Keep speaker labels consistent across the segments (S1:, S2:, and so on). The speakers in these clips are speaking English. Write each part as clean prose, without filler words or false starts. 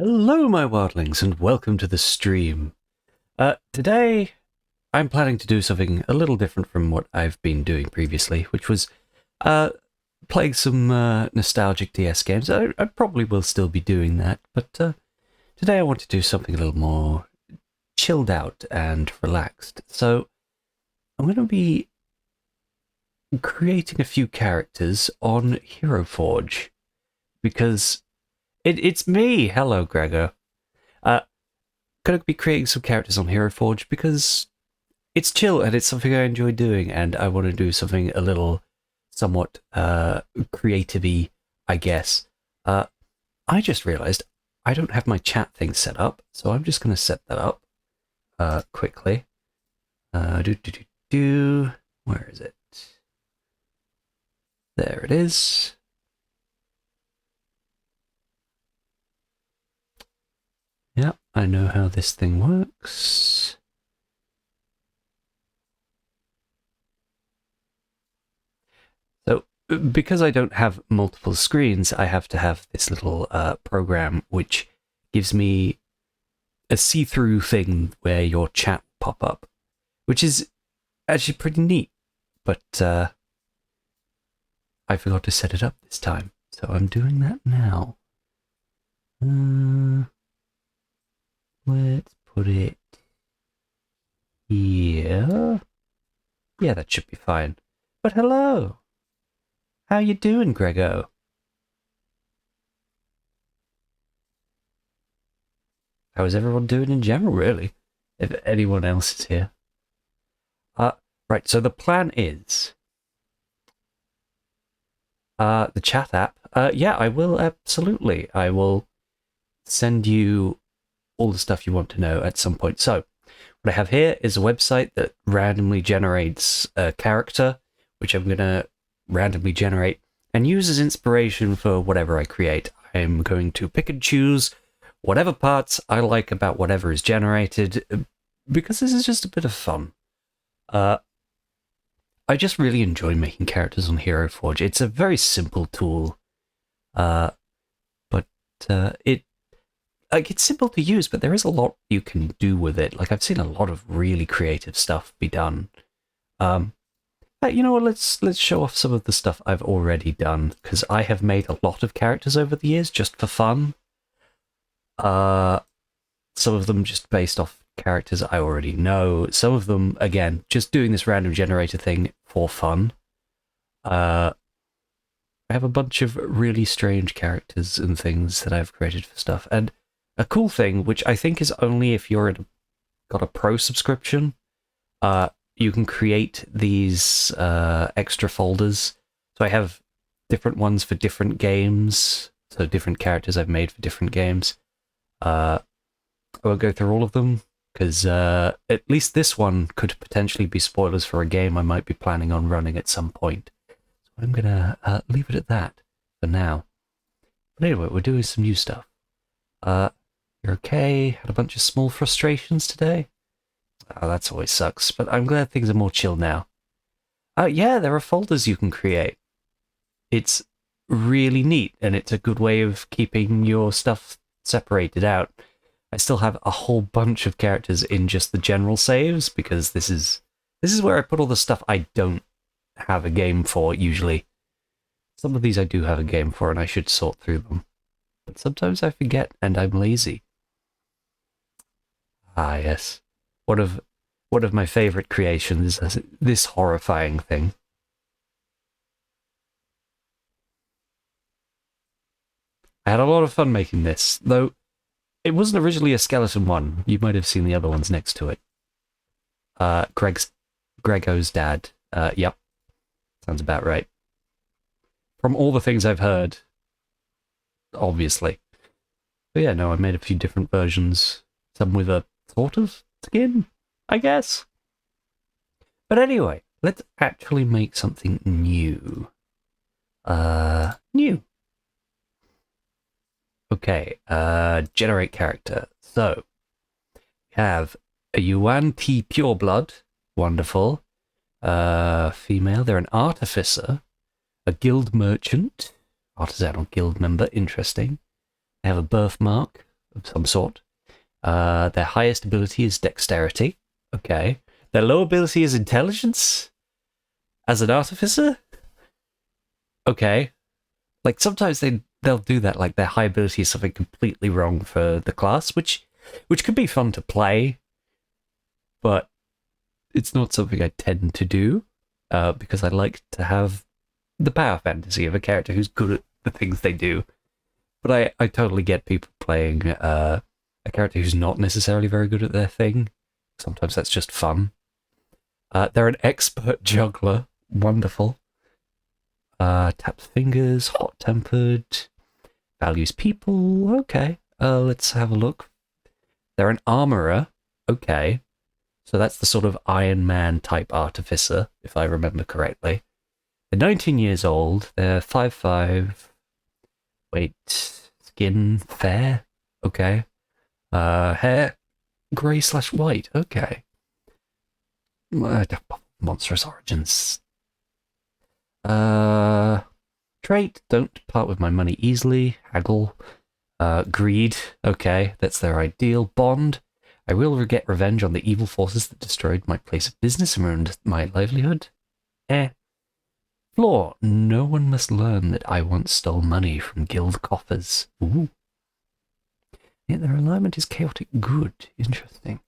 S1: Hello, my wildlings, and welcome to the stream. Today, I'm planning to do something a little different from what I've been doing previously, which was playing some nostalgic DS games. I probably will still be doing that, but today I want to do something a little more chilled out and relaxed. So, I'm going to be creating a few characters on Hero Forge, because it's me. Hello, Gregor. Going to be creating some characters on Hero Forge because it's chill and it's something I enjoy doing, and I want to do something a little somewhat creative-y, I guess. I just realized I don't have my chat thing set up, so I'm just going to set that up quickly. Where is it? There it is. Yeah, I know how this thing works. So, because I don't have multiple screens, I have to have this little program which gives me a see-through thing where your chat will pop up, which is actually pretty neat, but I forgot to set it up this time, so I'm doing that now. Let's put it here. Yeah, that should be fine. But hello! How you doing, Grego? How is everyone doing in general, really? If anyone else is here. Right, so the plan is... the chat app. Yeah, I will, absolutely. I will send you all the stuff you want to know at some point. So, what I have here is a website that randomly generates a character, which I'm going to randomly generate, and use as inspiration for whatever I create. I'm going to pick and choose whatever parts I like about whatever is generated, because this is just a bit of fun. I just really enjoy making characters on Hero Forge. It's a very simple tool, but it's simple to use, but there is a lot you can do with it. Like, I've seen a lot of really creative stuff be done. You know what? Let's show off some of the stuff I've already done, because I have made a lot of characters over the years just for fun. Some of them just based off characters I already know. Some of them, again, just doing this random generator thing for fun. I have a bunch of really strange characters and things that I've created for stuff. And a cool thing, which I think is only if you're got a pro subscription, you can create these extra folders. So I have different ones for different games, so different characters I've made for different games. I won't go through all of them, because at least this one could potentially be spoilers for a game I might be planning on running at some point. So I'm going to leave it at that for now. But anyway, we're doing some new stuff. You're okay? Had a bunch of small frustrations today? Oh, that's always sucks, but I'm glad things are more chill now. Yeah, there are folders you can create. It's really neat, and it's a good way of keeping your stuff separated out. I still have a whole bunch of characters in just the general saves, because this is where I put all the stuff I don't have a game for, usually. Some of these I do have a game for, and I should sort through them. But sometimes I forget, and I'm lazy. Ah, yes. One of my favorite creations is this horrifying thing. I had a lot of fun making this, though it wasn't originally a skeleton one. You might have seen the other ones next to it. Grego's dad. Yep. Sounds about right. From all the things I've heard, obviously. But yeah, no, I made a few different versions. Some with a sort of skin, I guess. But anyway, let's actually make something new. New. Okay, generate character. So, we have a Yuan T Pureblood. Wonderful. Female. They're an artificer. A guild merchant. Artisanal guild member. Interesting. They have a birthmark of some sort. Their highest ability is dexterity. Okay. Their low ability is intelligence? As an artificer? Okay. Like, sometimes they'll do that, like their high ability is something completely wrong for the class, which could be fun to play, but it's not something I tend to do, because I like to have the power fantasy of a character who's good at the things they do. But I totally get people playing a character who's not necessarily very good at their thing. Sometimes that's just fun. They're an expert juggler. Wonderful. Taps fingers, hot-tempered, values people. Okay, let's have a look. They're an armorer. Okay. So that's the sort of Iron Man type artificer, if I remember correctly. They're 19 years old. They're 5'5". Wait, skin fair? Okay. Hair grey/white. Okay. Monstrous origins. Trait, don't part with my money easily. Haggle. Greed. Okay, that's their ideal. Bond, I will get revenge on the evil forces that destroyed my place of business and ruined my livelihood. Flaw, no one must learn that I once stole money from guild coffers. Ooh. Yet their alignment is chaotic good. Interesting.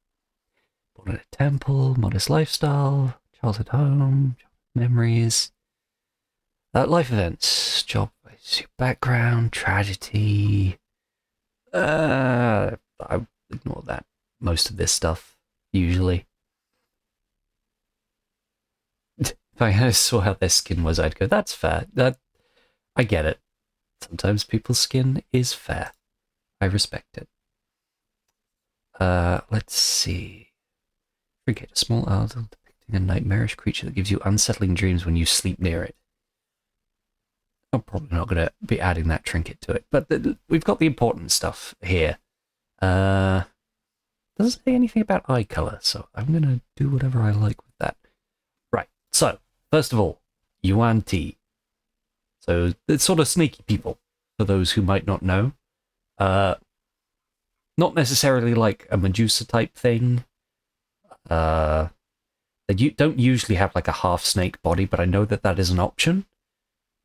S1: Born in a temple, modest lifestyle, childhood home, memories. Life events, job, background, tragedy. I ignore that. Most of this stuff, usually. If I saw how their skin was, I'd go, that's fair. I get it. Sometimes people's skin is fair. I respect it. Let's see. Trinket, a small idol depicting a nightmarish creature that gives you unsettling dreams when you sleep near it. I'm probably not going to be adding that trinket to it, but we've got the important stuff here. Doesn't say anything about eye color, so I'm going to do whatever I like with that. Right, so, first of all, Yuan Ti. So, it's sort of sneaky people, for those who might not know. Not necessarily like a Medusa type thing. They don't usually have like a half snake body, but I know that is an option.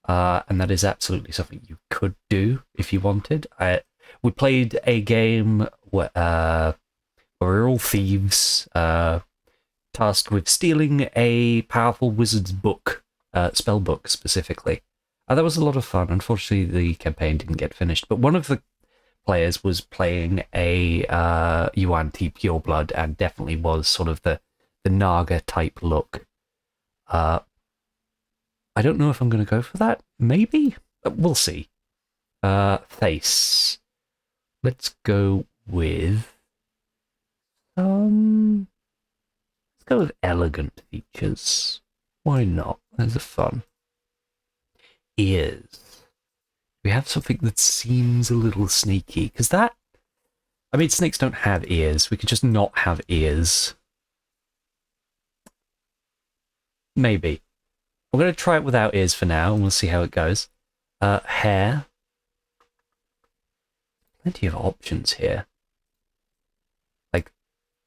S1: And that is absolutely something you could do if you wanted. We played a game where we're all thieves, tasked with stealing a powerful wizard's book, spell book specifically. That was a lot of fun. Unfortunately, the campaign didn't get finished, but one of the players was playing a Yuan Ti Pureblood and definitely was sort of the Naga type look. I don't know if I'm going to go for that. Maybe? We'll see. Face. Let's go with... let's go with elegant features. Why not? Those are fun. Ears. We have something that seems a little sneaky, because that... I mean, snakes don't have ears. We could just not have ears. Maybe. We're going to try it without ears for now, and we'll see how it goes. Hair. Plenty of options here. Like,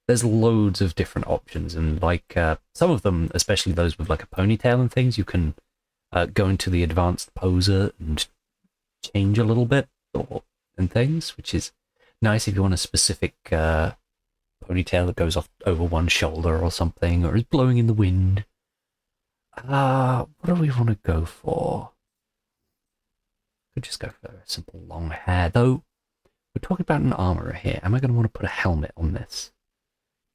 S1: there's loads of different options, and like, some of them, especially those with like a ponytail and things, you can go into the advanced poser and change a little bit, and things, which is nice if you want a specific ponytail that goes off over one shoulder or something, or is blowing in the wind. What do we want to go for? Could just go for a simple long hair, though. We're talking about an armorer here. Am I going to want to put a helmet on this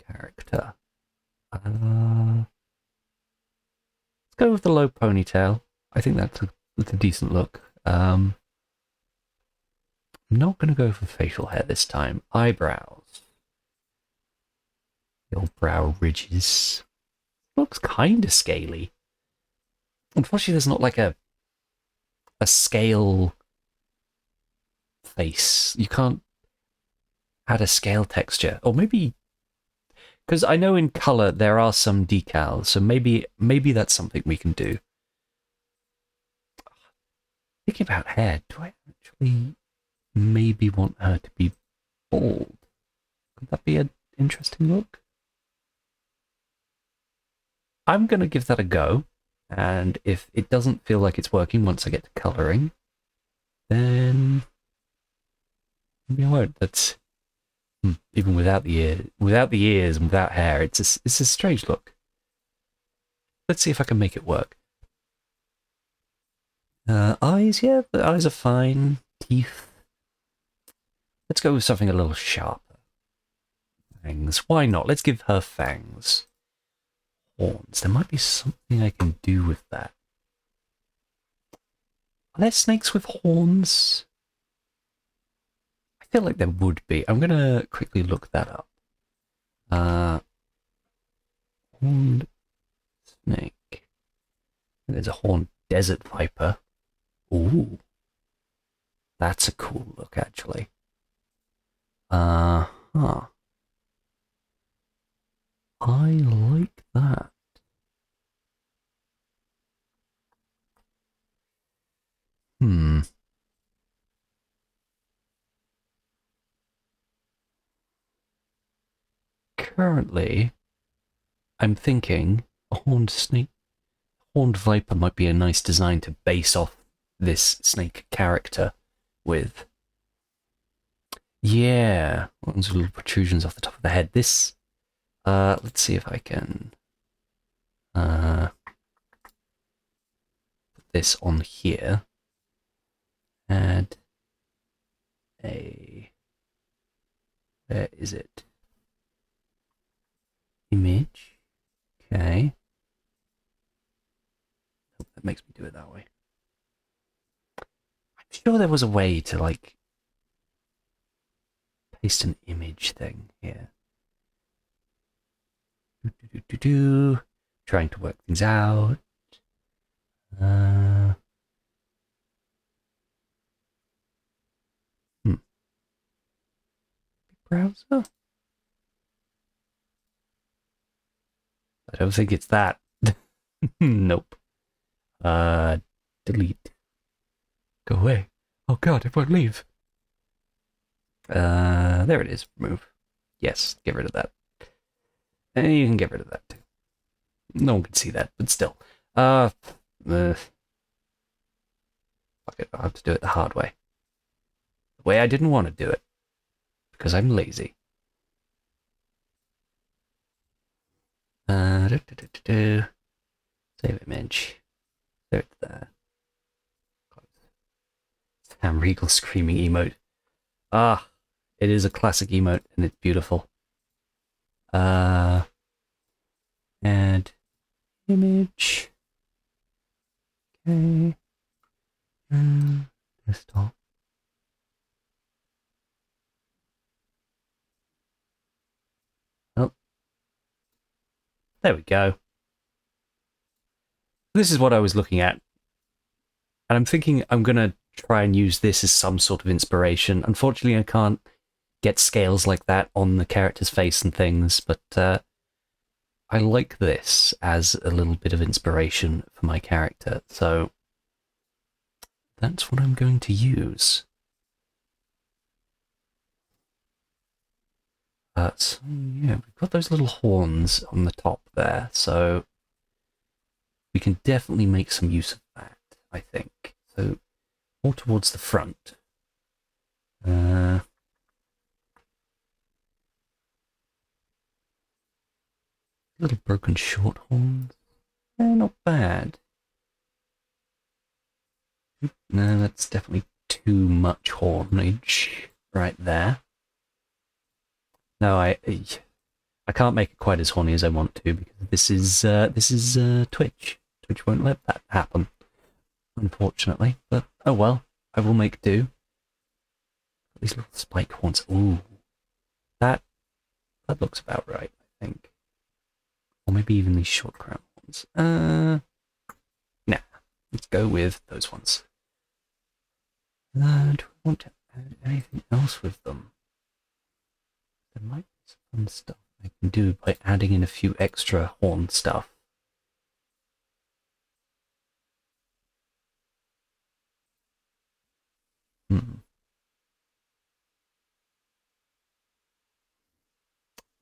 S1: character? Let's go with the low ponytail. I think that's a decent look. I'm not going to go for facial hair this time. Eyebrows. The old brow ridges. Looks kind of scaly. Unfortunately, there's not like a scale face. You can't add a scale texture. Or maybe... Because I know in color there are some decals, so maybe that's something we can do. Thinking about hair, do I actually maybe want her to be that be an interesting look? I'm going to give that a go. And if it doesn't feel like it's working once I get to colouring, then maybe I won't. That's even without the ears and without hair, it's a strange look. Let's see if I can make it work. Eyes, yeah, the eyes are fine. Teeth. Let's go with something a little sharper. Fangs. Why not? Let's give her fangs. Horns. There might be something I can do with that. Are there snakes with horns? I feel like there would be. I'm going to quickly look that up. Horned snake. There's a horned desert viper. Ooh. That's a cool look, actually. Huh. I like that. Currently, I'm thinking a horned snake, horned viper might be a nice design to base off this snake character with. Yeah, those little protrusions off the top of the head. This, let's see if I can, put this on here. Add a, where is it? Image. Okay. That makes me do it that way. I'm sure there was a way to, like, paste an image thing here. Trying to work things out. Browser? I don't think it's that. Nope. Delete. Go away. Oh god, it won't leave. There it is. Remove. Yes, get rid of that. And you can get rid of that too. No one can see that, but still. Fuck it, I'll have to do it the hard way. The way I didn't want to do it. Because I'm lazy. Save image. There it's there. Sam Regal screaming emote. Ah, it is a classic emote and it's beautiful. Add image. Okay. Desktop. Oh. There we go. This is what I was looking at. And I'm thinking I'm going to try and use this as some sort of inspiration. Unfortunately, I can't get scales like that on the character's face and things, but I like this as a little bit of inspiration for my character. So that's what I'm going to use. So, yeah, we've got those little horns on the top there, so we can definitely make some use of that, I think. So, more towards the front. Little broken short horns. Not bad. No, that's definitely too much hornage right there. No, I can't make it quite as horny as I want to because this is Twitch. Twitch won't let that happen, unfortunately. But oh well, I will make do. These little spike horns. Ooh, that looks about right, I think. Or maybe even these short crown ones. Nah, let's go with those ones. Do I want to add anything else with them? There might be some fun stuff I can do by adding in a few extra horn stuff.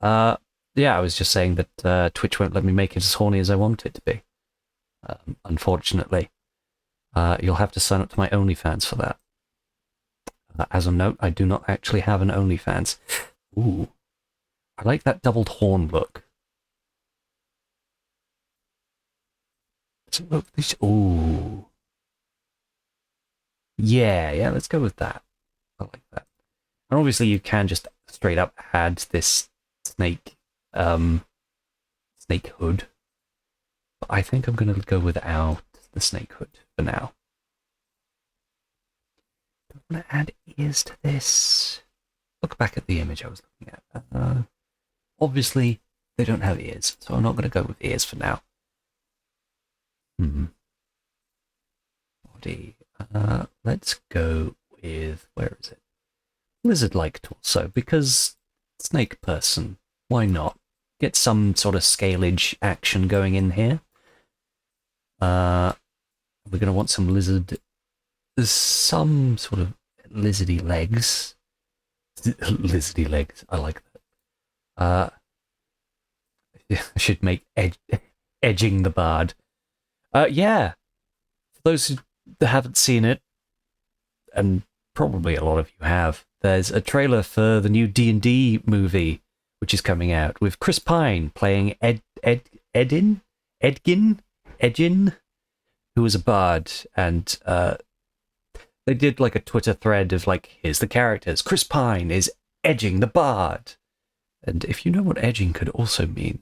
S1: Yeah, I was just saying that Twitch won't let me make it as horny as I want it to be. Unfortunately. You'll have to sign up to my OnlyFans for that. As a note, I do not actually have an OnlyFans. Ooh. I like that doubled horn look. Ooh. Yeah, let's go with that. I like that. And obviously you can just straight up add this snake snake hood. But I think I'm gonna go without the snake hood for now. I'm gonna add ears to this. Look back at the image I was looking at. Obviously they don't have ears, so I'm not gonna go with ears for now. Body. Let's go with, where is it? Lizard-like torso, because snake person. Why not? Get some sort of scalage action going in here. We're going to want some lizard... There's some sort of lizardy legs. Lizardy legs, I like that. I should make edging the bard. Yeah. For those who haven't seen it, and probably a lot of you have, there's a trailer for the new D&D movie, which is coming out, with Chris Pine playing Edgin, who was a bard, and they did like a Twitter thread of like, here's the characters. Chris Pine is edging the bard. And if you know what edging could also mean,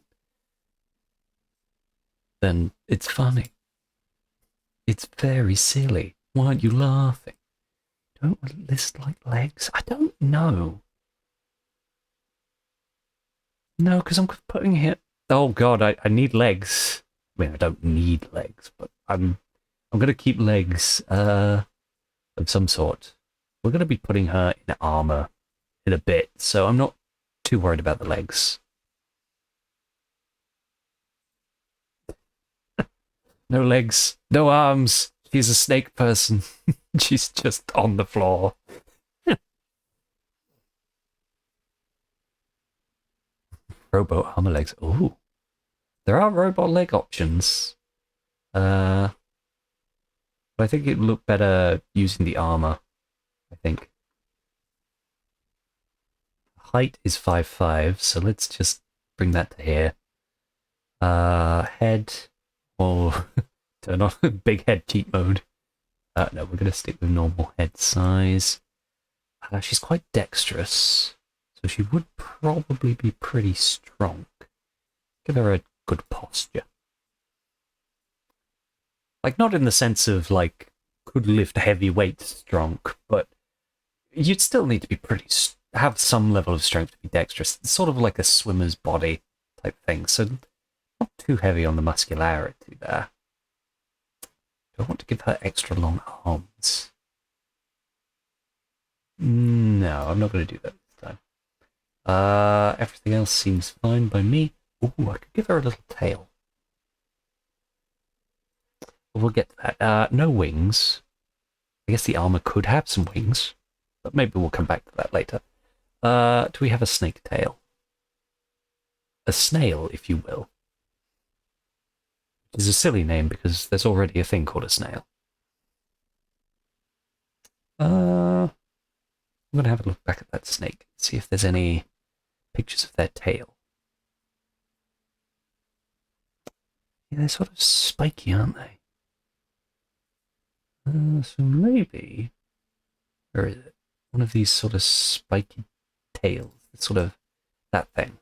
S1: then it's funny. It's very silly. Why aren't you laughing? Don't list like legs? I don't know. No, because I'm putting here. Oh god, I need legs. I mean, I don't need legs, but I'm gonna keep legs of some sort. We're gonna be putting her in armor in a bit, so I'm not too worried about the legs. No legs, no arms. She's a snake person. She's just on the floor. Robo armor legs. Ooh. There are robot leg options. But I think it'd look better using the armor. I think. Height is 5'5", so let's just bring that to here. Head. Oh, turn on big head cheat mode. No, we're going to stick with normal head size. She's quite dexterous, so she would probably be pretty strong. Give her a good posture. Like, not in the sense of, like, could lift heavy weights strong, but you'd still need to be have some level of strength to be dexterous. It's sort of like a swimmer's body type thing, so not too heavy on the muscularity there. Do I want to give her extra long arms? No, I'm not going to do that this time. Everything else seems fine by me. Ooh, I could give her a little tail. We'll get to that. No wings. I guess the armor could have some wings, but maybe we'll come back to that later. Do we have a snake tail? A snail, if you will. Which is a silly name because there's already a thing called a snail. I'm going to have a look back at that snake, see if there's any pictures of their tail. Yeah, they're sort of spiky, aren't they? So maybe, where is it? One of these sort of spiky tails, sort of that thing.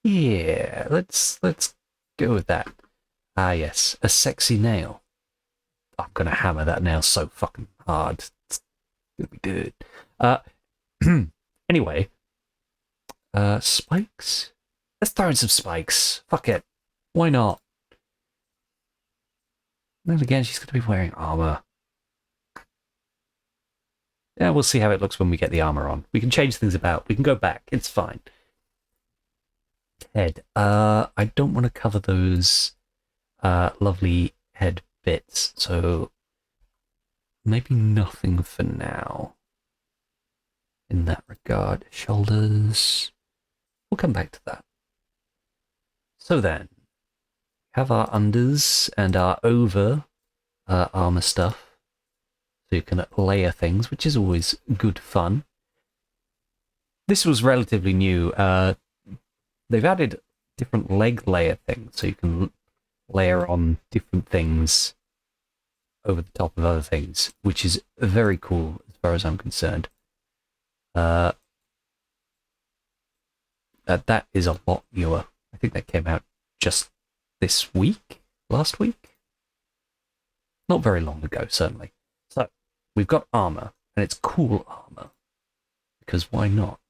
S1: Yeah, let's go with that. Ah, yes, a sexy nail. I'm gonna hammer that nail so fucking hard. It's gonna be good. Anyway, spikes. Let's throw in some spikes. Fuck it. Why not? Then again, she's going to be wearing armor. Yeah, we'll see how it looks when we get the armor on. We can change things about. We can go back. It's fine. Head. I don't want to cover those lovely head bits, so maybe nothing for now in that regard. Shoulders. we'll come back to that. So then, we have our unders and our over armor stuff. So you can layer things, which is always good fun. This was relatively new. They've added different leg layer things, so you can layer on different things over the top of other things, which is very cool as far as I'm concerned. That is a lot newer. I think that came out just this week? Last week? Not very long ago, certainly. So, we've got armor, and it's cool armor. Because why not?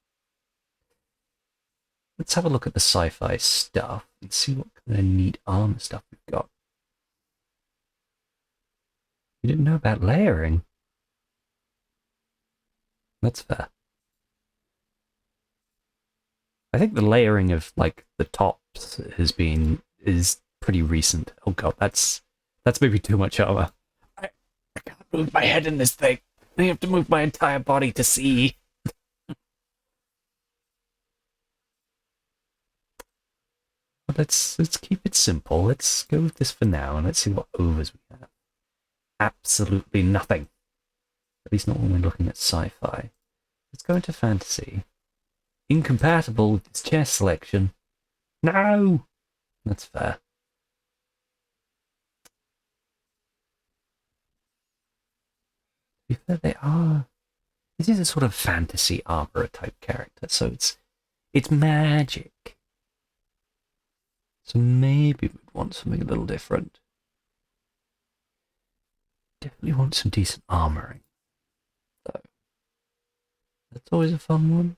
S1: Let's have a look at the sci-fi stuff and see what kind of neat armor stuff we've got. You didn't know about layering? That's fair. I think the layering of, like, the tops is pretty recent. Oh god, that's maybe too much armor. I can't move my head in this thing. I have to move my entire body to see. But let's keep it simple. Let's go with this for now, and let's see what overs we have. Absolutely nothing. At least not when we're looking at sci-fi. Let's go into fantasy. Incompatible with this chair selection. No! That's fair. To be fair, they are... This is a sort of fantasy armor type character, so it's magic. So maybe we'd want something a little different. Definitely want some decent armoring, though. That's always a fun one.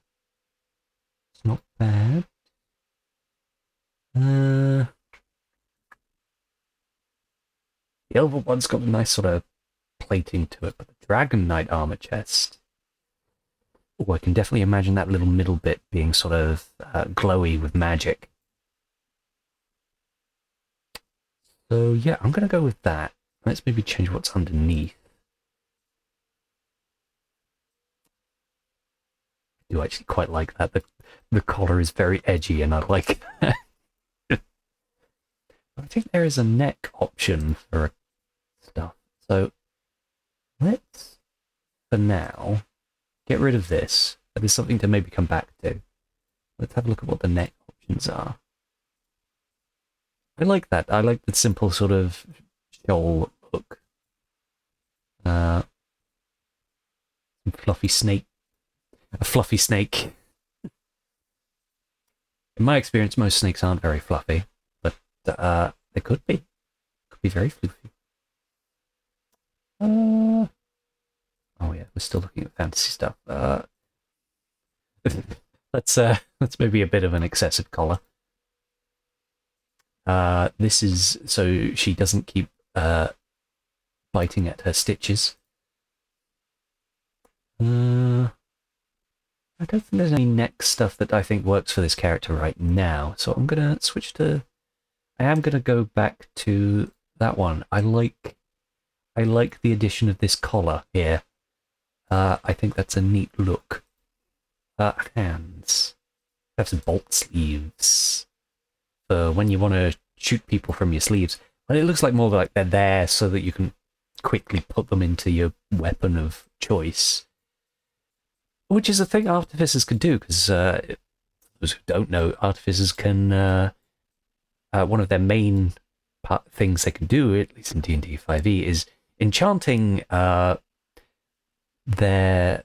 S1: It's not bad. The Elven one's got a nice sort of plating to it, but the Dragon Knight armor chest... Oh, I can definitely imagine that little middle bit being sort of glowy with magic. So yeah, I'm going to go with that. Let's maybe change what's underneath. I do actually quite like that. The collar is very edgy, and I like that. I think there is a neck option for stuff. So let's, for now, get rid of this. There's something to maybe come back to. Let's have a look at what the neck options are. I like that. I like the simple sort of shawl look. Fluffy snake. A fluffy snake. In my experience, most snakes aren't very fluffy, but they could be. Could be very fluffy. Oh yeah, we're still looking at fantasy stuff. Let's maybe a bit of an excessive collar. This is so she doesn't keep biting at her stitches. I don't think there's any neck stuff that I think works for this character right now, so I'm gonna switch to... I am gonna go back to that one. I like the addition of this collar here. I think that's a neat look. Hands. Have some bolt sleeves. For when you want to shoot people from your sleeves. But it looks like more like they're there so that you can quickly put them into your weapon of choice. Which is a thing artificers can do, because those who don't know, artificers can... one of their main things they can do, at least in D&D 5e, is enchanting their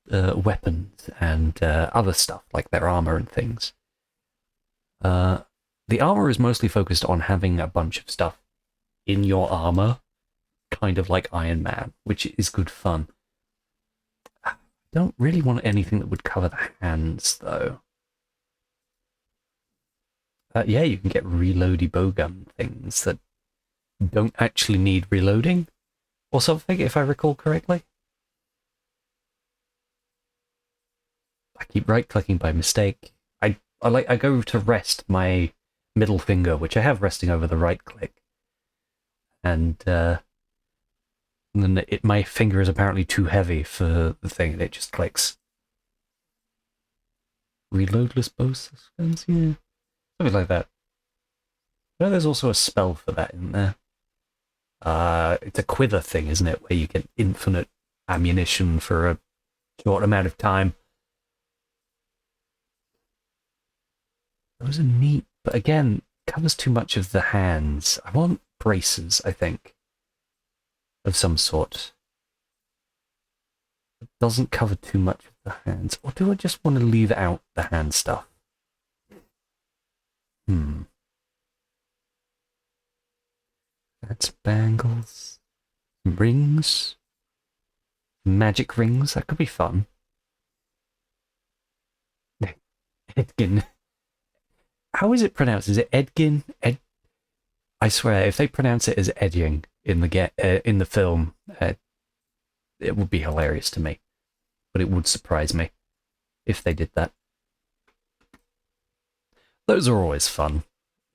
S1: weapons and other stuff, like their armor and things. The armor is mostly focused on having a bunch of stuff in your armor, kind of like Iron Man, which is good fun. I don't really want anything that would cover the hands, though. Yeah, you can get reloady bowgun things that don't actually need reloading, or something, if I recall correctly. I keep right-clicking by mistake. I go to rest my middle finger, which I have resting over the right click, and then my finger is apparently too heavy for the thing, and it just clicks. Reloadless bow systems, yeah. Something like that. I know there's also a spell for that in there. It's a quiver thing, isn't it? Where you get infinite ammunition for a short amount of time. Those are neat, but again, covers too much of the hands. I want braces, I think, of some sort. It doesn't cover too much of the hands. Or do I just want to leave out the hand stuff? That's bangles. Rings. Magic rings. That could be fun. Edgin. How is it pronounced? Is it Edgin? I swear, if they pronounce it as edging in the film, it would be hilarious to me. But it would surprise me if they did that. Those are always fun.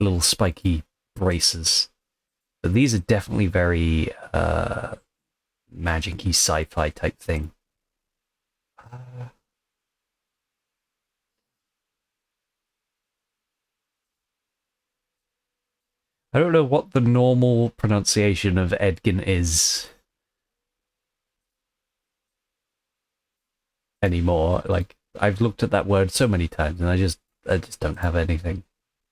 S1: Little spiky braces. But these are definitely very magic-y sci-fi type thing. I don't know what the normal pronunciation of Edgin is anymore. Like, I've looked at that word so many times and I just don't have anything.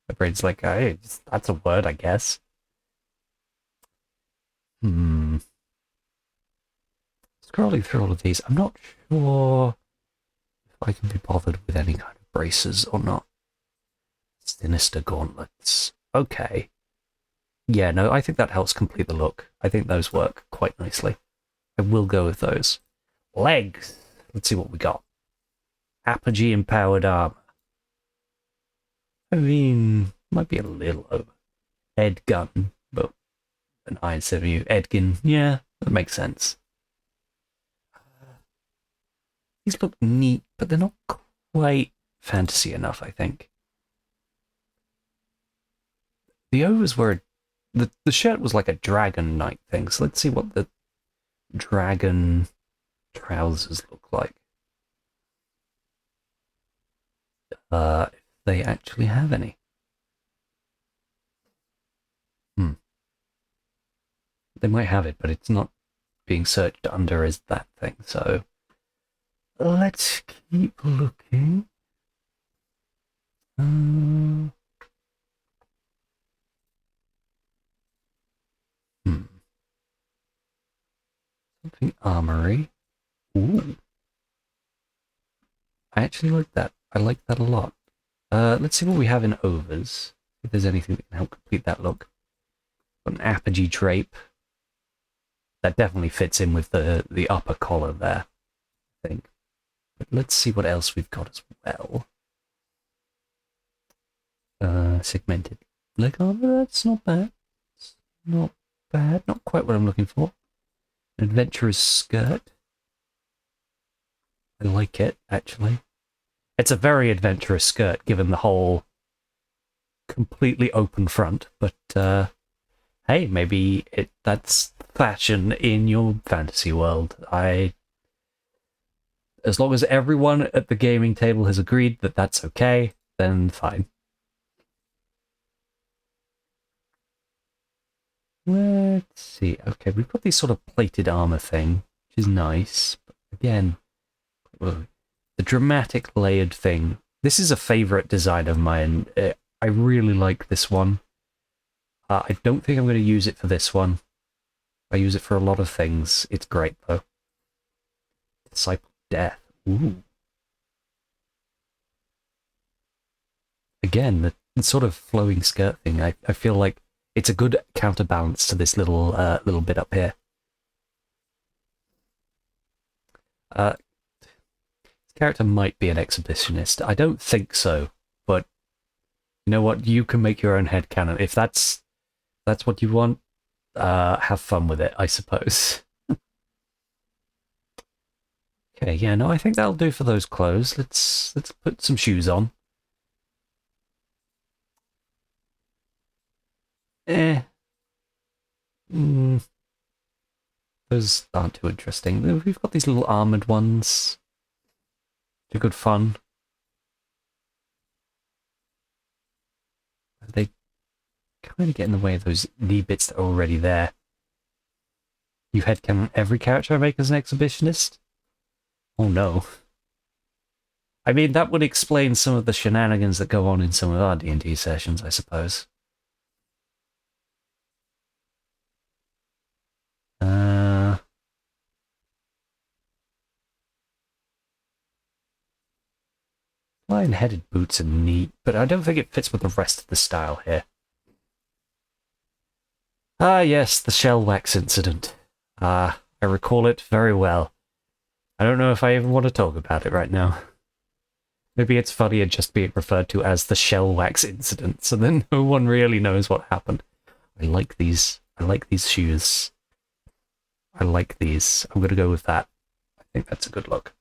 S1: My brain's like, hey, that's a word, I guess. Scrolling through all of these, I'm not sure if I can be bothered with any kind of braces or not. Sinister gauntlets. Okay. Yeah, no, I think that helps complete the look. I think those work quite nicely. I will go with those. Legs. Let's see what we got. Apogee empowered armor. I mean, might be a little over. Head gun, but an Iron 7U. Edgin, yeah, that makes sense. These look neat, but they're not quite fantasy enough, I think. The overs were... The shirt was like a dragon knight thing, so let's see what the dragon trousers look like. If they actually have any. They might have it, but it's not being searched under as that thing, so let's keep looking. Something armory. Ooh. I actually like that. I like that a lot. Let's see what we have in overs. If there's anything that can help complete that look. Got an apogee drape. That definitely fits in with the upper collar there, I think. But let's see what else we've got as well. Segmented leg armor, that's not bad. It's not bad. Not quite what I'm looking for. An adventurer's skirt. I like it, actually. It's a very adventurous skirt, given the whole completely open front, but hey, maybe that's fashion in your fantasy world. As long as everyone at the gaming table has agreed that that's okay, then fine. Let's see. Okay, we've got this sort of plated armor thing, which is nice. But again, the dramatic layered thing. This is a favorite design of mine. I really like this one. I don't think I'm going to use it for this one. I use it for a lot of things. It's great, though. Disciple Death. Ooh. Again, the sort of flowing skirt thing, I feel like it's a good counterbalance to this little bit up here. This character might be an exhibitionist. I don't think so, but you know what? You can make your own headcanon. If that's what you want, have fun with it, I suppose. Okay, yeah, no, I think that'll do for those clothes. Let's put some shoes on. Those aren't too interesting. We've got these little armored ones. They're good fun. kind of get in the way of those knee bits that are already there. You headcanon every character I make as an exhibitionist? Oh no. I mean, that would explain some of the shenanigans that go on in some of our D&D sessions, I suppose. Lion-headed boots are neat, but I don't think it fits with the rest of the style here. Ah, yes, the shell wax incident. I recall it very well. I don't know if I even want to talk about it right now. Maybe it's funnier just being referred to as the shell wax incident, so then no one really knows what happened. I like these. I like these shoes. I like these. I'm gonna go with that. I think that's a good look.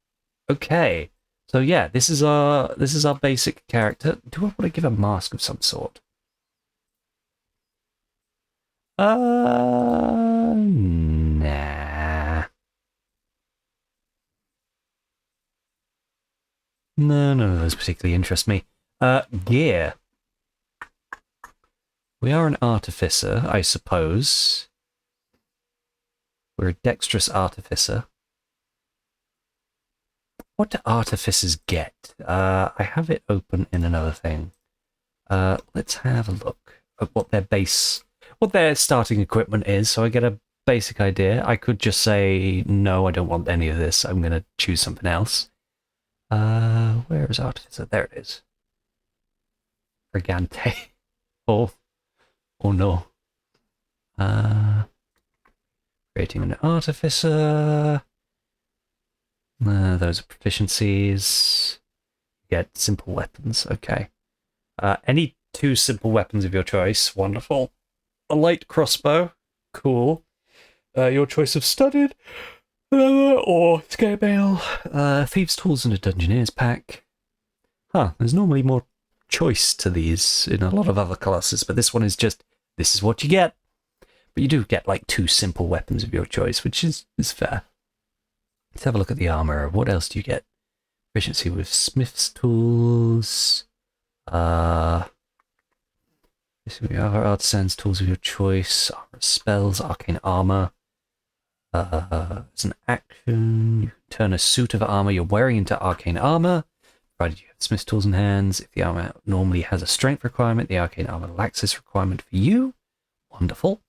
S1: Okay. So yeah, this is our basic character. Do I want to give a mask of some sort? Nah. No, none of those particularly interest me. Gear. We are an artificer, I suppose. We're a dexterous artificer. What do artificers get? I have it open in another thing. Let's have a look at what their starting equipment is, so I get a basic idea. I could just say, no, I don't want any of this. I'm going to choose something else. Where is artificer? There it is. Brigante. Oh no. Creating an artificer. Those are proficiencies. Get simple weapons. Okay. Any two simple weapons of your choice. Wonderful. A light crossbow. Cool. Your choice of studded or scale mail. Thieves' tools and a dungeoneer's pack. There's normally more choice to these in a lot of other classes, but this one is just, this is what you get. But you do get like two simple weapons of your choice, which is fair. Let's have a look at the armor. What else do you get? Efficiency with smith's tools. Other artisan's tools of your choice. Armor spells, arcane armor. As an action, you can turn a suit of armor you're wearing into arcane armor, provided you have smith's tools in hands. If the armor normally has a strength requirement, the arcane armor lacks this requirement for you. Wonderful.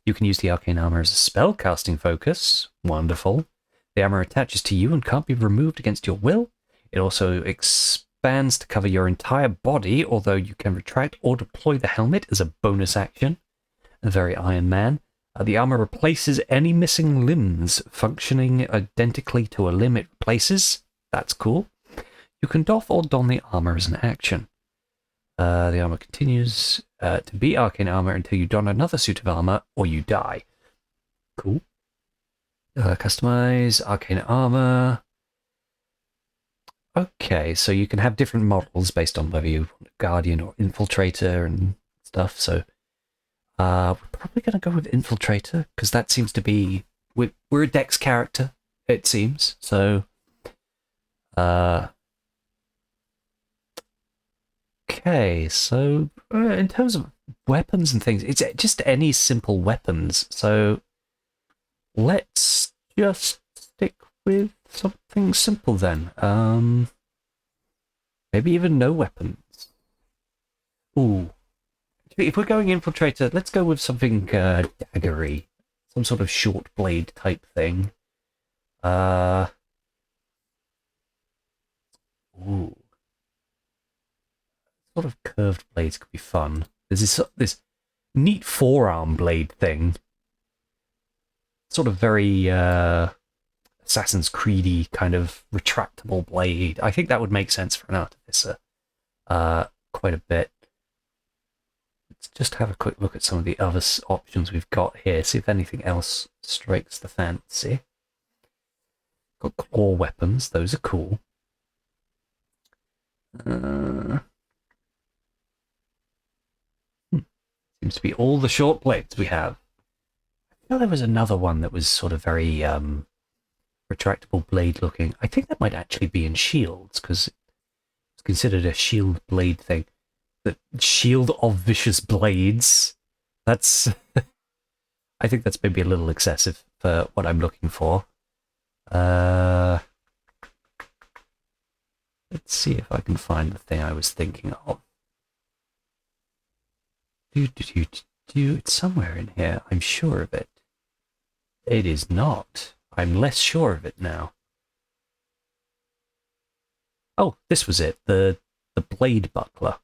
S1: You can use the arcane armor as a spell casting focus. Wonderful. The armor attaches to you and can't be removed against your will. It also expands to cover your entire body, although you can retract or deploy the helmet as a bonus action. A very Iron Man. The armor replaces any missing limbs, functioning identically to a limb it replaces. That's cool. You can doff or don the armor as an action. The armor continues to be arcane armor until you don another suit of armor or you die. Cool. Customize arcane armor. Okay, so you can have different models based on whether you want a guardian or infiltrator and stuff. So we're probably going to go with infiltrator because that seems to be, we're a dex character, it seems. So okay, so in terms of weapons and things, it's just any simple weapons. So let's just stick with something simple then. Maybe even no weapons. Ooh. If we're going infiltrator, let's go with something daggery. Some sort of short blade type thing. Ooh. Sort of curved blades could be fun. There's this neat forearm blade thing. Sort of very Assassin's Creed-y kind of retractable blade. I think that would make sense for an artificer quite a bit. Let's just have a quick look at some of the other options we've got here, see if anything else strikes the fancy. Got claw weapons, those are cool. Seems to be all the short blades we have. I feel there was another one that was sort of very retractable blade looking. I think that might actually be in shields, because it's considered a shield blade thing. The shield of vicious blades. that's... I think that's maybe a little excessive for what I'm looking for. Let's see if I can find the thing I was thinking of. It's somewhere in here. I'm sure of it. It is not. I'm less sure of it now. Oh, this was it. The blade buckler.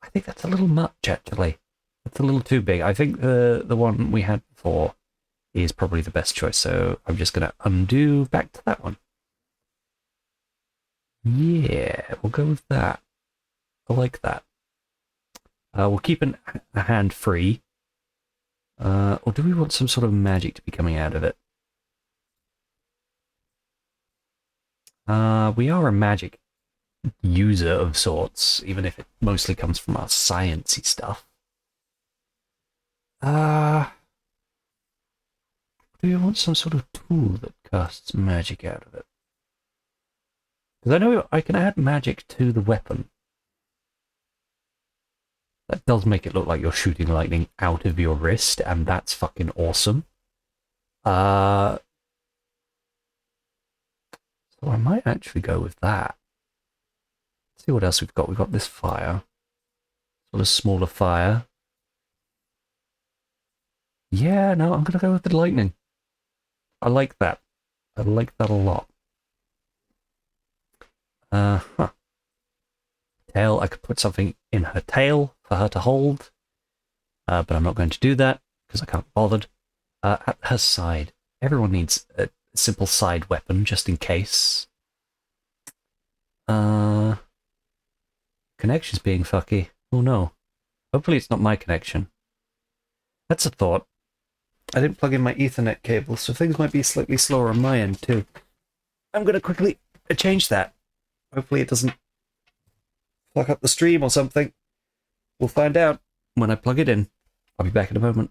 S1: I think that's a little much, actually. That's a little too big. I think the one we had before is probably the best choice, so I'm just going to undo back to that one. Yeah, we'll go with that. I like that. We'll keep a hand free. Or do we want some sort of magic to be coming out of it? We are a magic user of sorts, even if it mostly comes from our sciencey stuff. Do we want some sort of tool that casts magic out of it? Because I know I can add magic to the weapon. That does make it look like you're shooting lightning out of your wrist, and that's fucking awesome. So I might actually go with that. Let's see what else we've got. We've got this fire. Sort of smaller fire. Yeah, no, I'm going to go with the lightning. I like that. I like that a lot. Tail, I could put something in her tail for her to hold. But I'm not going to do that, because I can't be bothered. At her side. Everyone needs a simple side weapon, just in case. Connection's being fucky. Oh no. Hopefully it's not my connection. That's a thought. I didn't plug in my Ethernet cable, so things might be slightly slower on my end too. I'm going to quickly change that. Hopefully it doesn't fuck up the stream or something. We'll find out when I plug it in. I'll be back in a moment.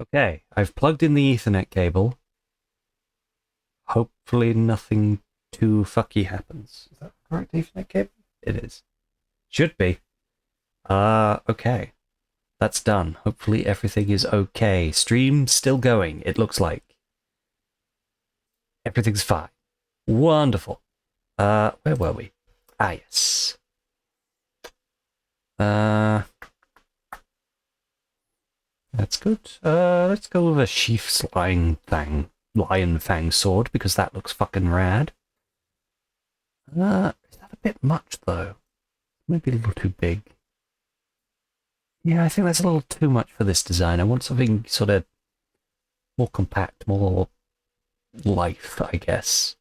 S1: Okay, I've plugged in the Ethernet cable. Hopefully nothing too fucky happens. Is that the correct Ethernet cable? It is. Should be. Okay. That's done. Hopefully everything is okay. Stream still going, it looks like. Everything's fine. Wonderful. Where were we? Ah, yes. That's good. Let's go with a Sheaf's Lion Fang sword, because that looks fucking rad. Is that a bit much, though? Maybe a little too big. Yeah, I think that's a little too much for this design. I want something sort of more compact, more life, I guess.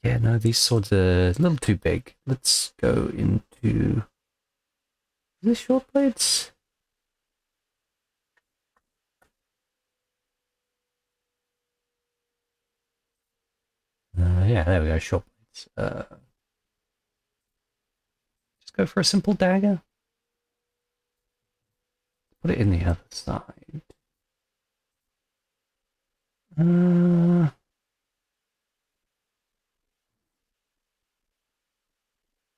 S1: Yeah, no, these swords are a little too big. Let's go into... Is this short blades? Yeah, there we go, short blades. Just go for a simple dagger. Put it in the other side.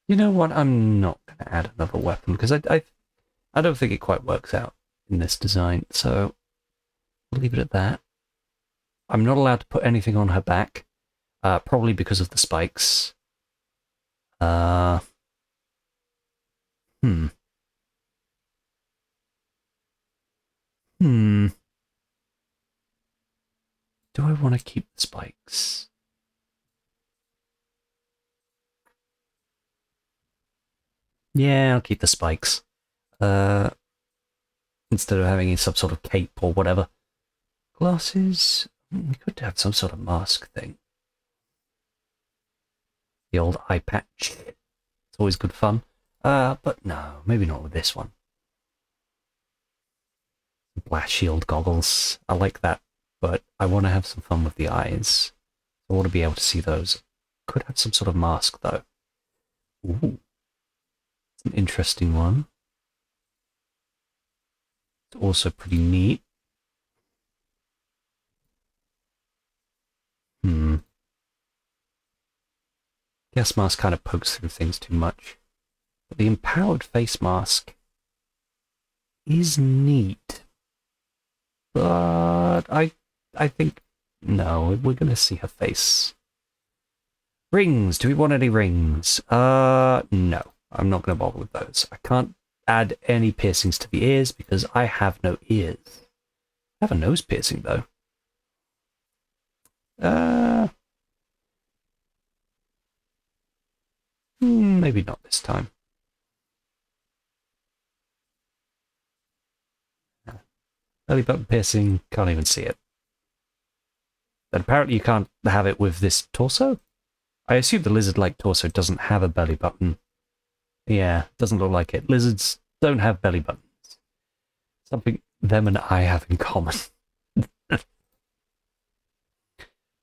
S1: You know what? I'm not going to add another weapon, because I don't think it quite works out in this design, so we'll leave it at that. I'm not allowed to put anything on her back, probably because of the spikes. Do I want to keep the spikes? Yeah, I'll keep the spikes. Instead of having some sort of cape or whatever. Glasses? We could have some sort of mask thing. The old eye patch. It's always good fun. But no, maybe not with this one. Blast shield goggles. I like that, but I want to have some fun with the eyes. I want to be able to see those could have some sort of mask, though. Ooh. It's an interesting one. It's also pretty neat. Gas mask kind of pokes through things too much. But the empowered face mask is neat. But I think, no, we're going to see her face. Rings. Do we want any rings? No. I'm not going to bother with those. I can't add any piercings to the ears because I have no ears. I have a nose piercing, though. Maybe not this time. Belly button piercing, can't even see it. But apparently you can't have it with this torso? I assume the lizard-like torso doesn't have a belly button. Yeah, doesn't look like it. Lizards don't have belly buttons. Something them and I have in common.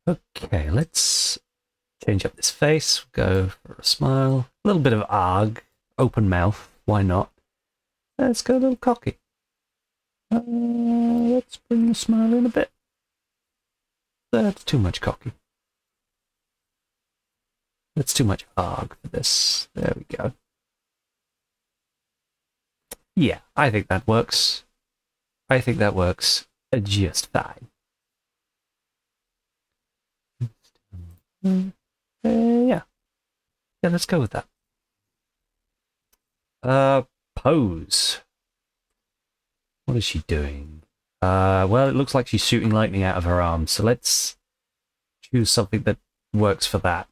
S1: Okay, let's change up this face. Go for a smile. A little bit of arg. Open mouth. Why not? Let's go a little cocky. Let's bring the smile in a bit. That's too much cocky. That's too much arg for this. There we go. Yeah, I think that works. I think that works just fine. Yeah. Yeah, let's go with that. Pose. What is she doing? Well, it looks like she's shooting lightning out of her arms, so let's choose something that works for that.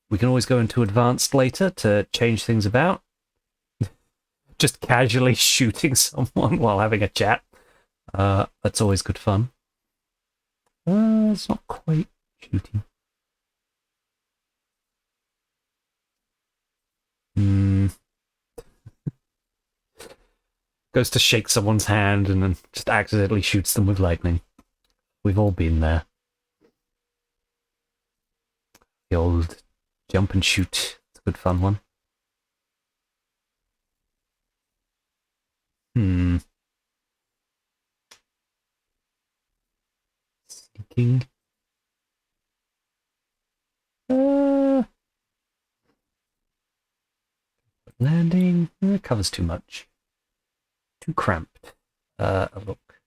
S1: We can always go into advanced later to change things about. Just casually shooting someone while having a chat. That's always good fun. It's not quite shooting. Goes to shake someone's hand and then just accidentally shoots them with lightning. We've all been there. The old jump and shoot. It's a good fun one. Sneaking. Landing. It covers too much. Too cramped. Look.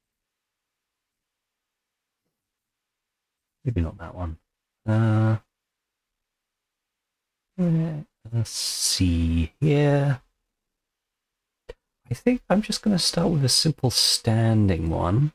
S1: Maybe not that one. Let's see here. I think I'm just going to start with a simple standing one.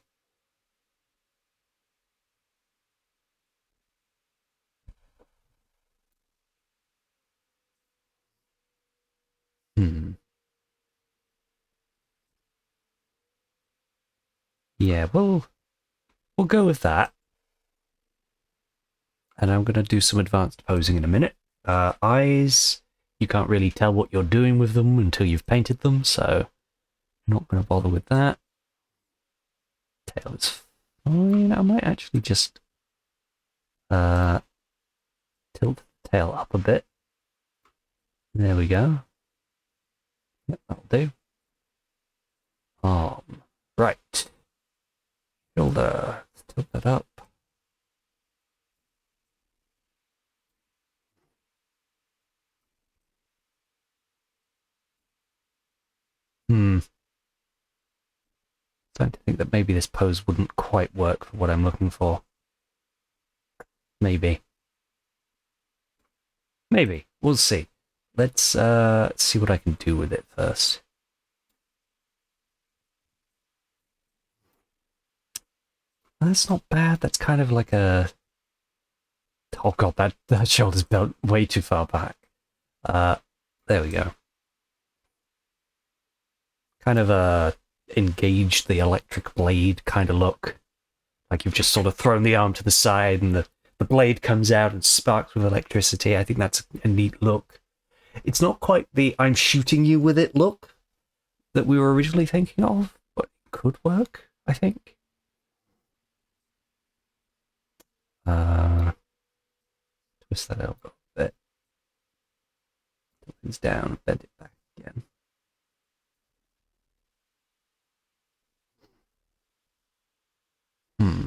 S1: Yeah, we'll go with that. And I'm going to do some advanced posing in a minute. Eyes, you can't really tell what you're doing with them until you've painted them, so I'm not going to bother with that. Tail is fine. I might actually just tilt the tail up a bit. There we go. Yep, that'll do. Arm. Right. Shoulder. Let's tilt that up. Starting to think that maybe this pose wouldn't quite work for what I'm looking for. Maybe. Maybe. We'll see. Let's see what I can do with it first. That's not bad. That's kind of like a... Oh god, that shoulder's belt way too far back. There we go. Kind of engaged the electric blade kind of look. Like you've just sort of thrown the arm to the side and the blade comes out and sparks with electricity. I think that's a neat look. It's not quite the I'm shooting you with it look that we were originally thinking of, but it could work, I think. twist that elbow a bit. Things down, bend it back again. Hmm.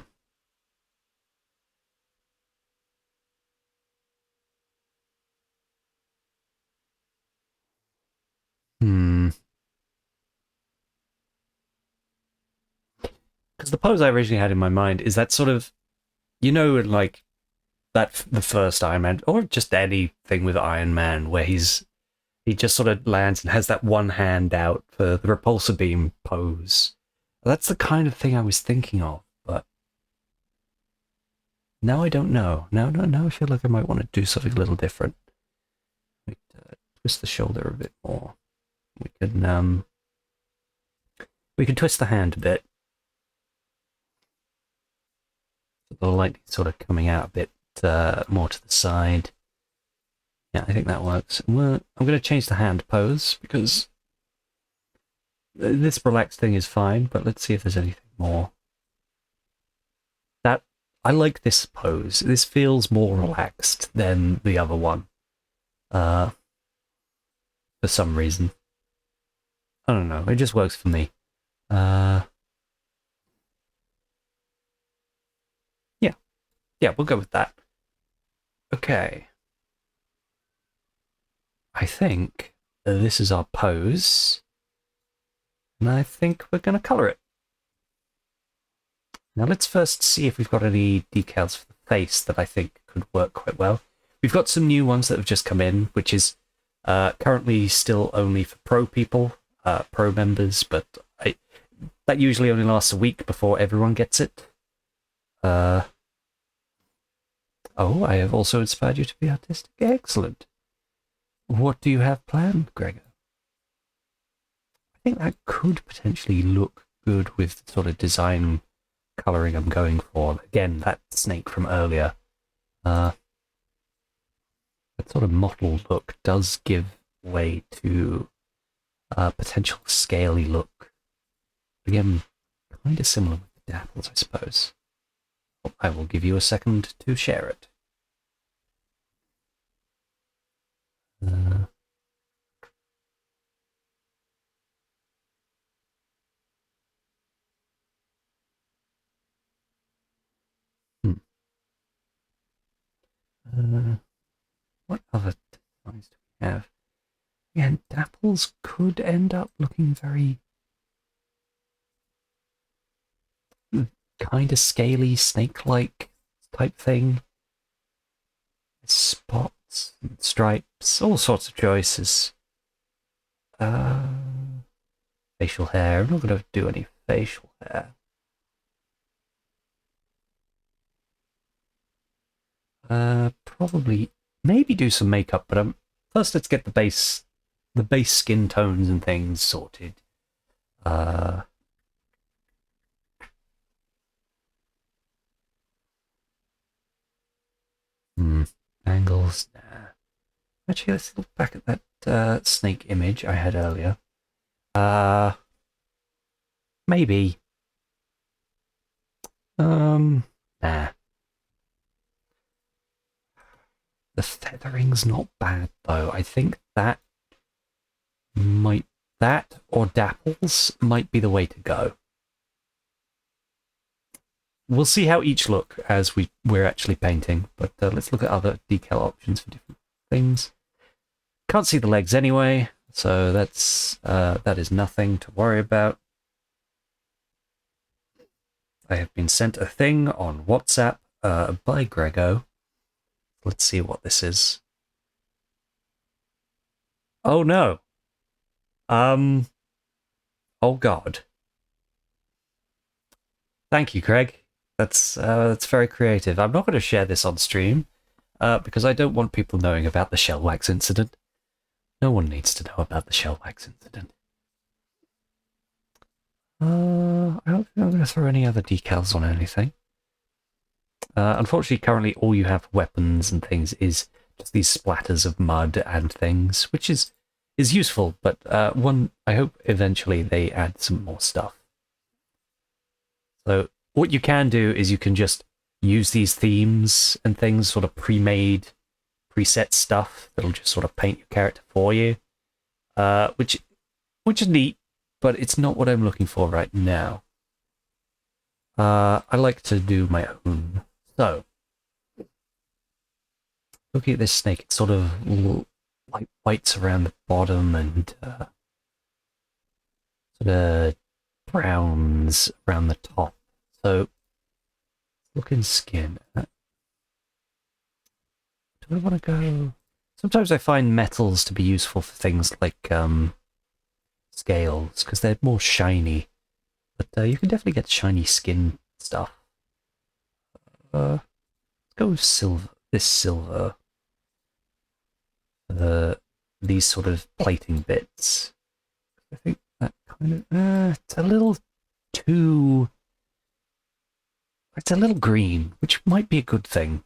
S1: Hmm. Because the pose I originally had in my mind is that sort of, like that the first Iron Man, or just anything with Iron Man, where he just sort of lands and has that one hand out for the repulsor beam pose. That's the kind of thing I was thinking of, but now I don't know. Now I feel like I might want to do something a little different. Twist the shoulder a bit more. We can twist the hand a bit. So the light sort of coming out a bit more to the side. Yeah, I think that works. I'm going to change the hand pose because this relaxed thing is fine, but let's see if there's anything more. I like this pose. This feels more relaxed than the other one. For some reason. I don't know. It just works for me. Yeah, we'll go with that. Okay. I think this is our pose. And I think we're going to color it. Now let's first see if we've got any decals for the face that I think could work quite well. We've got some new ones that have just come in, which is currently still only for pro people, pro members, but that usually only lasts a week before everyone gets it. Oh, I have also inspired you to be artistic. Excellent. What do you have planned, Gregor? I think that could potentially look good with the sort of design colouring I'm going for. Again, that snake from earlier. That sort of mottled look does give way to a potential scaly look. Again, kind of similar with the dapples, I suppose. I will give you a second to share it. What other designs do we have? Again, dapples could end up looking very kind of scaly, snake-like type thing. Spots and stripes, all sorts of choices. Facial hair. I'm not going to do any facial hair. Probably, maybe do some makeup, but first let's get the base skin tones and things sorted. Angles. Nah. Actually, let's look back at that snake image I had earlier. Maybe. Nah. The feathering's not bad though. I think that or dapples might be the way to go. We'll see how each look as we're actually painting, but let's look at other decal options for different things. Can't see the legs anyway, so that is nothing to worry about. I have been sent a thing on WhatsApp by Grego. Let's see what this is. Oh no. Oh god. Thank you, Craig. That's very creative. I'm not going to share this on stream because I don't want people knowing about the shell wax incident. No one needs to know about the shell wax incident. I don't think I'm going to throw any other decals on anything. Unfortunately, currently all you have for weapons and things is just these splatters of mud and things, which is useful, but I hope eventually they add some more stuff. So what you can do is you can just use these themes and things sort of pre-made preset stuff that'll just sort of paint your character for you, which is neat, but it's not what I'm looking for right now. I like to do my own. So, looking at this snake, it's sort of like whites around the bottom and sort of browns around the top. So, looking skin. Do I want to go? Sometimes I find metals to be useful for things like scales because they're more shiny. But you can definitely get shiny skin stuff. Let's go with silver. This silver. These sort of plating bits. I think that kind of it's a little too. It's a little green, which might be a good thing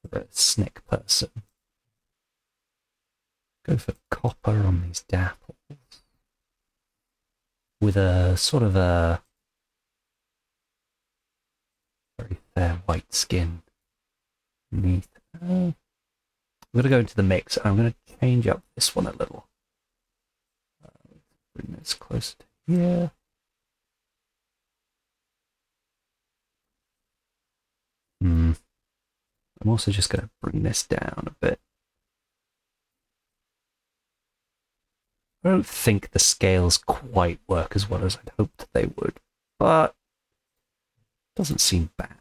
S1: for a snick person. Go for copper on these dapples with a sort of a very fair white skin beneath. I'm going to go into the mix. I'm going to change up this one a little. Bring this closer to here. I'm also just going to bring this down a bit. I don't think the scales quite work as well as I'd hoped they would, but it doesn't seem bad.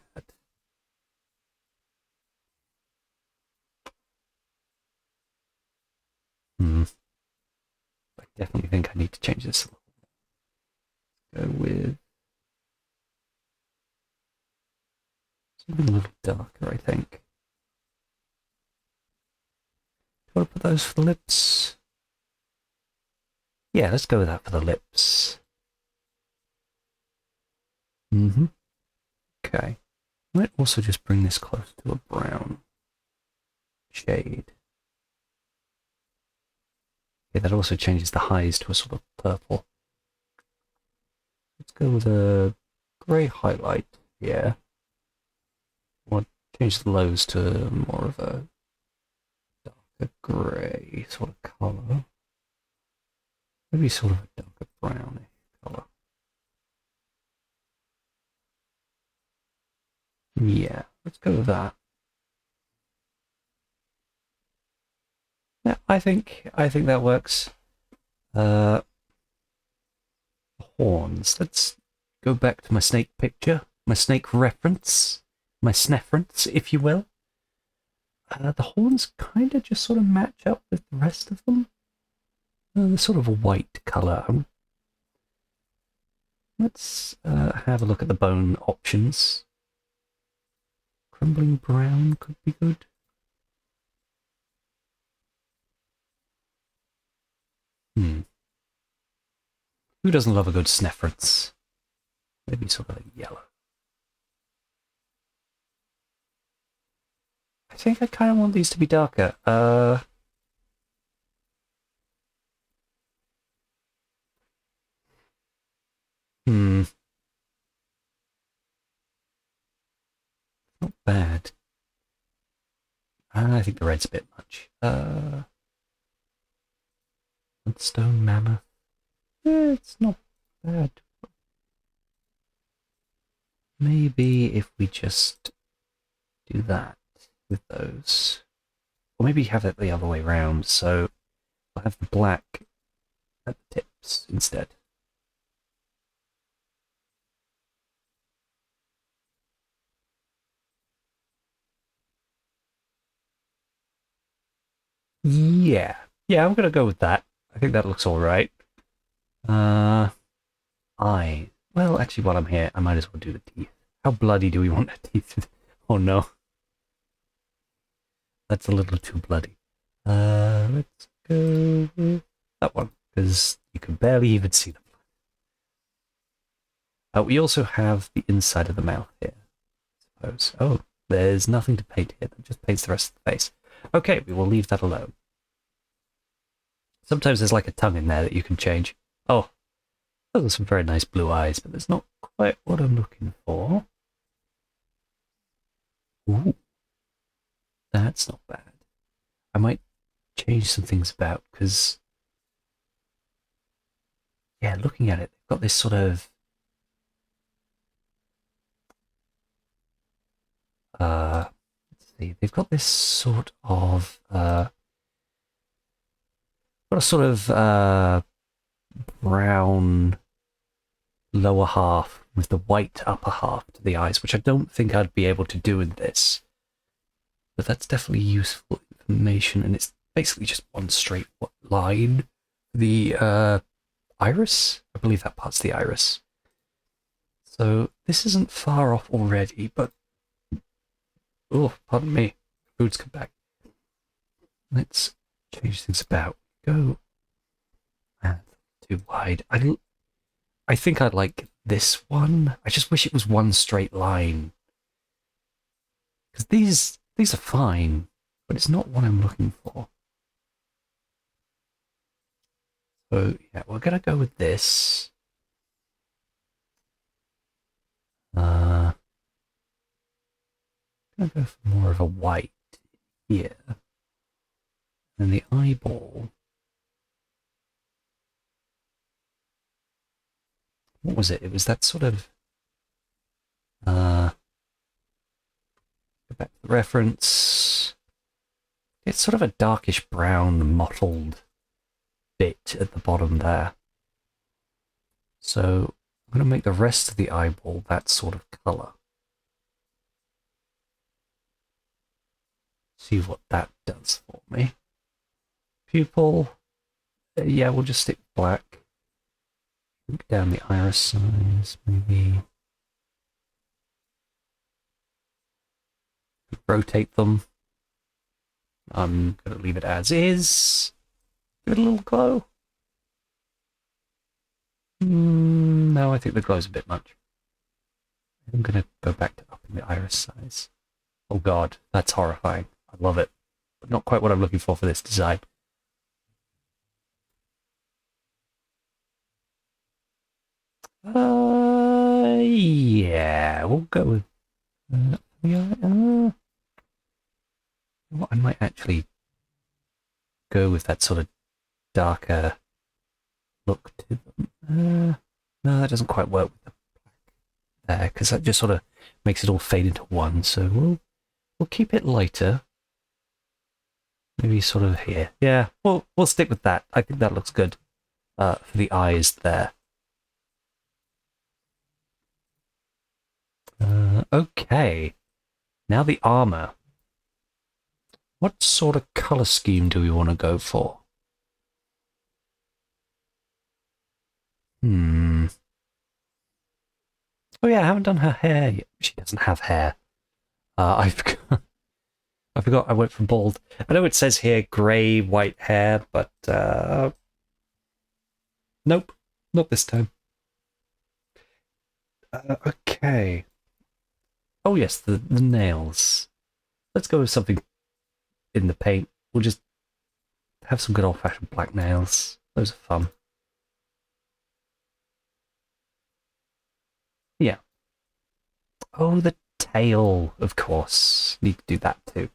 S1: I definitely think I need to change this a little. Go with something a little darker, I think. Do I want to put those for the lips? Yeah, let's go with that for the lips. Okay. I might also just bring this close to a brown shade. Yeah, that also changes the highs to a sort of purple. Let's go with a grey highlight here. I'll change the lows to more of a darker grey sort of colour. Maybe sort of a darker brownish colour. Yeah, let's go with that. Yeah, I think that works. Horns. Let's go back to my snake picture, my snake reference, my sneference, if you will. The horns kind of just sort of match up with the rest of them. They're sort of a white colour. Let's have a look at the bone options. Crumbling brown could be good. Who doesn't love a good sneference? Maybe sort of a yellow. I think I kind of want these to be darker. Not bad. I think the red's a bit much. Stone mammoth. It's not bad. Maybe if we just do that with those. Or maybe have it the other way around, so I'll have the black at the tips instead. Yeah. Yeah, I'm gonna go with that. I think that looks alright. Eye. Well, actually, while I'm here, I might as well do the teeth. How bloody do we want the teeth? Oh no. That's a little too bloody. Let's go with that one, because you can barely even see them. We also have the inside of the mouth here, I suppose. Oh, there's nothing to paint here. That just paints the rest of the face. Okay, we will leave that alone. Sometimes there's like a tongue in there that you can change. Oh, those are some very nice blue eyes, but that's not quite what I'm looking for. Ooh, that's not bad. might change some things about, because, yeah, looking at it, they've got this sort of, let's see, they've got this sort of, got a sort of, brown lower half with the white upper half to the eyes, which I don't think I'd be able to do in this. But that's definitely useful information, and it's basically just one straight line. The iris? I believe that part's the iris. So this isn't far off already, but... Oh, pardon me. Food's come back. Let's change things about. Go. Too wide. I think I'd like this one. I just wish it was one straight line. Because these are fine, but it's not what I'm looking for. So, yeah, we're going to go with this. I'm going to go for more of a white here. And the eyeball. What was it? It was that sort of... go back to the reference. It's sort of a darkish brown mottled bit at the bottom there. So I'm going to make the rest of the eyeball that sort of colour. See what that does for me. Pupil. Yeah, we'll just stick black. Look down the iris size, maybe. Rotate them. I'm going to leave it as is. Give it a little glow. No, I think the glow's a bit much. I'm going to go back to upping the iris size. Oh god, that's horrifying. I love it. But not quite what I'm looking for this design. Yeah, we'll go with... I might actually go with that sort of darker look to them. No, that doesn't quite work with the black there, because that just sort of makes it all fade into one. So we'll keep it lighter. Maybe sort of here. Yeah, we'll stick with that. I think that looks good for the eyes there. Okay. Now the armor. What sort of color scheme do we want to go for? Oh yeah, I haven't done her hair yet. She doesn't have hair. I forgot I went from bald. I know it says here grey, white hair, but nope, not this time. Okay. Oh yes, the nails. Let's go with something in the paint. We'll just have some good old-fashioned black nails. Those are fun. Yeah. Oh, the tail, of course. Need to do that too.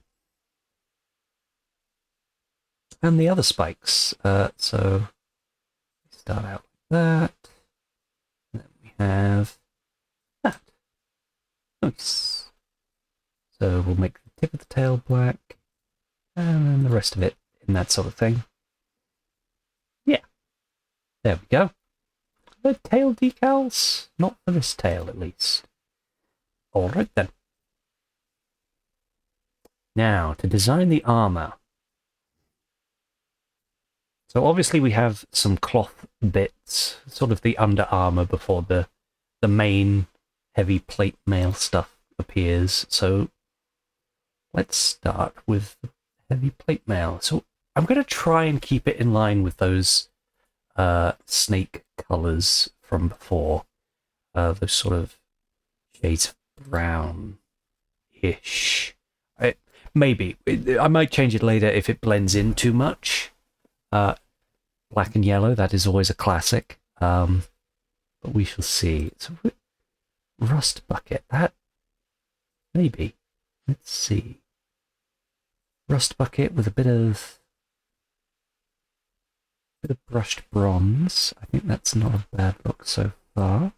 S1: And the other spikes. So start out like that. And then we have that. Nice. So we'll make the tip of the tail black, and then the rest of it in that sort of thing. Yeah. There we go. The tail decals? Not for this tail, at least. Alright then. Now, to design the armor. So obviously we have some cloth bits, sort of the under armor before the main heavy plate mail stuff appears. So let's start with the heavy plate mail. So I'm going to try and keep it in line with those snake colors from before. Those sort of shades of brown-ish. Maybe. I might change it later if it blends in too much. Black and yellow, that is always a classic. But we shall see. It's a rust bucket. That... Maybe. Let's see. rust bucket with a bit of brushed bronze. I think that's not a bad look so far.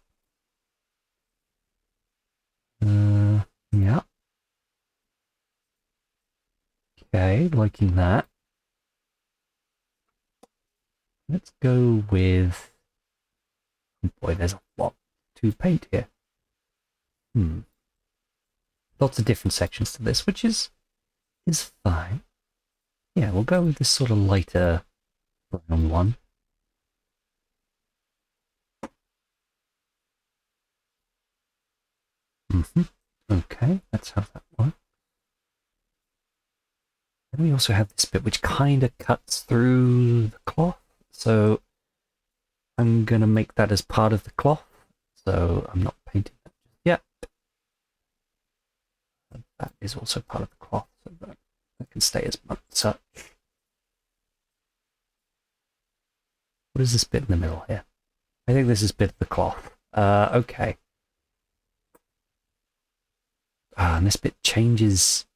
S1: Yeah. Okay, liking that. Let's go with... Oh boy, there's a lot to paint here. Lots of different sections to this, which is fine. Yeah, we'll go with this sort of lighter brown one. Okay, that's how that works. Then we also have this bit which kind of cuts through the cloth, so I'm going to make that as part of the cloth, so I'm not painting that yet. And that is also part of the cloth, so that can stay as such. What is this bit in the middle here? I think this is a bit of the cloth. Okay. And this bit changes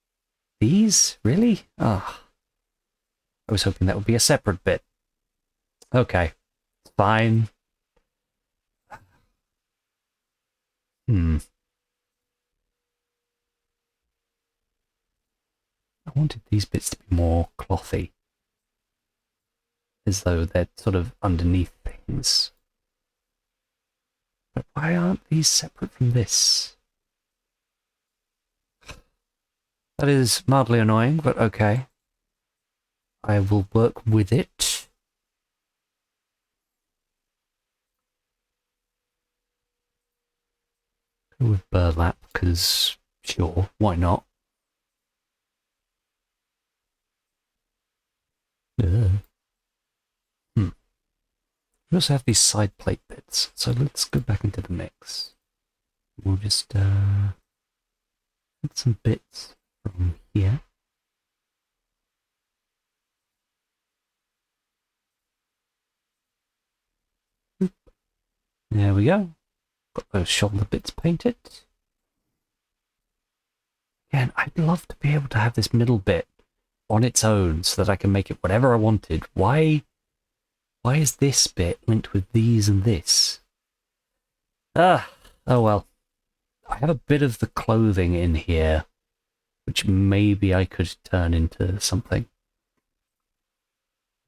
S1: these? Really? Ah. I was hoping that would be a separate bit. Okay. It's fine. I wanted these bits to be more clothy. As though they're sort of underneath things. But why aren't these separate from this? That is mildly annoying, but okay. I will work with it. Go with burlap, because sure, why not? We also have these side plate bits, so let's go back into the mix. We'll just add some bits from here. There we go. Got those shoulder bits painted. Again, I'd love to be able to have this middle bit on its own so that I can make it whatever I wanted. Why is this bit linked with these and this? Oh well. I have a bit of the clothing in here, which maybe I could turn into something.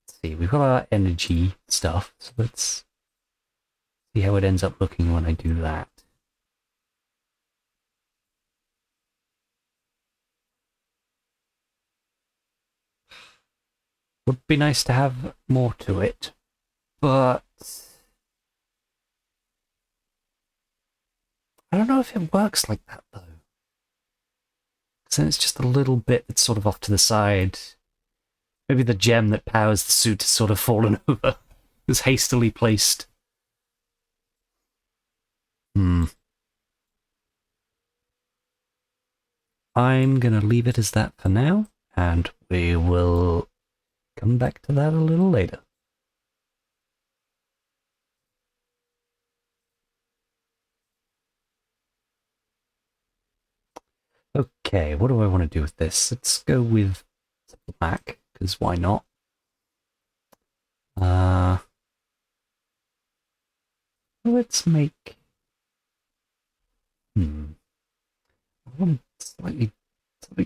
S1: Let's see, we've got our energy stuff, so let's see how it ends up looking when I do that. Would be nice to have more to it, but I don't know if it works like that though. Because then it's just a little bit that's sort of off to the side. Maybe the gem that powers the suit has sort of fallen over. It's hastily placed. I'm gonna leave it as that for now, and we will come back to that a little later. Okay, what do I want to do with this? Let's go with black, because why not? Let's make... I want something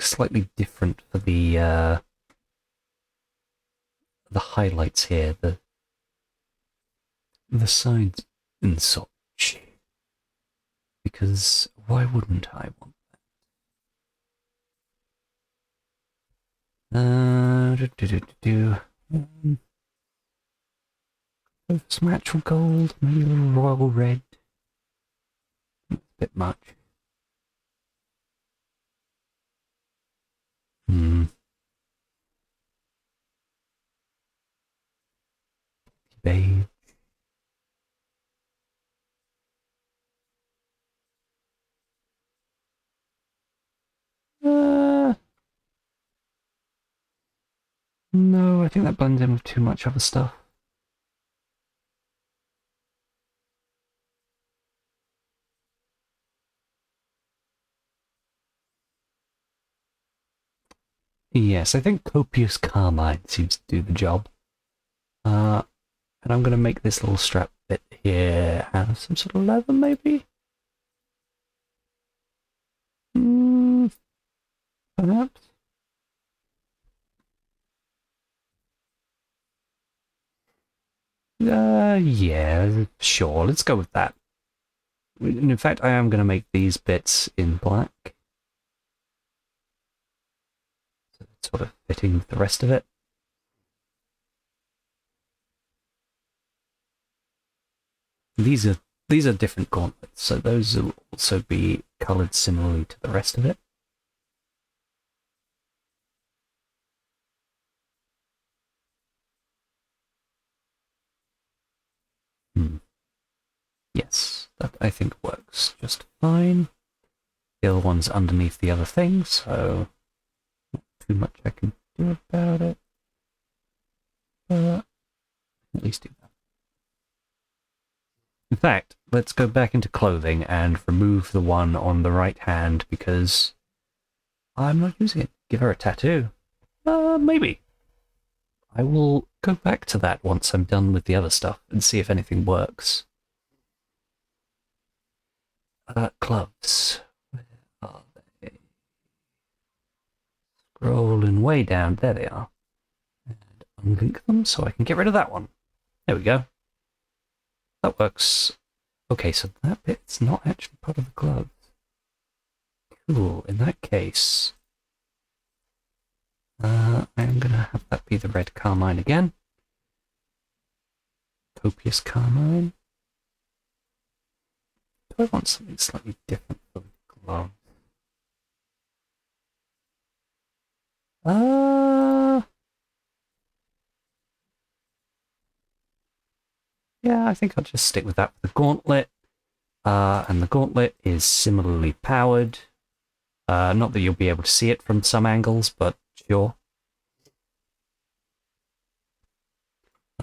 S1: slightly different for the highlights here, the sides and such. Because why wouldn't I want some actual gold, maybe a little royal red. That's a bit much. Beige. No, I think that blends in with too much other stuff. Yes, I think copious carmine seems to do the job. And I'm going to make this little strap bit here out of some sort of leather, maybe? Perhaps? Yeah, sure, let's go with that. And in fact, I am going to make these bits in black. So it's sort of fitting with the rest of it. These are different gauntlets, so those will also be coloured similarly to the rest of it. Yes, that I think works just fine. The other one's underneath the other thing, so not too much I can do about it. But at least do that. In fact, let's go back into clothing and remove the one on the right hand because I'm not using it. Give her a tattoo. Maybe. I will go back to that once I'm done with the other stuff and see if anything works. Gloves. Where are they? Scrolling way down. There they are. And unlink them so I can get rid of that one. There we go. That works. Okay, so that bit's not actually part of the gloves. Cool. In that case, I am going to have that be the red carmine again. Copious carmine. Do I want something slightly different for the glove? Yeah, I think I'll just stick with that for the gauntlet. And the gauntlet is similarly powered. Not that you'll be able to see it from some angles, but sure.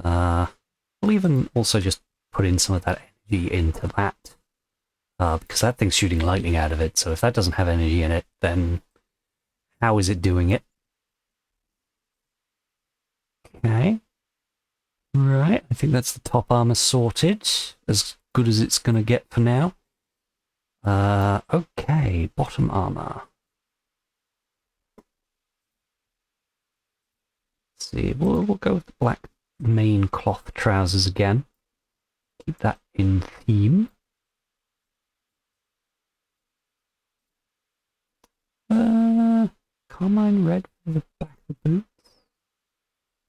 S1: We'll even also just put in some of that energy into that. Because that thing's shooting lightning out of it, so if that doesn't have energy in it, then how is it doing it? Okay. Right, I think that's the top armor sorted. As good as it's going to get for now. Okay, bottom armor. Let's see, we'll go with the black main cloth trousers again. Keep that in theme. Carmine red for the back of the boots.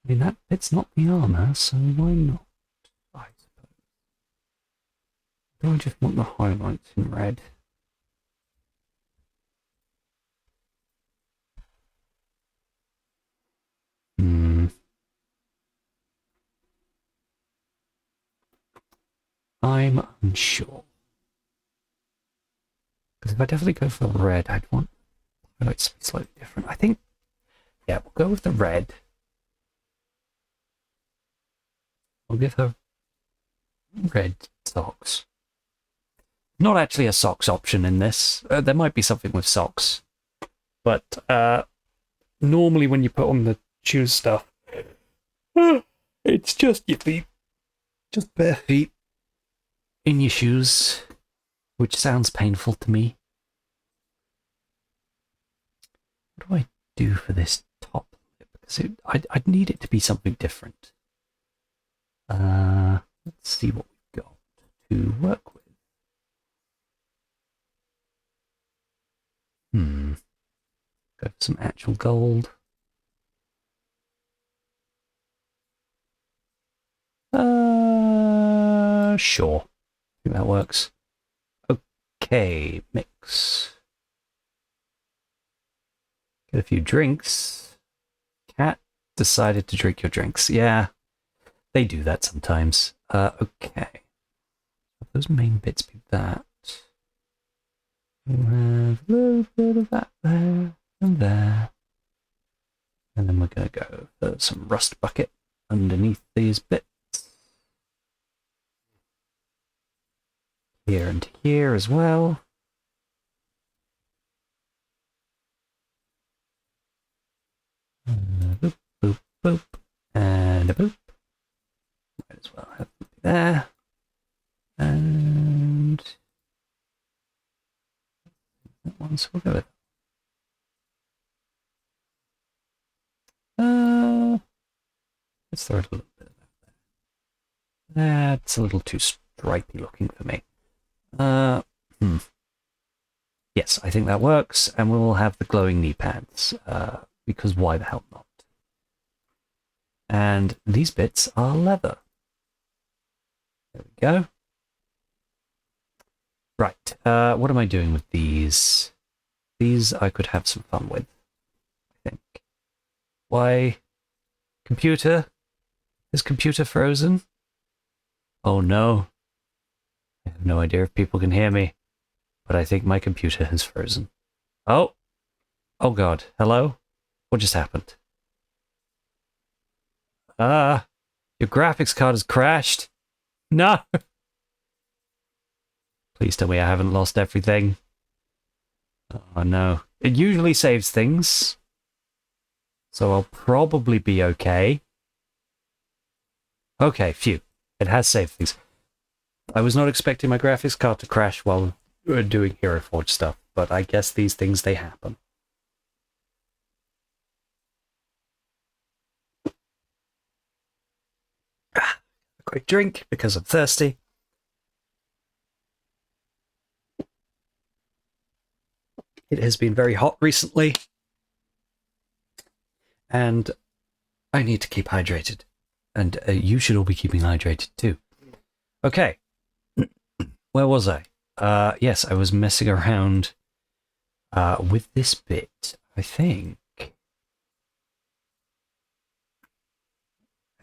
S1: I mean, that bit's not the armor, so why not? I suppose. Do I just want the highlights in red? I'm unsure. Because if I definitely go for red, I'd want highlights to be slightly different. I think, yeah, we'll go with the red. I'll give her red socks. Not actually a socks option in this. There might be something with socks. But normally when you put on the shoes stuff, it's just your feet. Just bare feet in your shoes, which sounds painful to me. What do I do for this top lip? Because I'd need it to be something different. Let's see what we've got to work with. Go for some actual gold. Sure. I think that works. Okay, mix. Get a few drinks. Cat decided to drink your drinks. Yeah, they do that sometimes. Okay. Those main bits be that. We'll have a little bit of that there and there. And then we're going to go for some rust bucket underneath these bits. Here and here as well. Boop, boop, boop, and a boop. Might as well have it there. And that one, so we'll go with it. Let's throw it a little bit of that there. That's a little too stripy looking for me. Yes, I think that works, and we'll have the glowing knee pads, because why the hell not? And these bits are leather. There we go. Right, what am I doing with these? These I could have some fun with, I think. Why? Computer? Is computer frozen? Oh no. I have no idea if people can hear me, but I think my computer has frozen. Oh! Oh god, hello? What just happened? Your graphics card has crashed. No! Please tell me I haven't lost everything. Oh no. It usually saves things, so I'll probably be okay. Okay, phew. It has saved things. I was not expecting my graphics card to crash while we were doing Hero Forge stuff, but I guess these things, they happen. A quick drink, because I'm thirsty. It has been very hot recently, and I need to keep hydrated. And you should all be keeping hydrated too. Okay. Where was I? Yes, I was messing around with this bit, I think.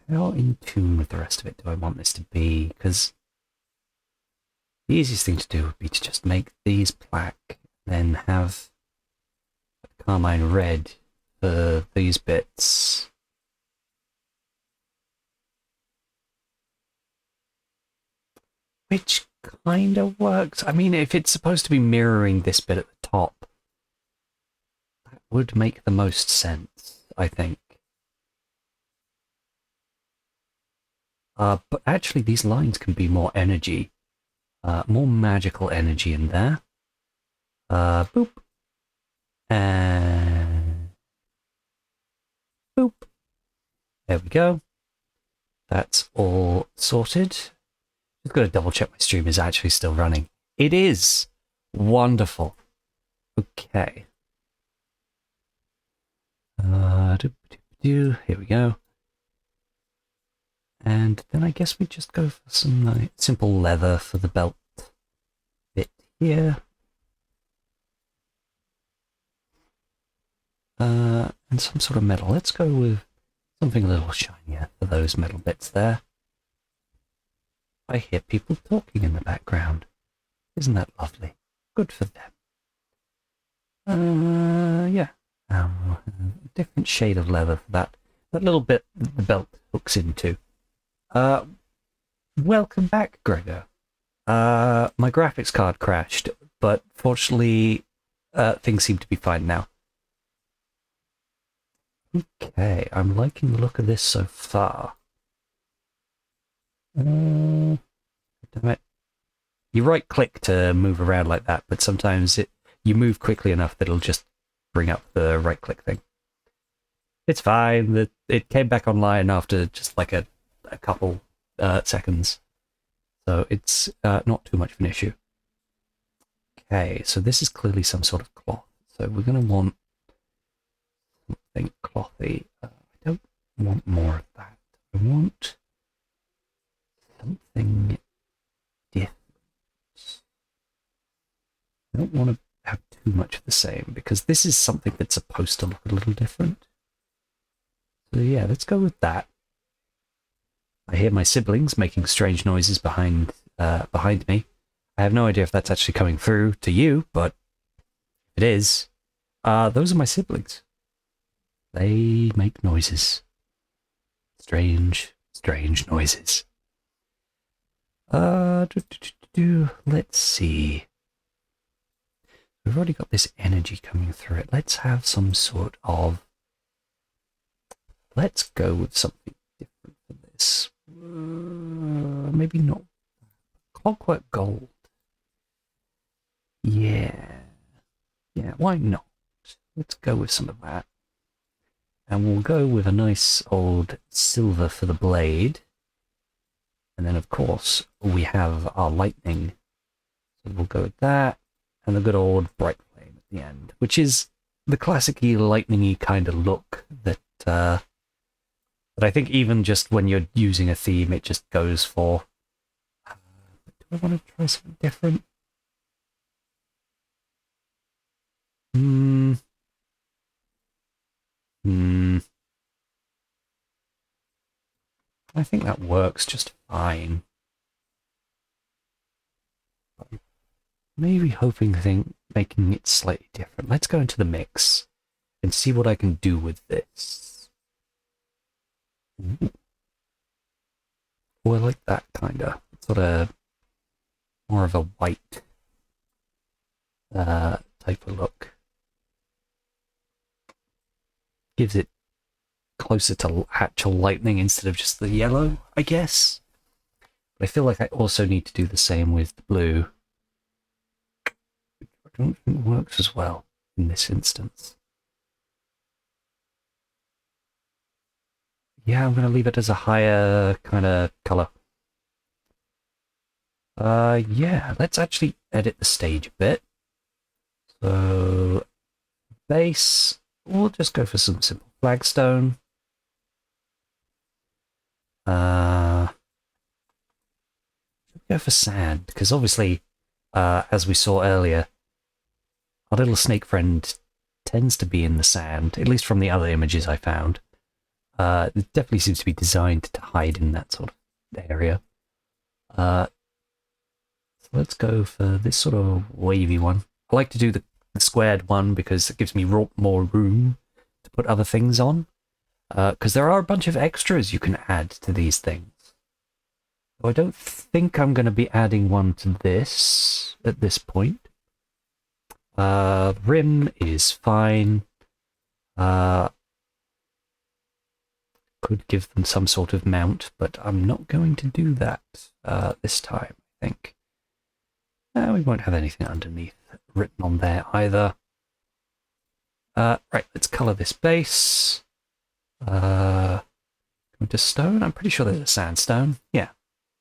S1: How in tune with the rest of it do I want this to be? Because the easiest thing to do would be to just make these black, then have carmine red for these bits. Which kind of works. I mean, if it's supposed to be mirroring this bit at the top, that would make the most sense, I think. But actually, these lines can be more energy, more magical energy in there. Boop. And boop. There we go. That's all sorted. Just got to double check my stream is actually still running. It is! Wonderful. Okay. Here we go. And then I guess we just go for some simple leather for the belt bit here. And some sort of metal. Let's go with something a little shinier for those metal bits there. I hear people talking in the background. Isn't that lovely? Good for them. Yeah. A different shade of leather for that little bit the belt hooks into. Welcome back, Gregor. My graphics card crashed, but fortunately, things seem to be fine now. Okay, I'm liking the look of this so far. Damn it. You right click to move around like that, but sometimes you move quickly enough that it'll just bring up the right click thing. It's fine. It came back online after just like a couple seconds. So it's not too much of an issue. Okay, so this is clearly some sort of cloth. So we're going to want something clothy. I don't want more of that. I want something different. I don't want to have too much of the same, because this is something that's supposed to look a little different. So yeah, let's go with that. I hear my siblings making strange noises behind me. I have no idea if that's actually coming through to you, but if it is, those are my siblings. They make noises. Strange, strange noises. Let's see. We've already got this energy coming through it. Let's have some sort of let's go with something different for this. Maybe not. Clockwork Gold. Yeah. Yeah, why not? Let's go with some of that. And we'll go with a nice old silver for the blade. And then, of course, we have our lightning. So we'll go with that. And the good old bright flame at the end, which is the classic-y, lightning-y kind of look that I think even just when you're using a theme, it just goes for. Do I want to try something different? I think that works just fine. Maybe making it slightly different. Let's go into the mix and see what I can do with this. Ooh. Oh, I like that kinda. Sort of more of a white type of look. Gives it closer to actual lightning instead of just the yellow, I guess. But I feel like I also need to do the same with the blue. I don't think it works as well in this instance. Yeah, I'm going to leave it as a higher kind of color. Yeah, let's actually edit the stage a bit. So, base, we'll just go for some simple flagstone. Go for sand, because obviously, as we saw earlier, our little snake friend tends to be in the sand, at least from the other images I found. It definitely seems to be designed to hide in that sort of area. So let's go for this sort of wavy one. I like to do the squared one because it gives me more room to put other things on. Because there are a bunch of extras you can add to these things. So I don't think I'm going to be adding one to this at this point. Rim is fine. Could give them some sort of mount, but I'm not going to do that this time, I think. We won't have anything underneath written on there either. Right, let's colour this base. Go to stone. I'm pretty sure there's a sandstone. Yeah,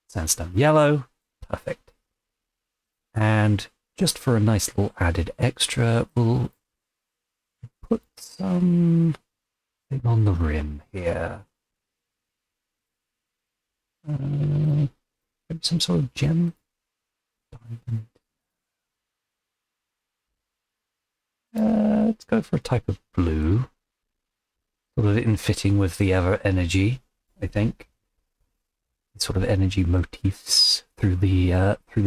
S1: sandstone yellow. Perfect. And just for a nice little added extra, we'll put some thing on the rim here. Maybe some sort of gem. Diamond. Let's go for a type of blue. Sort of in fitting with the other energy, I think. Sort of energy motifs through the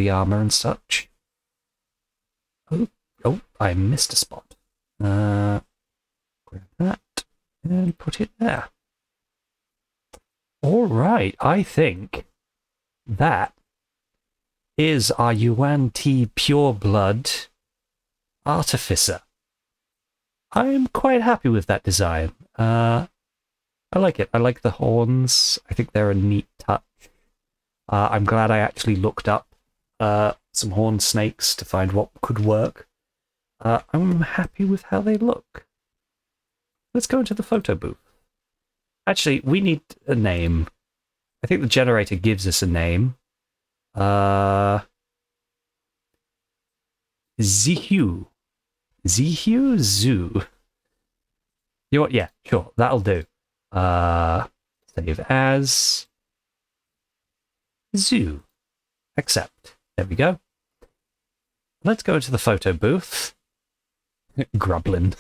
S1: armor and such. Oh, I missed a spot. Grab that and put it there. All right, I think that is our Yuan Ti Pureblood Artificer. I'm quite happy with that design. I like it. I like the horns. I think they're a neat touch. I'm glad I actually looked up some horned snakes to find what could work. I'm happy with how they look. Let's go into the photo booth. Actually, we need a name. I think the generator gives us a name. Zihu. Zihu Zoo. You know what? Yeah, sure. That'll do. Save as Zoo. Accept. There we go. Let's go to the photo booth. Grublin.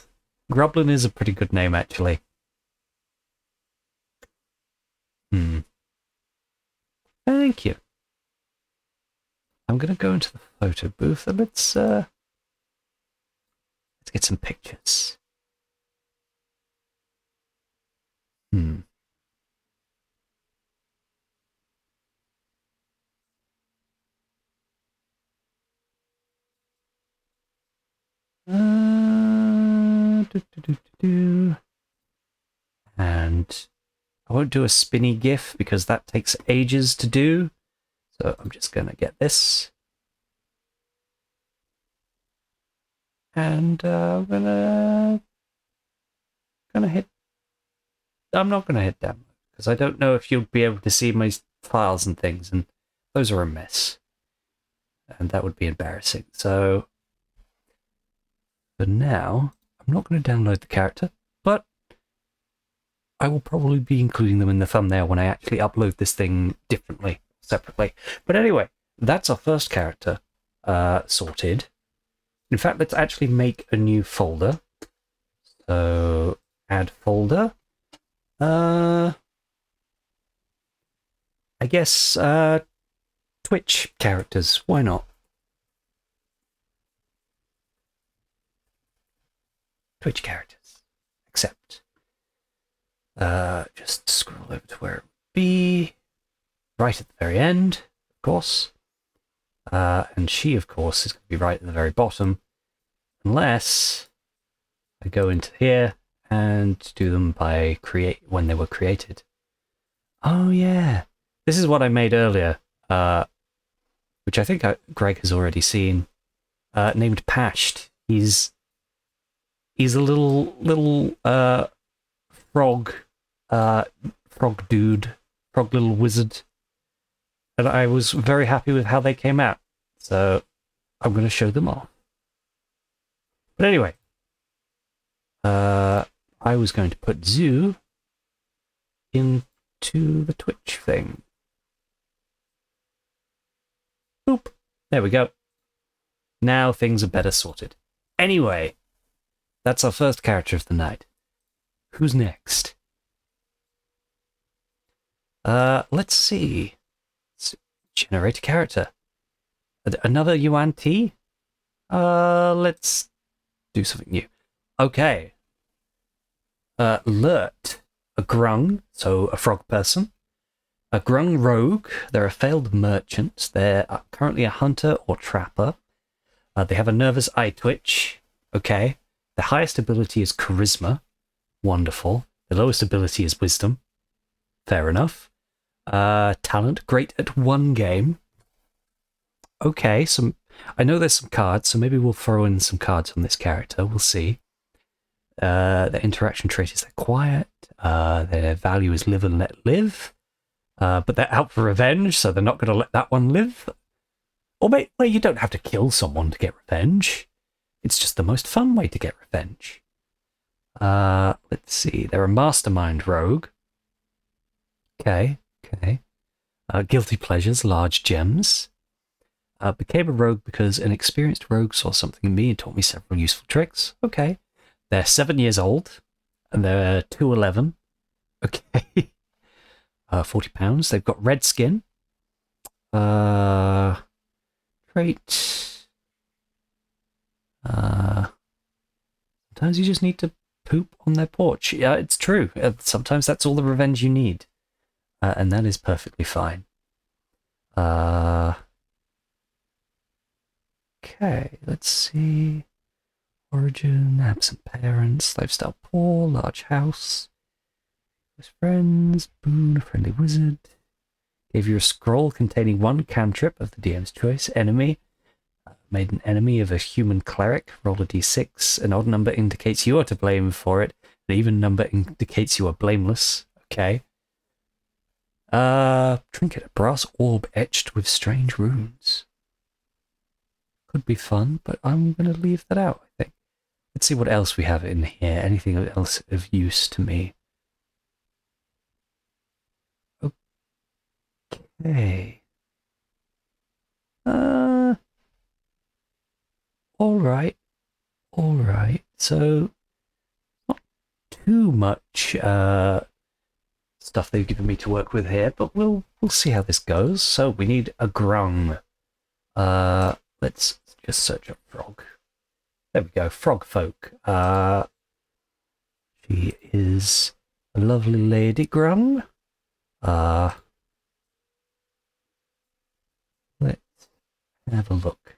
S1: Grublin is a pretty good name, actually. Thank you. I'm going to go into the photo booth and let's get some pictures. And I won't do a spinny GIF because that takes ages to do. So I'm just going to get this. And I'm gonna hit. I'm not gonna hit download because I don't know if you'll be able to see my files and things, and those are a mess, and that would be embarrassing. So for now, I'm not going to download the character, but I will probably be including them in the thumbnail when I actually upload this thing differently, separately. But anyway, that's our first character sorted. In fact, let's actually make a new folder. So, add folder. I guess Twitch characters. Why not? Twitch characters. Accept. Just scroll over to where it would be. Right at the very end, of course. And she, of course, is going to be right at the very bottom. Unless I go into here and do them by when they were created. Oh, yeah. This is what I made earlier, which I think Greg has already seen, named Pasht. He's a little frog dude, frog little wizard. And I was very happy with how they came out. So I'm going to show them off. But anyway, I was going to put Zoo into the Twitch thing. Boop. There we go. Now things are better sorted. Anyway, that's our first character of the night. Who's next? Let's see. Let's generate a character. Another Yuan T? Let's do something new. Okay. Lurt, a grung, so a frog person. A grung rogue, they're a failed merchant. They're currently a hunter or trapper. They have a nervous eye twitch. Okay. The highest ability is charisma. Wonderful. The lowest ability is wisdom. Fair enough. Talent, great at one game. Okay, I know there's some cards, so maybe we'll throw in some cards on this character. We'll see. Their interaction trait is they're quiet. Their value is live and let live. But they're out for revenge, so they're not going to let that one live. Or maybe you don't have to kill someone to get revenge. It's just the most fun way to get revenge. Let's see. They're a mastermind rogue. Okay. Guilty pleasures, large gems. Became a rogue because an experienced rogue saw something in me and taught me several useful tricks. Okay. They're 7 years old, and they're 2'11". Okay. 40 pounds. They've got red skin. Trait. Sometimes you just need to poop on their porch. Yeah, it's true. Sometimes that's all the revenge you need. And that is perfectly fine. Okay, let's see. Origin, absent parents, lifestyle poor, large house. Close friends, boon, a friendly wizard. Gave you a scroll containing one cantrip of the DM's choice. Enemy. Made an enemy of a human cleric. Roll a d6. An odd number indicates you are to blame for it. An even number indicates you are blameless. Okay. Trinket, a brass orb etched with strange runes. Could be fun, but I'm going to leave that out, I think. Let's see what else we have in here. Anything else of use to me? Okay. Alright. So, not too much, stuff they've given me to work with here, but we'll see how this goes. So we need a grung. Let's just search up frog. There we go, frog folk. She is a lovely lady grung. Let's have a look.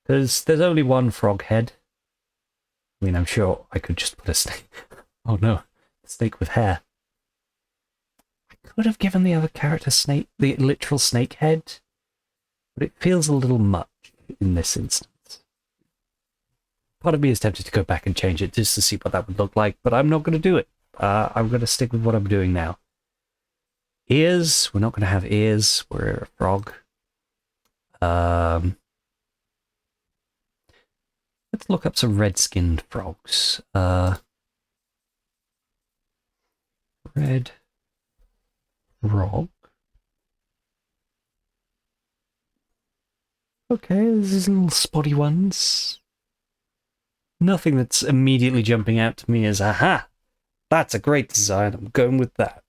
S1: There's only one frog head. I mean, I'm sure I could just put a snake. Oh no, a snake with hair. could have given the other character snake, the literal snake head, but it feels a little much in this instance. Part of me is tempted to go back and change it just to see what that would look like, but I'm not going to do it. I'm going to stick with what I'm doing now. Ears, we're not going to have ears, we're a frog. Let's look up some red-skinned frogs. Red frog. Okay, there's these little spotty ones. Nothing that's immediately jumping out to me as, aha, that's a great design, I'm going with that.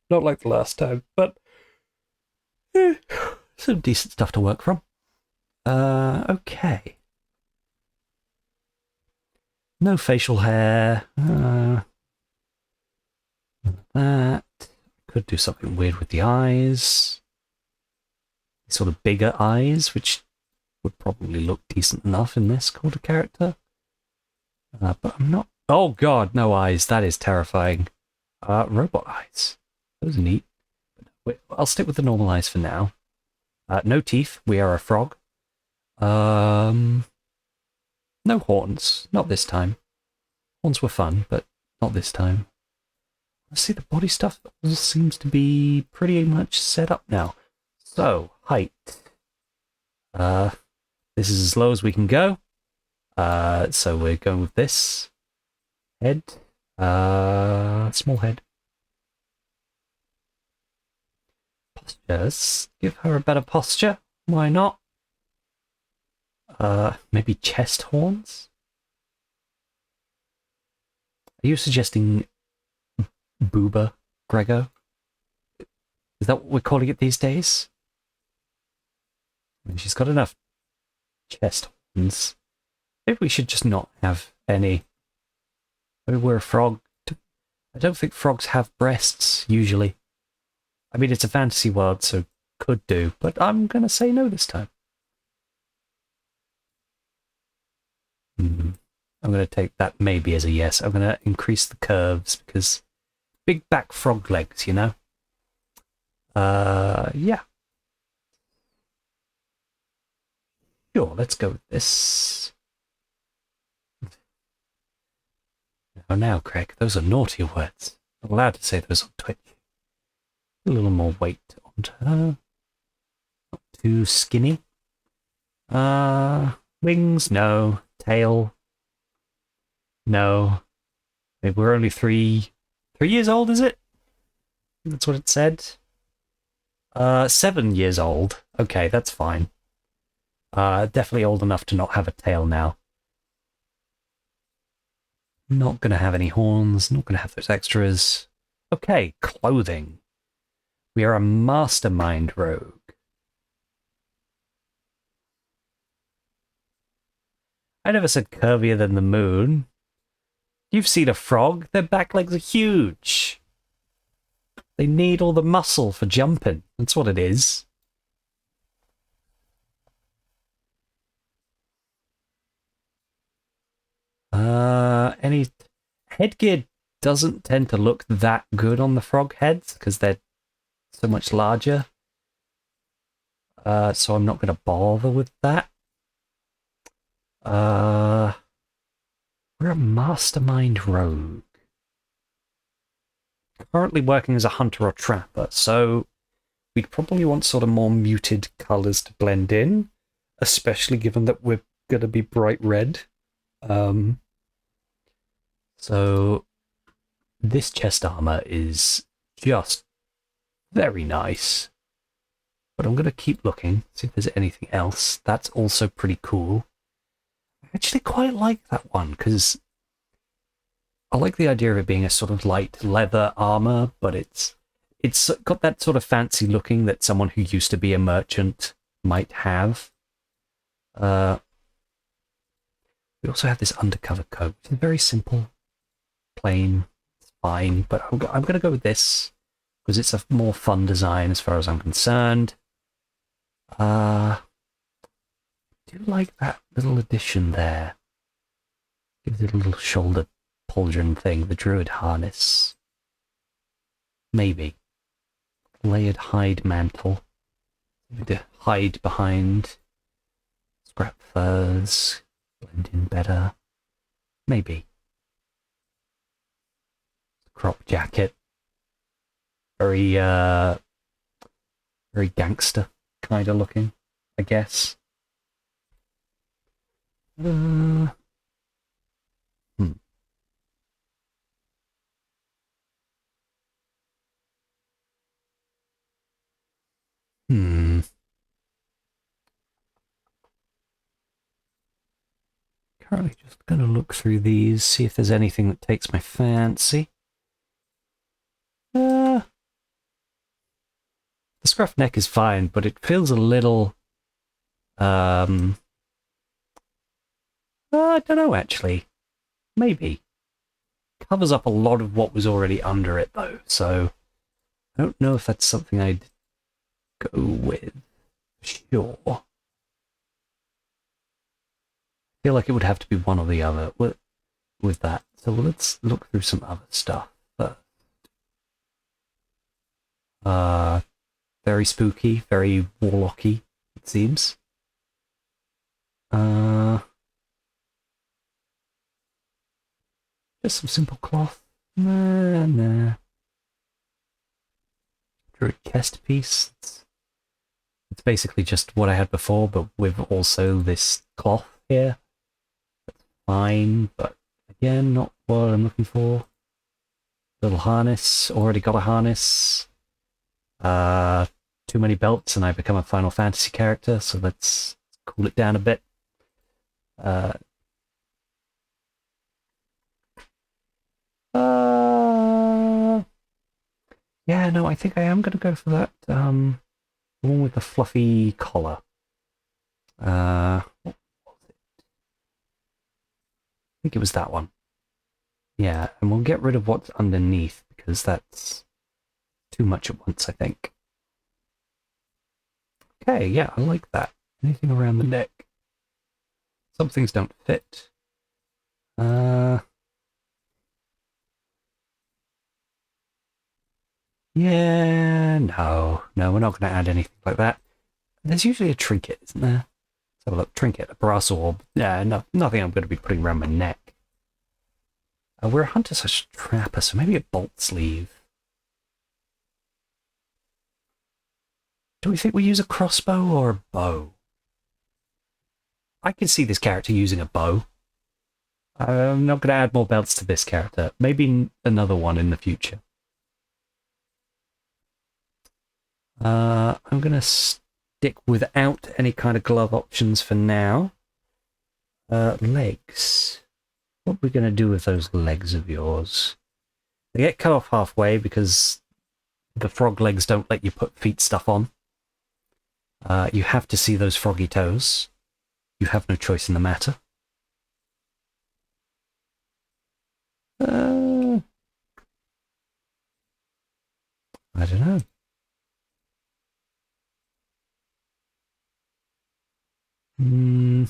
S1: Not like the last time, but some decent stuff to work from. Okay. No facial hair. That. Could do something weird with the eyes. Sort of bigger eyes, which would probably look decent enough in this quarter character. But I'm not... Oh god, no eyes. That is terrifying. Robot eyes. Those are neat. Wait, I'll stick with the normal eyes for now. No teeth. We are a frog. No horns. Not this time. Horns were fun, but not this time. Let's see, the body stuff all seems to be pretty much set up now. So, height. This is as low as we can go. So we're going with this. Head. Small head. Postures. Give her a better posture. Why not? Maybe chest horns? Are you suggesting booba, Grego? Is that what we're calling it these days? I mean, she's got enough chest horns. Maybe we should just not have any. Maybe we're a frog. I don't think frogs have breasts, usually. I mean, it's a fantasy world, so could do, but I'm going to say no this time. I'm going to take that maybe as a yes. I'm going to increase the curves, because big back frog legs, you know? Yeah. Sure, let's go with this. Now, Craig, those are naughty words. I'm allowed to say those on Twitch. A little more weight onto her. Not too skinny. Wings, no. Tail, no. Maybe we're only 3 years old, is it? That's what it said. 7 years old. Okay, that's fine. Definitely old enough to not have a tail now. Not gonna have any horns, not gonna have those extras. Okay, clothing. We are a mastermind rogue. I never said curvier than the moon. You've seen a frog, their back legs are huge. They need all the muscle for jumping. That's what it is. Any headgear doesn't tend to look that good on the frog heads because they're so much larger. So I'm not going to bother with that. We're a mastermind rogue. Currently working as a hunter or trapper, so we'd probably want sort of more muted colours to blend in, especially given that we're going to be bright red. So this chest armor is just very nice. But I'm going to keep looking, see if there's anything else. That's also pretty cool. I actually quite like that one, because I like the idea of it being a sort of light leather armor, but it's got that sort of fancy looking that someone who used to be a merchant might have. We also have this undercover coat. It's very simple, plain, it's fine, but I'm going to go with this because it's a more fun design as far as I'm concerned. I do like that little addition there. Gives it a little shoulder pauldron thing, the druid harness. Maybe. layered hide mantle. To hide behind. Scrap furs. Blend in better. Maybe. Crop jacket. Very, very gangster kind of looking, I guess. Hmm. Hmm. Currently just going to look through these, see if there's anything that takes my fancy. The scruff neck is fine, but it feels a little... I don't know, actually. Maybe. Covers up a lot of what was already under it, though, so I don't know if that's something I'd go with. Sure. I feel like it would have to be one or the other with that. So let's look through some other stuff first. Very spooky, very warlocky, it seems. Just some simple cloth. Nah. Druid chest piece. It's basically just what I had before, but with also this cloth here. That's fine, but again, not what I'm looking for. Little harness. Already got a harness. Too many belts and I become a Final Fantasy character, so let's cool it down a bit. Yeah, no, I think I am going to go for that, the one with the fluffy collar. What was it? I think it was that one. Yeah, and we'll get rid of what's underneath, because that's too much at once, I think. Okay, yeah, I like that. Anything around the neck? Some things don't fit. Yeah, no, we're not going to add anything like that. There's usually a trinket, isn't there? Let's have a look. Trinket, a brass orb. Yeah, nothing I'm going to be putting around my neck. We're a hunter/trapper, so maybe a bolt sleeve. Do we think we use a crossbow or a bow? I can see this character using a bow. I'm not going to add more belts to this character. Maybe another one in the future. I'm going to stick without any kind of glove options for now. Legs. What are we going to do with those legs of yours? They get cut off halfway because the frog legs don't let you put feet stuff on. You have to see those froggy toes. You have no choice in the matter. I don't know. None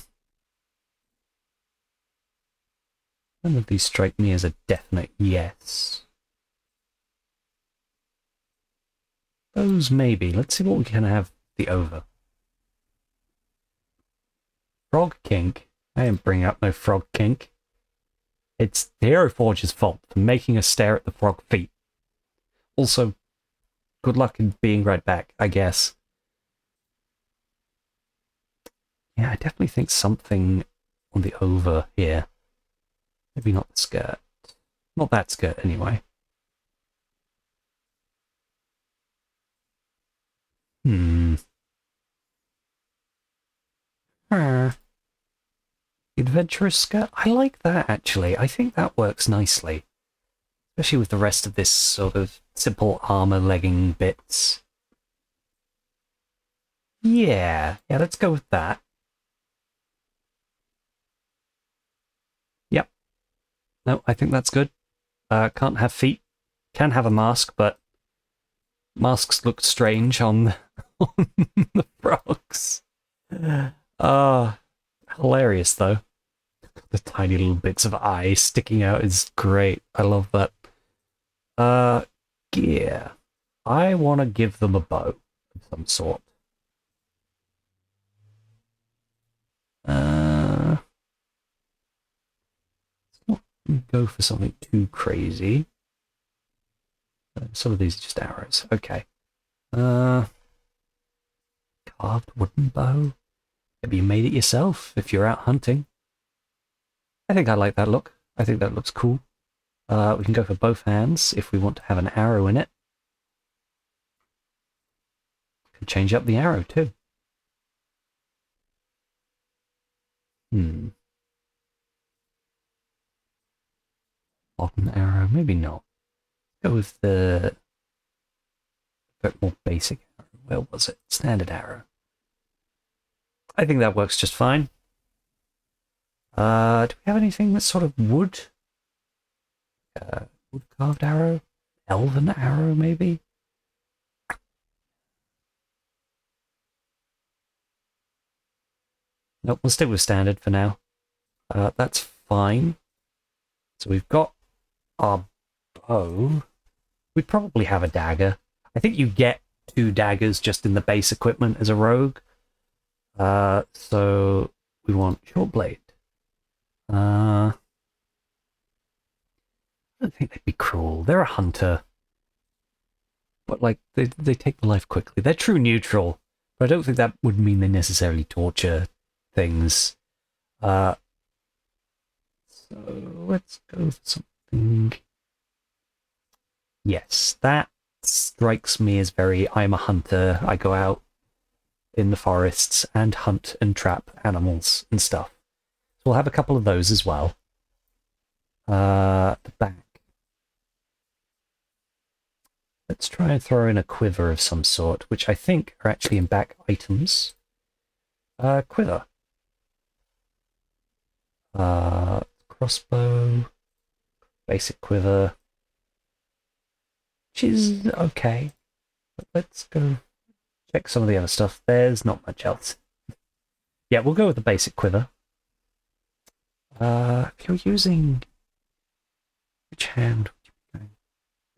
S1: of these strike me as a definite yes. Those maybe. Let's see what we can have the over. Frog kink. I ain't bringing up no frog kink. It's the Hero Forge's fault for making us stare at the frog feet. Also, good luck in being right back, I guess. Yeah, I definitely think something on the over here. Maybe not the skirt. Not that skirt, anyway. Adventurous skirt? I like that, actually. I think that works nicely. Especially with the rest of this sort of simple armor legging bits. Yeah, let's go with that. Yep. No, I think that's good. Can't have feet. Can have a mask, but masks look strange on, on the frogs. Hilarious, though. The tiny little bits of eye sticking out is great. I love that. Gear. I want to give them a bow of some sort. Let's not go for something too crazy. Some of these are just arrows. Okay. Carved wooden bow. Maybe you made it yourself if you're out hunting. I think I like that look. I think that looks cool. We can go for both hands if we want to have an arrow in it. Could change up the arrow too. Modern arrow, maybe not. Go with the bit more basic arrow. Where was it? Standard arrow. I think that works just fine. Do we have anything that's sort of wood? Wood carved arrow? Elven arrow, maybe? Nope, we'll stick with standard for now. That's fine. So we've got our bow. We'd probably have a dagger. I think you get 2 daggers just in the base equipment as a rogue. So we want short blade. I don't think they'd be cruel. They're a hunter. But, like, they take the life quickly. They're true neutral. But I don't think that would mean they necessarily torture things. So let's go for something. Yes, that strikes me as very, I'm a hunter. I go out in the forests and hunt and trap animals and stuff. So we'll have a couple of those as well. The back. Let's try and throw in a quiver of some sort, which I think are actually in back items. Quiver. Crossbow. Basic quiver. Which is okay. But let's go check some of the other stuff. There's not much else. Yeah, we'll go with the basic quiver. If you're using... Which hand would you be going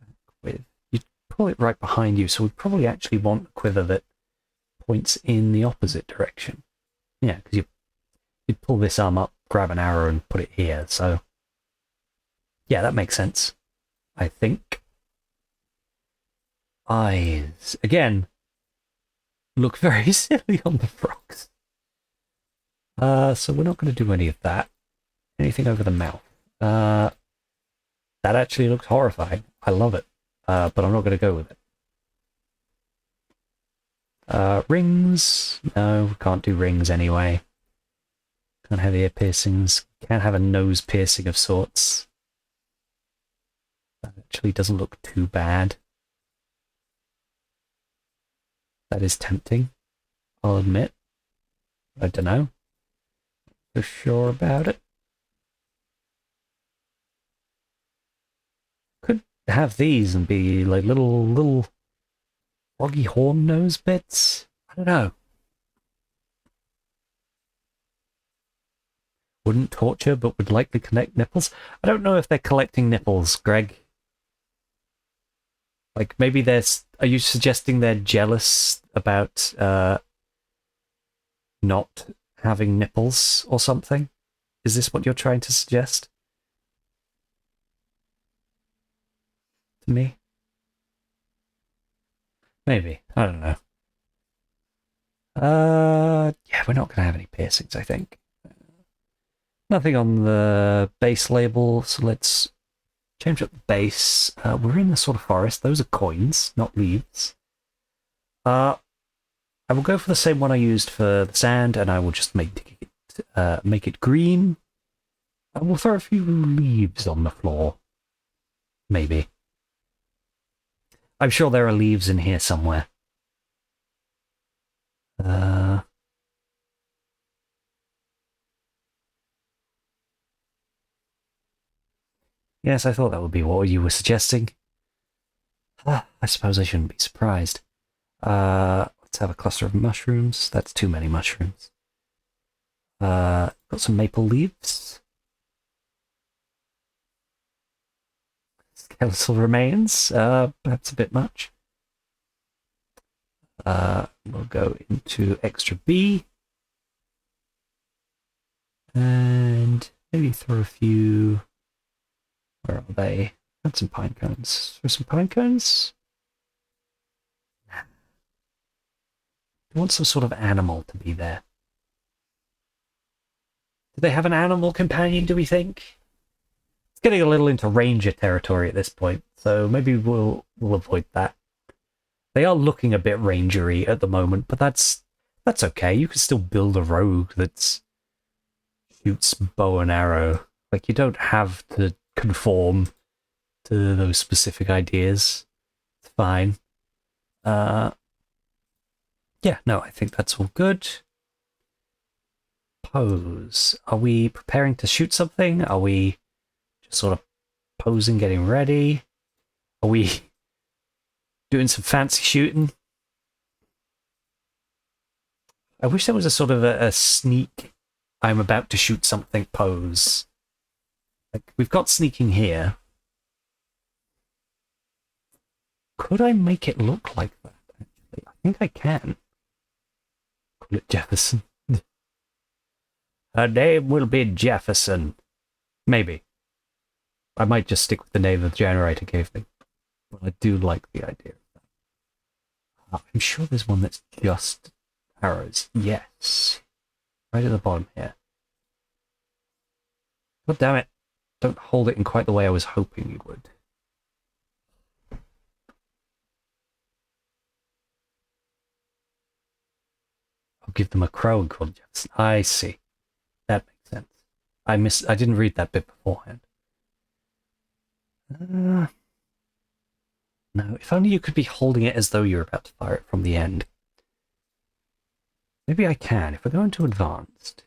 S1: back with? You'd pull it right behind you, so we probably actually want a quiver that points in the opposite direction. Yeah, because you'd pull this arm up, grab an arrow, and put it here, so... Yeah, that makes sense. I think. Eyes. Again, look very silly on the frogs. So we're not going to do any of that. Anything over the mouth. That actually looks horrifying. I love it. But I'm not going to go with it. Rings. No, we can't do rings anyway. Can't have ear piercings. Can't have a nose piercing of sorts. That actually doesn't look too bad. That is tempting, I'll admit. I don't know. Not so sure about it. Could have these and be like little froggy horn nose bits. I don't know. Wouldn't torture, but would likely connect nipples. I don't know if they're collecting nipples, Greg. Like, maybe there's... Are you suggesting they're jealous about not having nipples or something? Is this what you're trying to suggest? To me? Maybe. I don't know. Yeah, we're not going to have any piercings, I think. Nothing on the base label, so let's change up the base. We're in the sort of forest. Those are coins, not leaves. I will go for the same one I used for the sand, and I will just make it green. And we'll throw a few leaves on the floor. Maybe. I'm sure there are leaves in here somewhere. Yes, I thought that would be what you were suggesting. I suppose I shouldn't be surprised. Let's have a cluster of mushrooms. That's too many mushrooms. Got some maple leaves. Skeletal remains. Perhaps a bit much. We'll go into extra B. And maybe throw a few... Where are they? Add some pine cones. Throw some pine cones? I want some sort of animal to be there. Do they have an animal companion, do we think? It's getting a little into ranger territory at this point, so maybe we'll avoid that. They are looking a bit rangery at the moment, but that's okay. You can still build a rogue that shoots bow and arrow. Like, you don't have to conform to those specific ideas. It's fine. Yeah, no, I think that's all good. Pose. Are we preparing to shoot something? Are we just sort of posing, getting ready? Are we doing some fancy shooting? I wish there was a sort of a sneak, I'm about to shoot something pose. Like, we've got sneaking here. Could I make it look like that, actually? I think I can. Call it Jefferson. Her name will be Jefferson. Maybe. I might just stick with the name the generator gave me. But I do like the idea of that. I'm sure there's one that's just arrows. Yes. Right at the bottom here. God damn it. Don't hold it in quite the way I was hoping you would. I'll give them a crow and call it Jefferson. I see. That makes sense. I didn't read that bit beforehand. No, if only you could be holding it as though you're about to fire it from the end. Maybe I can, if we go into advanced.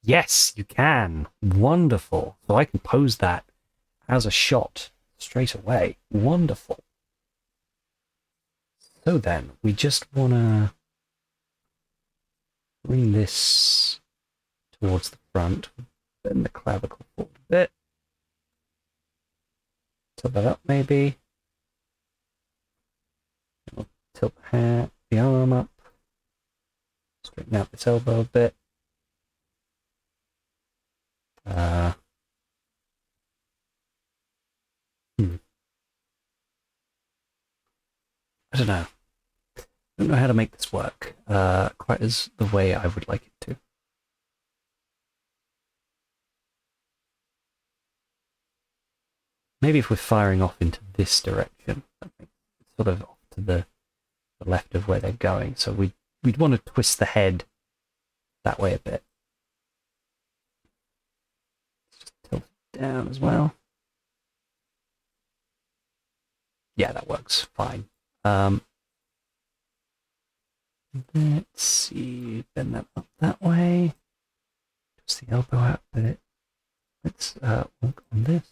S1: Yes, you can. Wonderful. So I can pose that as a shot straight away. Wonderful. So then, we just want to bring this towards the front, bend the clavicle forward a bit. Tilt that up, maybe. We'll tilt the arm up. Straighten out this elbow a bit. I don't know. I don't know how to make this work quite as the way I would like it to. Maybe if we're firing off into this direction, sort of off to the left of where they're going. So we'd want to twist the head that way a bit. Just tilt it down as well. Yeah, that works fine. Let's see, bend that up that way. Twist the elbow out a bit. Let's work on this.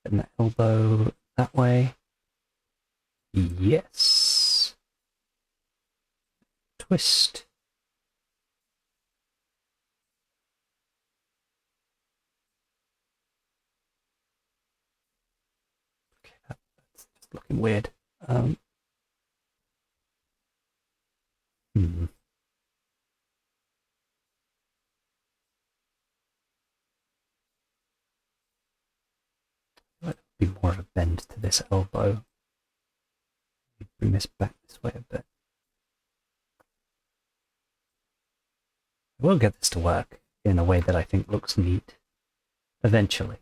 S1: Bend that elbow that way. Yes. Twist. Okay, that's just looking weird. Might be more of a bend to this elbow. Bring this back this way a bit. I will get this to work in a way that I think looks neat eventually.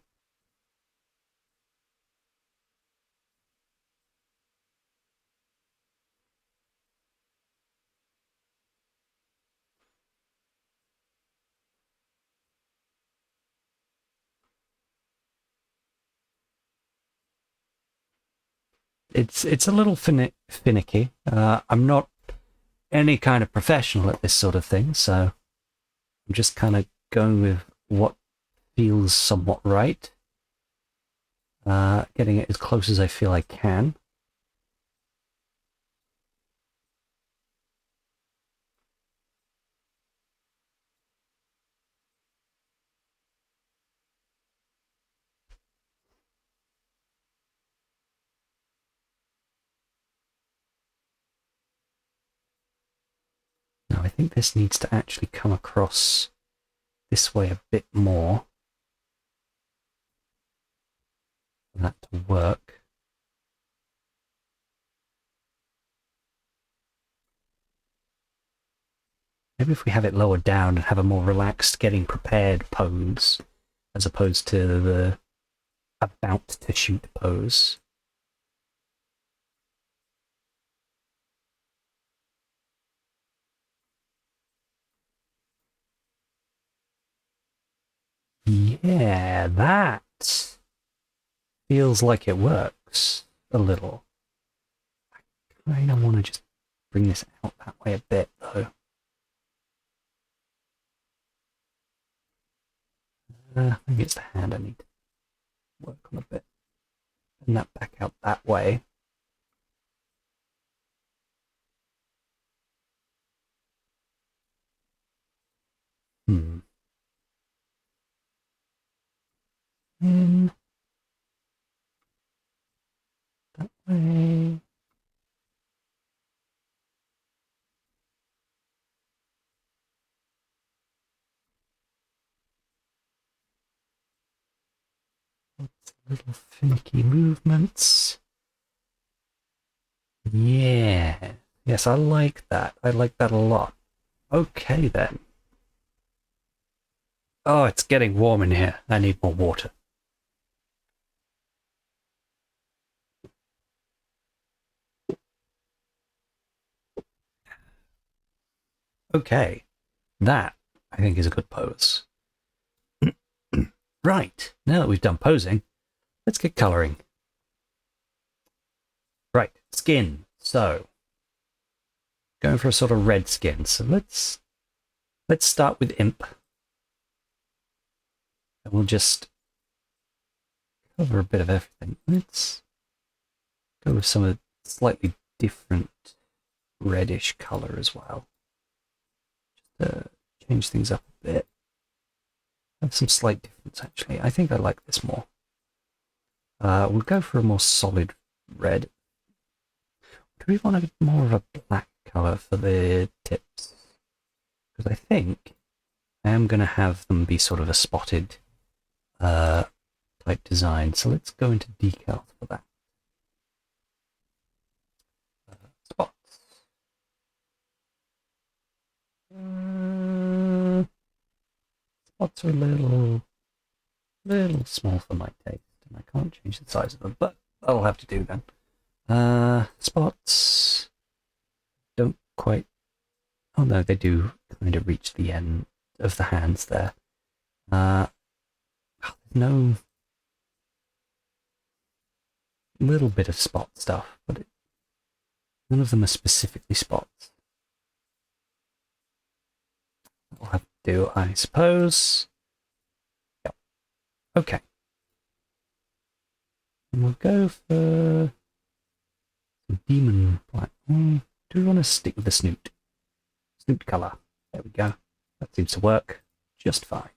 S1: It's a little finicky. I'm not any kind of professional at this sort of thing, so I'm just kind of going with what feels somewhat right. Getting it as close as I feel I can. think this needs to actually come across this way a bit more for that to work. Maybe if we have it lower down and have a more relaxed getting prepared pose as opposed to the about to shoot pose. Yeah, that feels like it works a little. I kind of want to just bring this out that way a bit, though. Maybe it's the hand I need to work on a bit. Bring that back out that way. In that way. Little finicky movements. Yeah. Yes, I like that. I like that a lot. Okay, then. Oh, it's getting warm in here. I need more water. Okay. That, I think, is a good pose. Right. Now that we've done posing, let's get coloring. Right. Skin. So, going for a sort of red skin. So let's start with Imp. And we'll just cover a bit of everything. Let's go with some of the slightly different reddish color as well. Just to change things up a bit. Have some slight difference, actually. I think I like this more. We'll go for a more solid red. Do we want more of a black color for the tips? Because I think I am going to have them be sort of a spotted type design. So let's go into decals for that. Spots. Spots are a little small for my taste, and I can't change the size of them, but that'll have to do then. Spots don't quite. Oh no, they do kind of reach the end of the hands there. No little bit of spot stuff, but none of them are specifically spots. I'll have to do, I suppose. Yep. Okay. And we'll go for some demon black. Do we want to stick with the snoot? Snoot color. There we go. That seems to work just fine.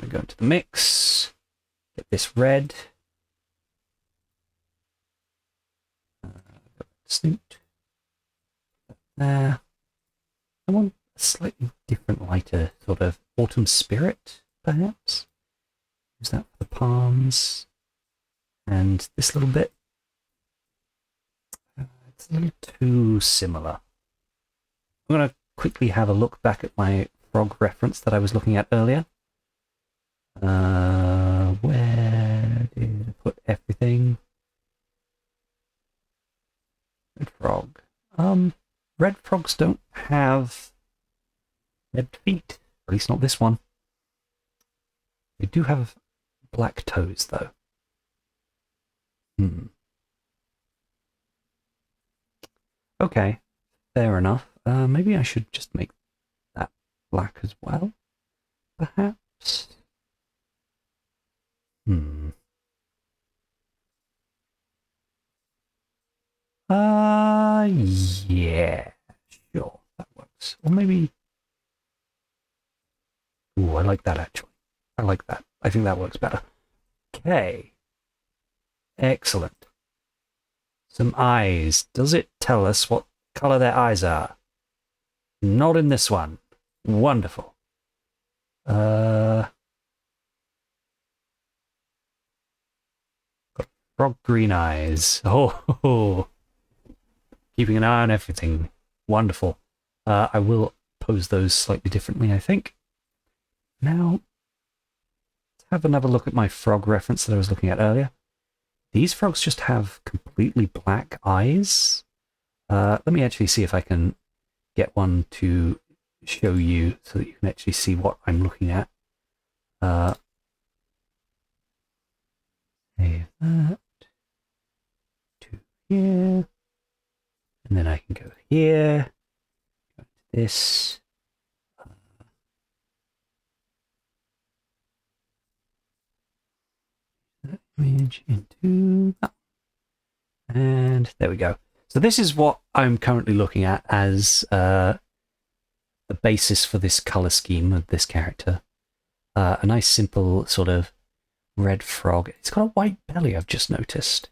S1: I'm going to go into the mix. Get this red. Snoot. There. I want a slightly different, lighter sort of autumn spirit, perhaps. Use that for the palms. And this little bit. It's a little too similar. I'm going to quickly have a look back at my frog reference that I was looking at earlier. Where did I put everything? Red frog. Red frogs don't have red feet. At least not this one. They do have black toes, though. Okay, fair enough. Maybe I should just make that black as well, perhaps. Yeah, sure, that works. Or maybe. Ooh, I like that actually. I like that. I think that works better. Okay. Excellent. Some eyes. Does it tell us what colour their eyes are. Not in this one. Wonderful. Got frog green eyes. Oh, keeping an eye on everything. Wonderful. I will pose those slightly differently, I think. Now, let's have another look at my frog reference that I was looking at earlier. These frogs just have completely black eyes. Let me actually see if I can get one to show you so that you can actually see what I'm looking at. Save that to here. And then I can go here, go to this. That image into that. And there we go. So this is what I'm currently looking at as the basis for this color scheme of this character. A nice simple sort of red frog. It's got a white belly, I've just noticed.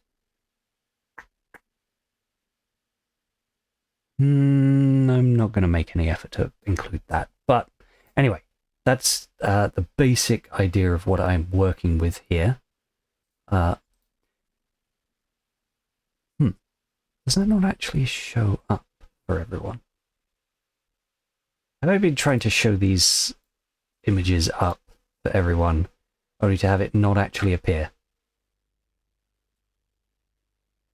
S1: I'm not going to make any effort to include that. But anyway, that's the basic idea of what I'm working with here. Does that not actually show up for everyone? Have I been trying to show these images up for everyone, only to have it not actually appear?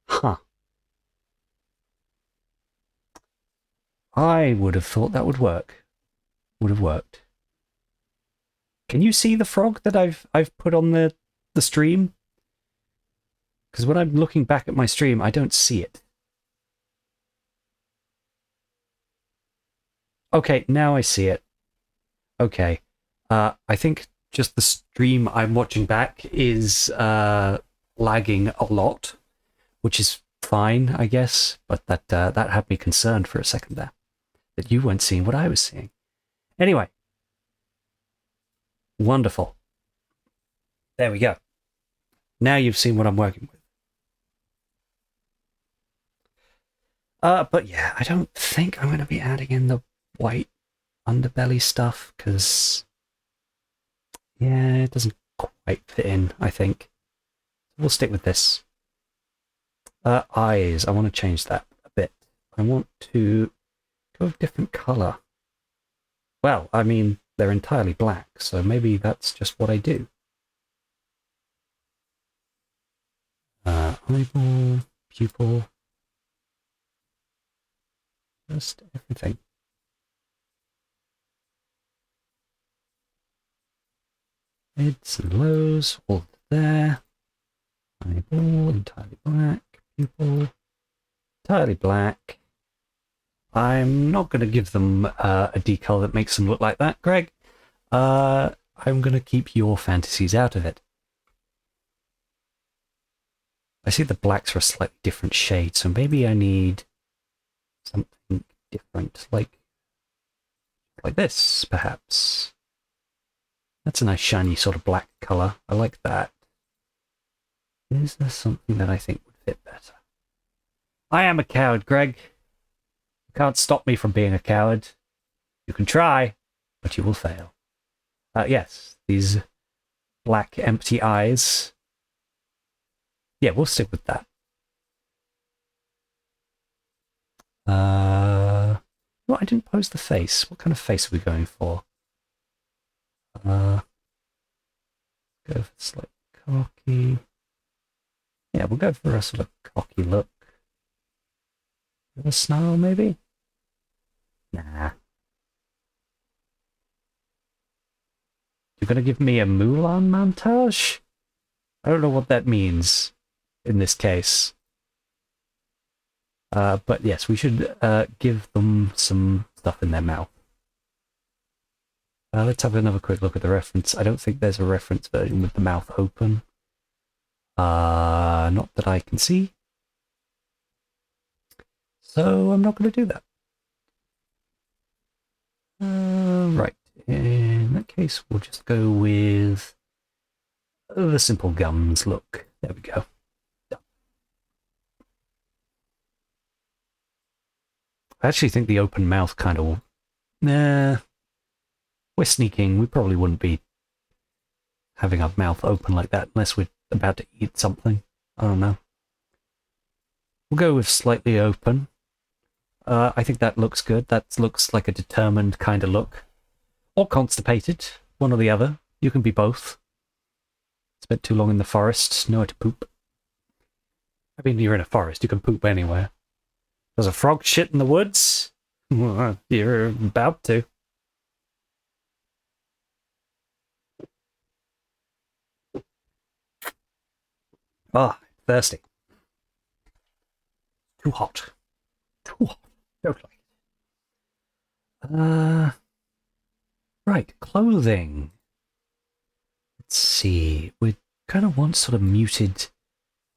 S1: Huh. I would have thought that would work. Would have worked. Can you see the frog that I've put on the stream? Because when I'm looking back at my stream, I don't see it. Okay, now I see it. Okay. I think just the stream I'm watching back is lagging a lot, which is fine, I guess. But that had me concerned for a second there, that you weren't seeing what I was seeing. Anyway. Wonderful. There we go. Now you've seen what I'm working with. But yeah, I don't think I'm going to be adding in the white underbelly stuff, because yeah, it doesn't quite fit in, I think. We'll stick with this. Eyes, I want to change that a bit. I want to go a different color. Well, I mean, they're entirely black, so maybe that's just what I do. Eyeball, pupil, just everything. Mids and lows, all there. Eyeball, entirely black, pupil, entirely black. I'm not going to give them a decal that makes them look like that, Greg. I'm going to keep your fantasies out of it. I see the blacks are a slightly different shade, so maybe I need something different, like this, perhaps. That's a nice shiny sort of black color. I like that. Is there something that I think would fit better? I am a coward, Greg. You can't stop me from being a coward. You can try, but you will fail. Yes, these black empty eyes. Yeah, we'll stick with that. Well, I didn't pose the face. What kind of face are we going for? Go for slightly cocky. Yeah, we'll go for a sort of cocky look. A snarl, maybe? Nah. You're gonna give me a Mulan montage? I don't know what that means in this case. But yes, we should give them some stuff in their mouth. Let's have another quick look at the reference. I don't think there's a reference version with the mouth open. Not that I can see. So I'm not going to do that. Right. In that case, we'll just go with the simple gums look. There we go. I actually think the open mouth kind of... Nah, we're sneaking. We probably wouldn't be having our mouth open like that unless we're about to eat something. I don't know. We'll go with slightly open. I think that looks good. That looks like a determined kind of look. Or constipated. One or the other. You can be both. Spent too long in the forest. Nowhere to poop. I mean, you're in a forest. You can poop anywhere. There's a frog shit in the woods. You're about to. Ah, thirsty. Too hot. Too hot. Don't like it. Right, clothing. Let's see. We kind of want sort of muted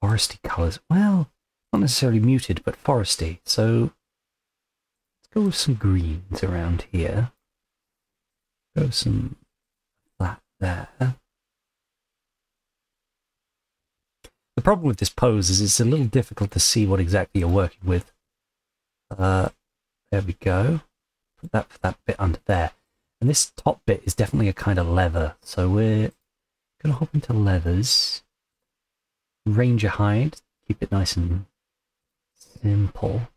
S1: foresty colours. Well, not necessarily muted, but foresty. So let's go with some greens around here. Go some that there. The problem with this pose is it's a little difficult to see what exactly you're working with. There we go. Put that for that bit under there. And this top bit is definitely a kind of leather. So we're going to hop into leathers. Ranger hide. Keep it nice and simple.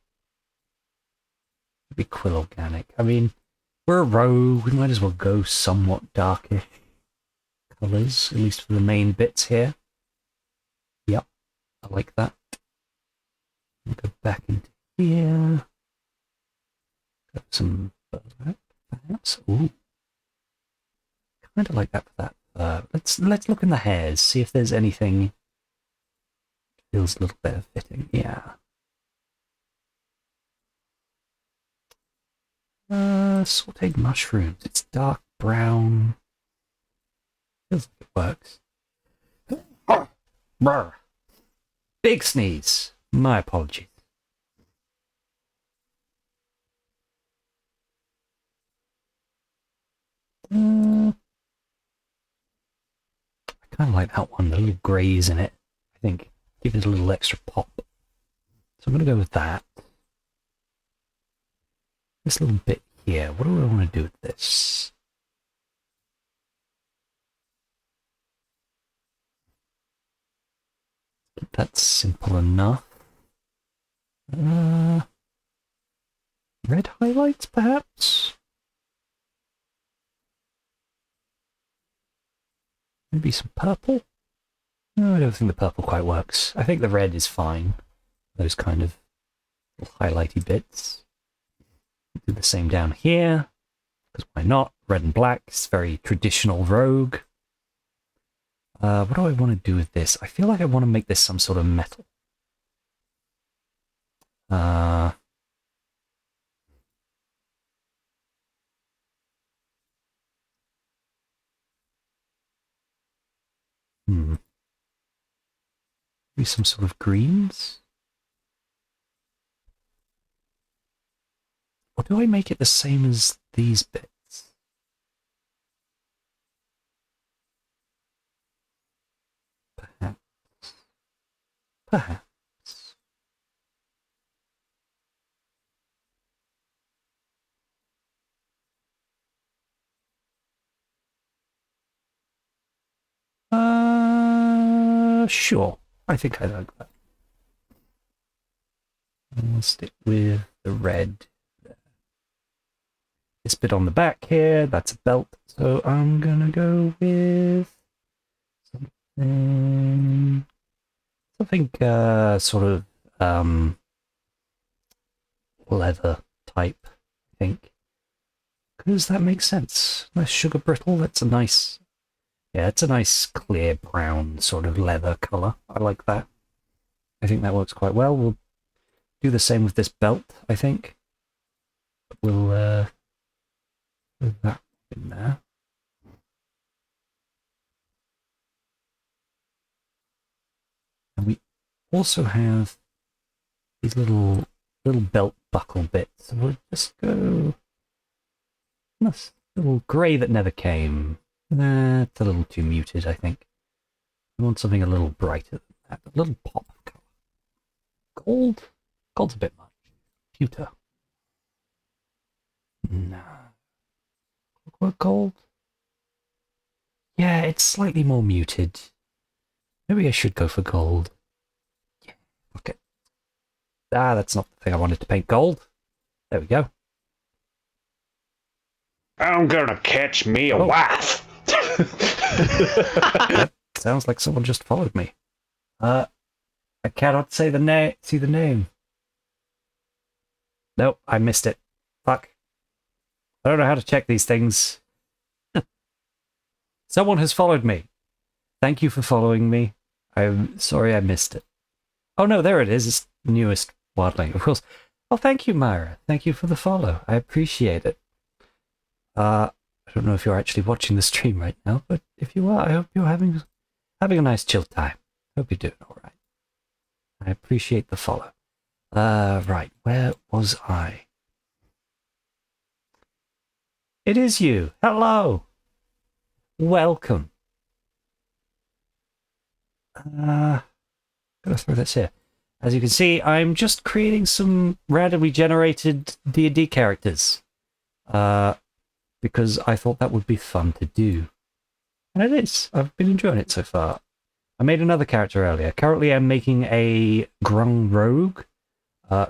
S1: Maybe quill organic. I mean, we're a rogue. We might as well go somewhat darkish colours, at least for the main bits here. Yep, I like that. I'll go back into here. Got some perhaps. Ooh, kind of like that for that. Let's look in the hairs, see if there's anything feels a little better fitting. Yeah. Sauteed mushrooms. It's dark brown. Feels like it works. Big sneeze. My apologies. I kind of like that one, the little greys in it. I think give it a little extra pop. So I'm going to go with that. This little bit here, what do I want to do with this? That's simple enough. Red highlights, perhaps? Maybe some purple? No, I don't think the purple quite works. I think the red is fine. Those kind of little highlighty bits. Do the same down here, because why not? Red and black is very traditional rogue. What do I want to do with this? I feel like I want to make this some sort of metal. Maybe some sort of greens? Or do I make it the same as these bits? Perhaps. Perhaps. Sure. I think I like that. I'll stick with the red. This bit on the back here, that's a belt. So I'm gonna go with something sort of leather type, I think. Because that makes sense. Nice sugar brittle, that's a nice, yeah, it's a nice clear brown sort of leather colour. I like that. I think that works quite well. We'll do the same with this belt, I think. We'll put that in there. And we also have these little belt buckle bits. So we'll just go this little grey that never came. That's a little too muted, I think. I want something a little brighter than that. A little pop of colour. Gold? Gold's a bit much. Pewter. No. Clockwork Gold? Yeah, it's slightly more muted. Maybe I should go for gold. Yeah, okay. Ah, that's not the thing I wanted to paint gold. There we go.
S2: I'm gonna catch me a wife.
S1: That sounds like someone just followed me. I cannot say the name. See the name. Nope, I missed it. Fuck. I don't know how to check these things. Someone has followed me. Thank you for following me. I'm sorry I missed it. Oh no, there it is. It's the newest wildling, of course. Oh, thank you, Myra. Thank you for the follow. I appreciate it. I don't know if you're actually watching the stream right now, but if you are, I hope you're having a nice chill time. Hope you're doing all right. I appreciate the follow. Right, where was I? It is you. Hello. Welcome. Gotta throw this here. As you can see, I'm just creating some randomly generated D&D characters. Because I thought that would be fun to do. And it is. I've been enjoying it so far. I made another character earlier. Currently, I'm making a grung rogue,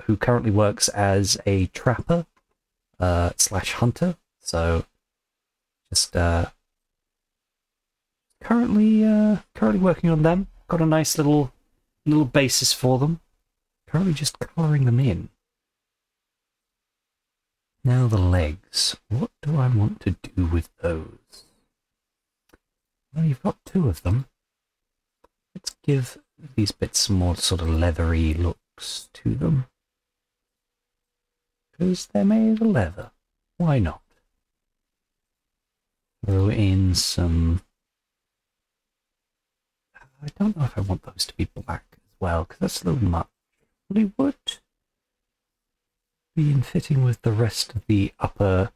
S1: who currently works as a trapper, slash hunter. So, just, currently working on them. Got a nice little basis for them. Currently just colouring them in. Now the legs. What do I want to do with those? Well, you've got two of them. Let's give these bits some more sort of leathery looks to them. Because they're made of leather. Why not? Throw in some... I don't know if I want those to be black as well, because that's a little much. Probably would be in fitting with the rest of the upper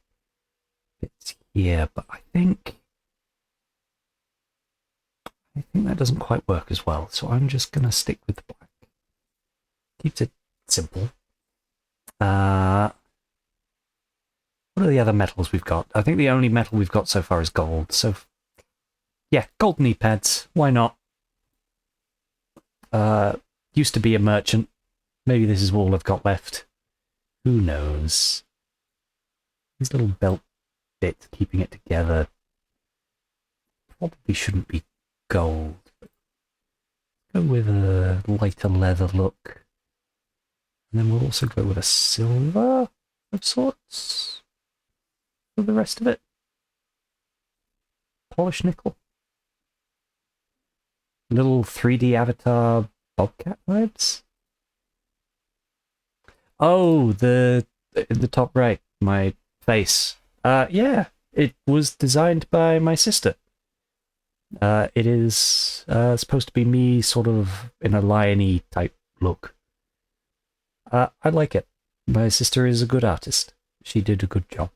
S1: bits here, but I think that doesn't quite work as well, so I'm just going to stick with the black. Keeps it simple. What are the other metals we've got? I think the only metal we've got so far is gold, so yeah, gold knee pads, why not? Used to be a merchant. Maybe this is all I've got left. Who knows? These little belt bits keeping it together probably shouldn't be gold. But go with a lighter leather look. And then we'll also go with a silver of sorts for the rest of it. Polished nickel. Little 3D avatar bobcat vibes. Oh, the top right, my face. Yeah, it was designed by my sister. It is supposed to be me sort of in a lion-y type look. I like it. My sister is a good artist. She did a good job.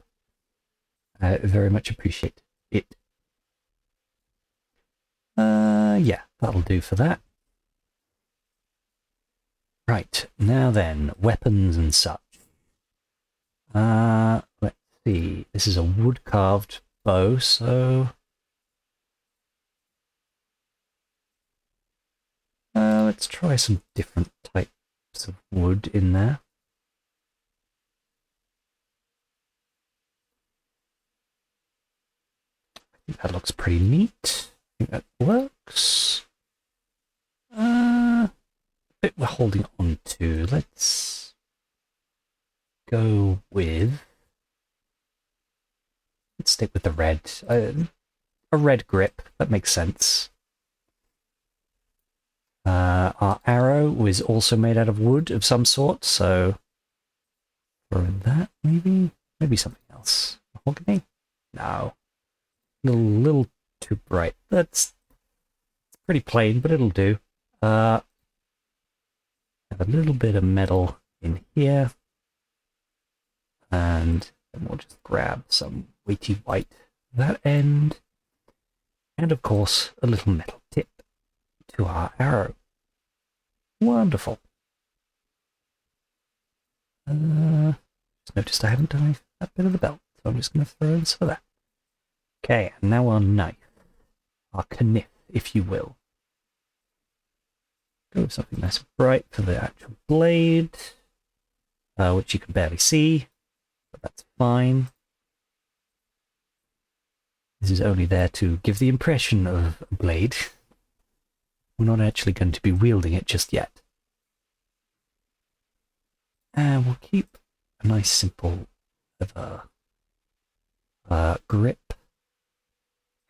S1: I very much appreciate it. Yeah, that'll do for that. Right, now then, weapons and such. Let's see. This is a wood-carved bow, so... let's try some different types of wood in there. I think that looks pretty neat. I think that works. Bit we're holding on to. Let's go with... Let's stick with the red. A red grip. That makes sense. Our arrow was also made out of wood of some sort, so for that, maybe something else. Mahogany? No. Little too bright. That's pretty plain, but it'll do. Have a little bit of metal in here, and then we'll just grab some weighty white that end, and of course a little metal tip to our arrow. Wonderful. Just noticed I haven't done that bit of the belt. So I'm just going to throw in some of that. Okay, and now our knife. Our kniff, if you will. Go with something nice and bright for the actual blade, which you can barely see, but that's fine. This is only there to give the impression of a blade. We're not actually going to be wielding it just yet. And we'll keep a nice simple grip.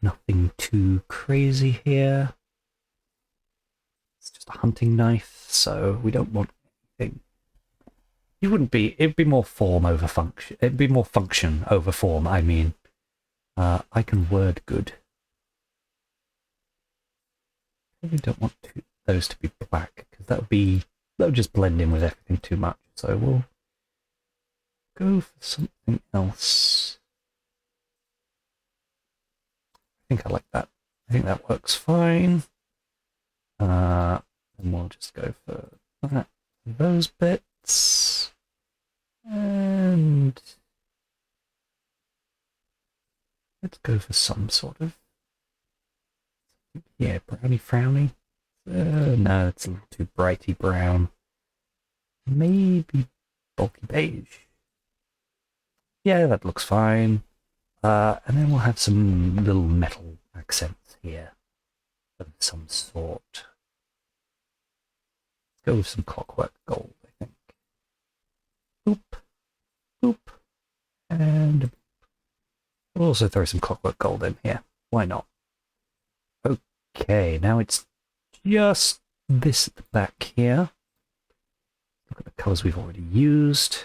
S1: Nothing too crazy here. It's just a hunting knife, so we don't want anything. It'd be more form over function. It'd be more function over form, I mean. I can word good. Probably don't want those to be black, because that would just blend in with everything too much. So we'll go for something else. I think I like that. I think that works fine. And we'll just go for those bits. And let's go for some sort of, yeah, browny frowny. No, it's a little too brighty brown. Maybe bulky beige. Yeah, that looks fine. And then we'll have some little metal accents here of some sort. Let's go with some clockwork gold, I think. Boop, boop, and we'll also throw some clockwork gold in here. Why not? Okay, now it's just this at the back here. Look at the colours we've already used.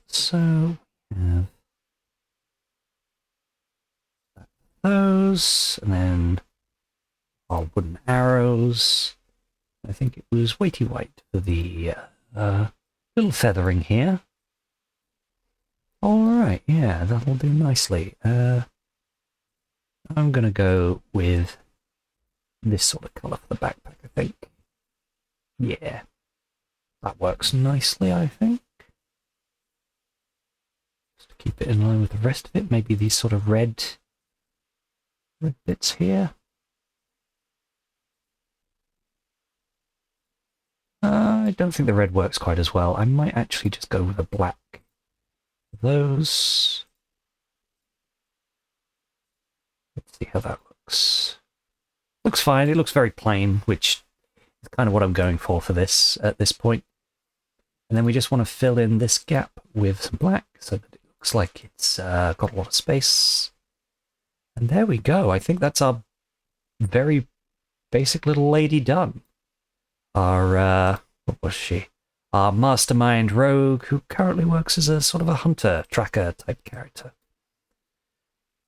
S1: So we have those, and then our wooden arrows. I think it was weighty white for the little feathering here. Alright, yeah, that'll do nicely. I'm going to go with this sort of colour for the backpack, I think. Yeah, that works nicely, I think. Just to keep it in line with the rest of it, maybe these sort of red bits here. I don't think the red works quite as well. I might actually just go with a black. Those. Let's see how that looks. Looks fine. It looks very plain, which is kind of what I'm going for this at this point. And then we just want to fill in this gap with some black so that it looks like it's got a lot of space. And there we go. I think that's our very basic little lady done. Our, what was she? Our mastermind rogue who currently works as a sort of a hunter, tracker type character.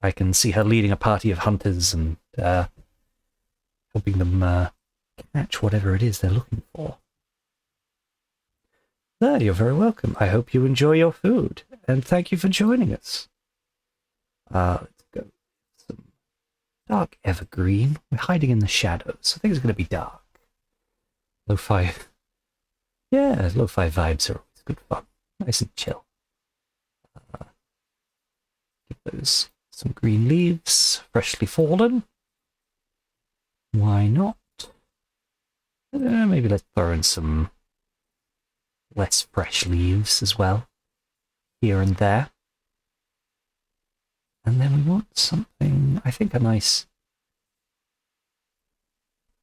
S1: I can see her leading a party of hunters and helping them catch whatever it is they're looking for. There, you're very welcome. I hope you enjoy your food, and thank you for joining us. Let's go. Some dark evergreen. We're hiding in the shadows. I think it's going to be dark. Lo-fi. Yeah, lo-fi vibes are always good fun. Nice and chill. Give those some green leaves, freshly fallen. Why not? Maybe let's throw in some less fresh leaves as well, here and there. And then we want something, I think a nice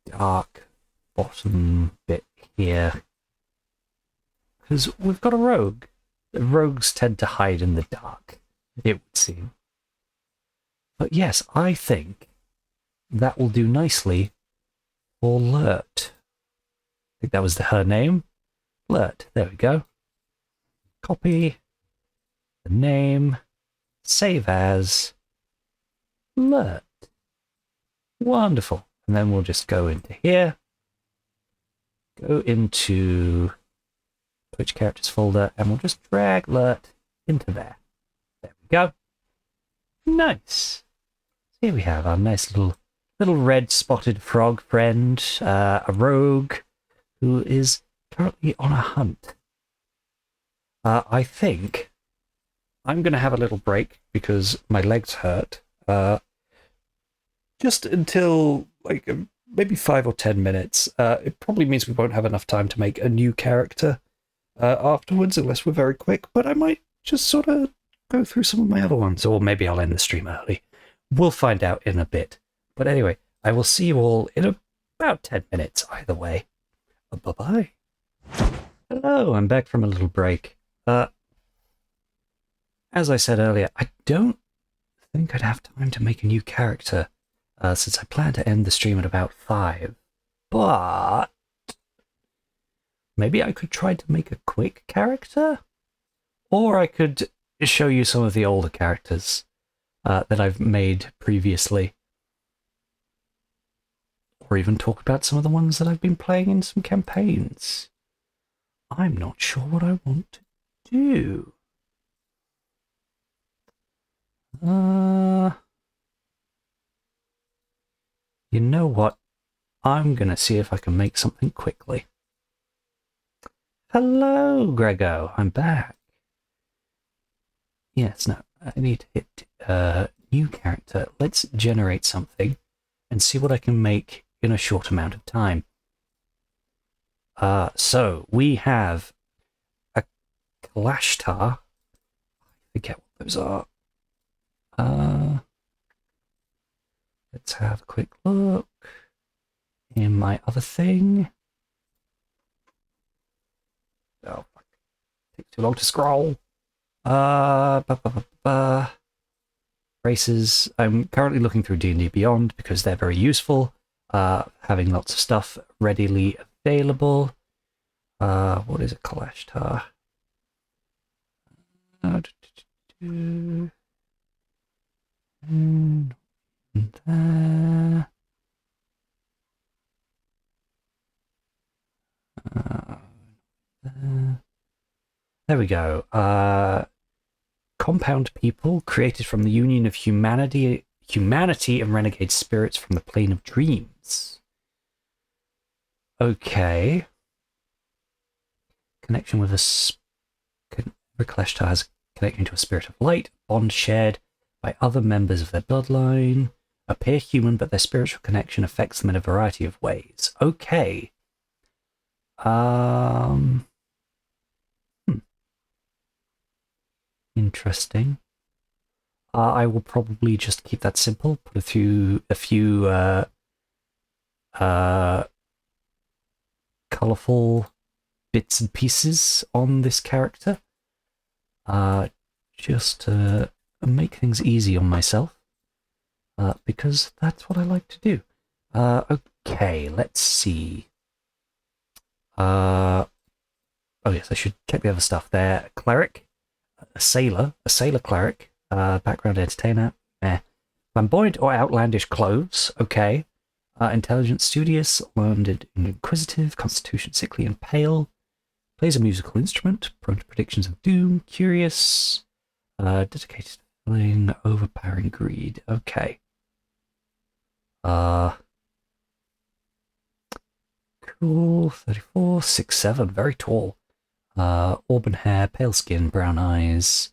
S1: dark bottom bit here. Because we've got a rogue. The rogues tend to hide in the dark, it would seem. But yes, I think that will do nicely for Lurt. I think that was her name. Lurt, there we go. Copy the name, save as Lurt. Wonderful. And then we'll just go into here, go into Twitch characters folder, and we'll just drag Lurt into there. There we go. Nice. So here we have our nice little red spotted frog friend, a rogue who is currently on a hunt. I think I'm going to have a little break because my legs hurt. Just until like maybe 5 or 10 minutes. It probably means we won't have enough time to make a new character afterwards, unless we're very quick. But I might just sort of go through some of my other ones, or maybe I'll end the stream early. We'll find out in a bit. But anyway, I will see you all in about 10 minutes either way. Bye-bye. Hello, I'm back from a little break. As I said earlier, I don't think I'd have time to make a new character, since I plan to end the stream at about 5. But maybe I could try to make a quick character? Or I could show you some of the older characters that I've made previously. Or even talk about some of the ones that I've been playing in some campaigns. I'm not sure what I want to do. You know what? I'm gonna see if I can make something quickly. Hello, Grego. I'm back. Yes, no, I need to hit new character. Let's generate something and see what I can make in a short amount of time. So we have a Kalashtar. I forget what those are. Let's have a quick look in my other thing. Oh, fuck. Takes too long to scroll. Races. I'm currently looking through D&D Beyond because they're very useful. Having lots of stuff readily available. What is a Kalashtar? There. There we go. Compound people created from the union of humanity and renegade spirits from the plane of dreams. Okay. Connection with every Kalashtar has a connection to a spirit of light, bond shared by other members of their bloodline, appear human, but their spiritual connection affects them in a variety of ways. Okay. Interesting. I will probably just keep that simple. Put a few colorful bits and pieces on this character, just to make things easy on myself, because that's what I like to do. Okay, let's see. Oh yes, I should check the other stuff there. Cleric, a sailor cleric, background entertainer, flamboyant or outlandish clothes, okay. Intelligent, studious, learned, inquisitive, constitution sickly and pale, plays a musical instrument, prone to predictions of doom, curious, dedicated, feeling, overpowering greed, okay. Cool, 34, 6'7", very tall. Auburn hair, pale skin, brown eyes.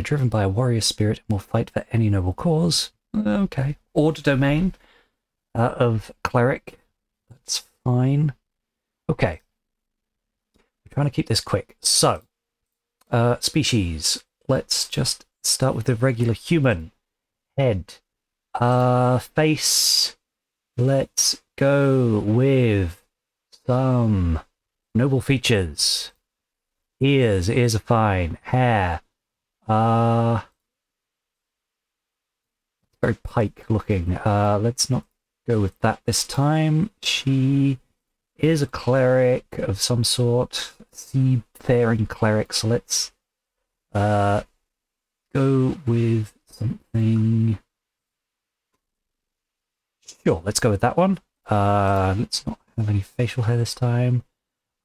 S1: Driven by a warrior spirit and will fight for any noble cause. Okay. Order domain of cleric. That's fine. Okay. We're trying to keep this quick. So, species. Let's just start with the regular human. Head. Face. Let's go with some noble features. Ears are fine. Hair. Very pike looking. Let's not go with that this time. She is a cleric of some sort. Seafaring cleric, so let's go with something. Sure, let's go with that one. Let's not have any facial hair this time.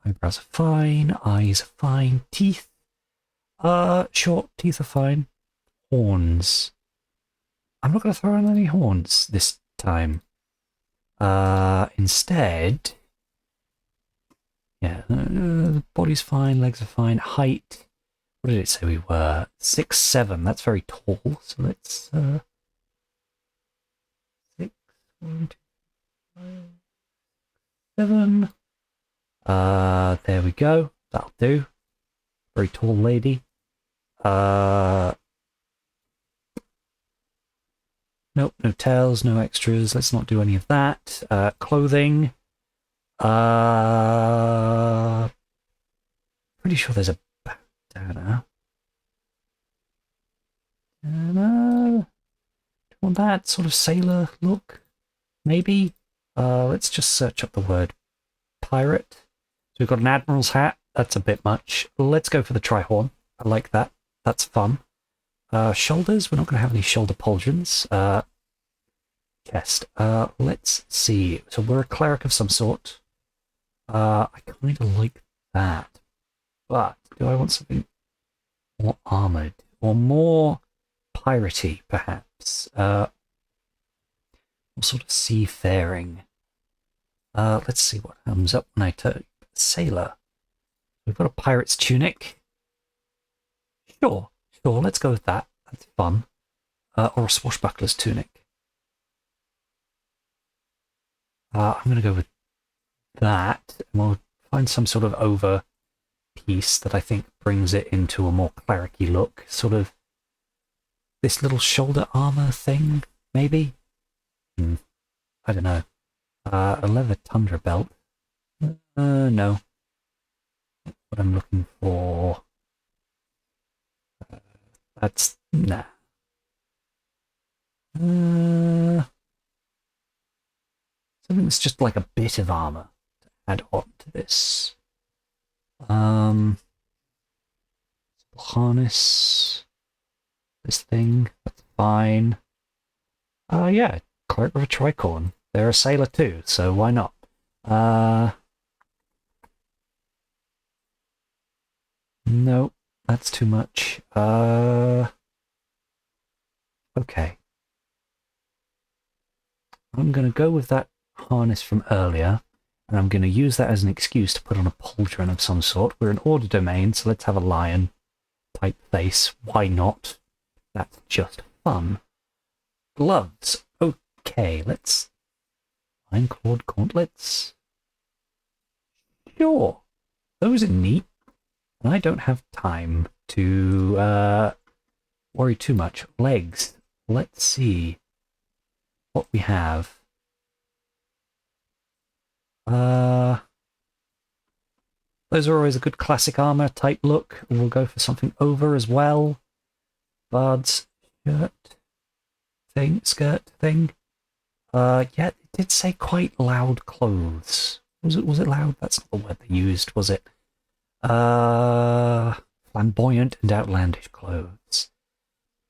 S1: Eyebrows are fine, eyes are fine, teeth. Short teeth are fine. Horns. I'm not going to throw in any horns this time. Instead, yeah, the body's fine, legs are fine. Height, What did it say we were? 6'7". That's very tall. So let's 6, 1, 2, 5, 7. There we go. That'll do. Very tall lady. Nope, no tails, no extras. Let's not do any of that. Clothing. Pretty sure there's a bandana. Do you want that sort of sailor look? Maybe. Let's just search up the word pirate. So we've got an admiral's hat. That's a bit much. Let's go for the trihorn. I like that. That's fun. Shoulders. We're not going to have any shoulder pauldrons. Chest. Let's see. So we're a cleric of some sort. I kind of like that. But do I want something more armored? Or more piratey, perhaps? More sort of seafaring. Let's see what comes up when I type sailor. We've got a pirate's tunic. Sure, let's go with that. That's fun. Or a swashbuckler's tunic. I'm going to go with that. And we'll find some sort of over piece that I think brings it into a more cleric-y look. Sort of this little shoulder armor thing, maybe? I don't know. A leather tundra belt. No. That's what I'm looking for. That's... nah. Something that's just like a bit of armor to add on to this. Harness. This thing. That's fine. Yeah. Cleric with a tricorn. They're a sailor too, so why not? No, that's too much. Okay. I'm going to go with that harness from earlier, and I'm going to use that as an excuse to put on a pauldron of some sort. We're in order domain, so let's have a lion type face. Why not? That's just fun. Gloves. Okay, let's... Iron-clawed gauntlets. Sure. Those are neat. And I don't have time to worry too much. Legs. Let's see what we have. Those are always a good classic armor type look. We'll go for something over as well. Bard's skirt thing. Yeah, it did say quite loud clothes. Was it loud? That's not the word they used, was it? Flamboyant and outlandish clothes.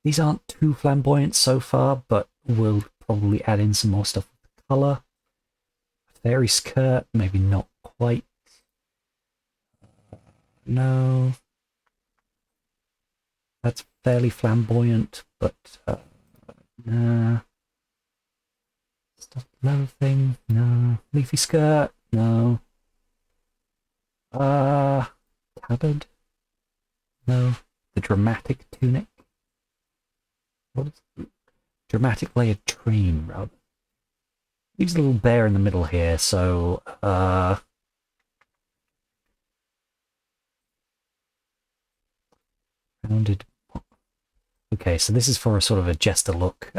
S1: These aren't too flamboyant so far, but we'll probably add in some more stuff with the colour. A fairy skirt, maybe not quite. No. That's fairly flamboyant, but nah. Stuffed leather thing, no. Leafy skirt, no. Tabard? No. The dramatic tunic? What is it? Dramatic layered train, rather. Leaves a little bear in the middle here, so, rounded. Okay, so this is for a sort of a jester look.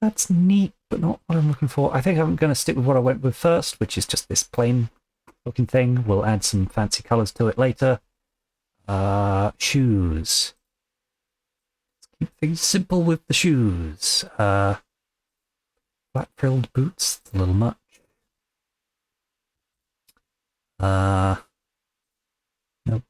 S1: That's neat, but not what I'm looking for. I think I'm going to stick with what I went with first, which is just this plain looking thing. We'll add some fancy colours to it later. Shoes. Let's keep things simple with the shoes. Flat frilled boots. It's a little much. Nope.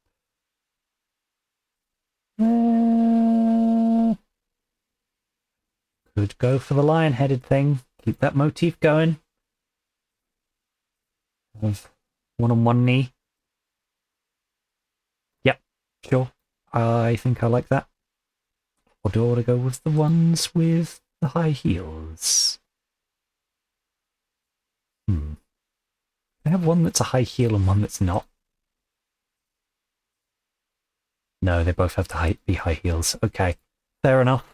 S1: Could go for the lion-headed thing. Keep that motif going. Have one on one knee. Yep, sure. I think I like that. Or do I want to go with the ones with the high heels? I have one that's a high heel and one that's not. No, they both have to be high heels. Okay, fair enough.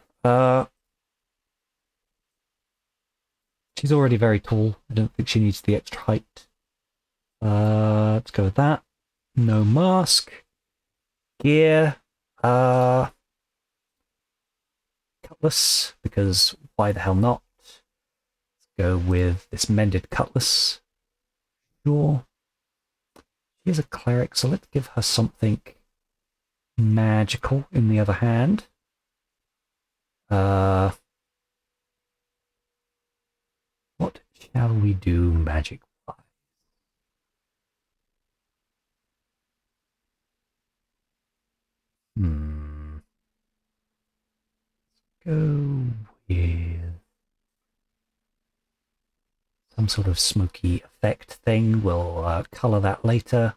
S1: She's already very tall. I don't think she needs the extra height. Let's go with that. No mask. Gear. Cutlass, because why the hell not? Let's go with this mended cutlass. Sure. She's a cleric, so let's give her something magical in the other hand. What shall we do magic wise? Go with some sort of smoky effect thing. We'll color that later.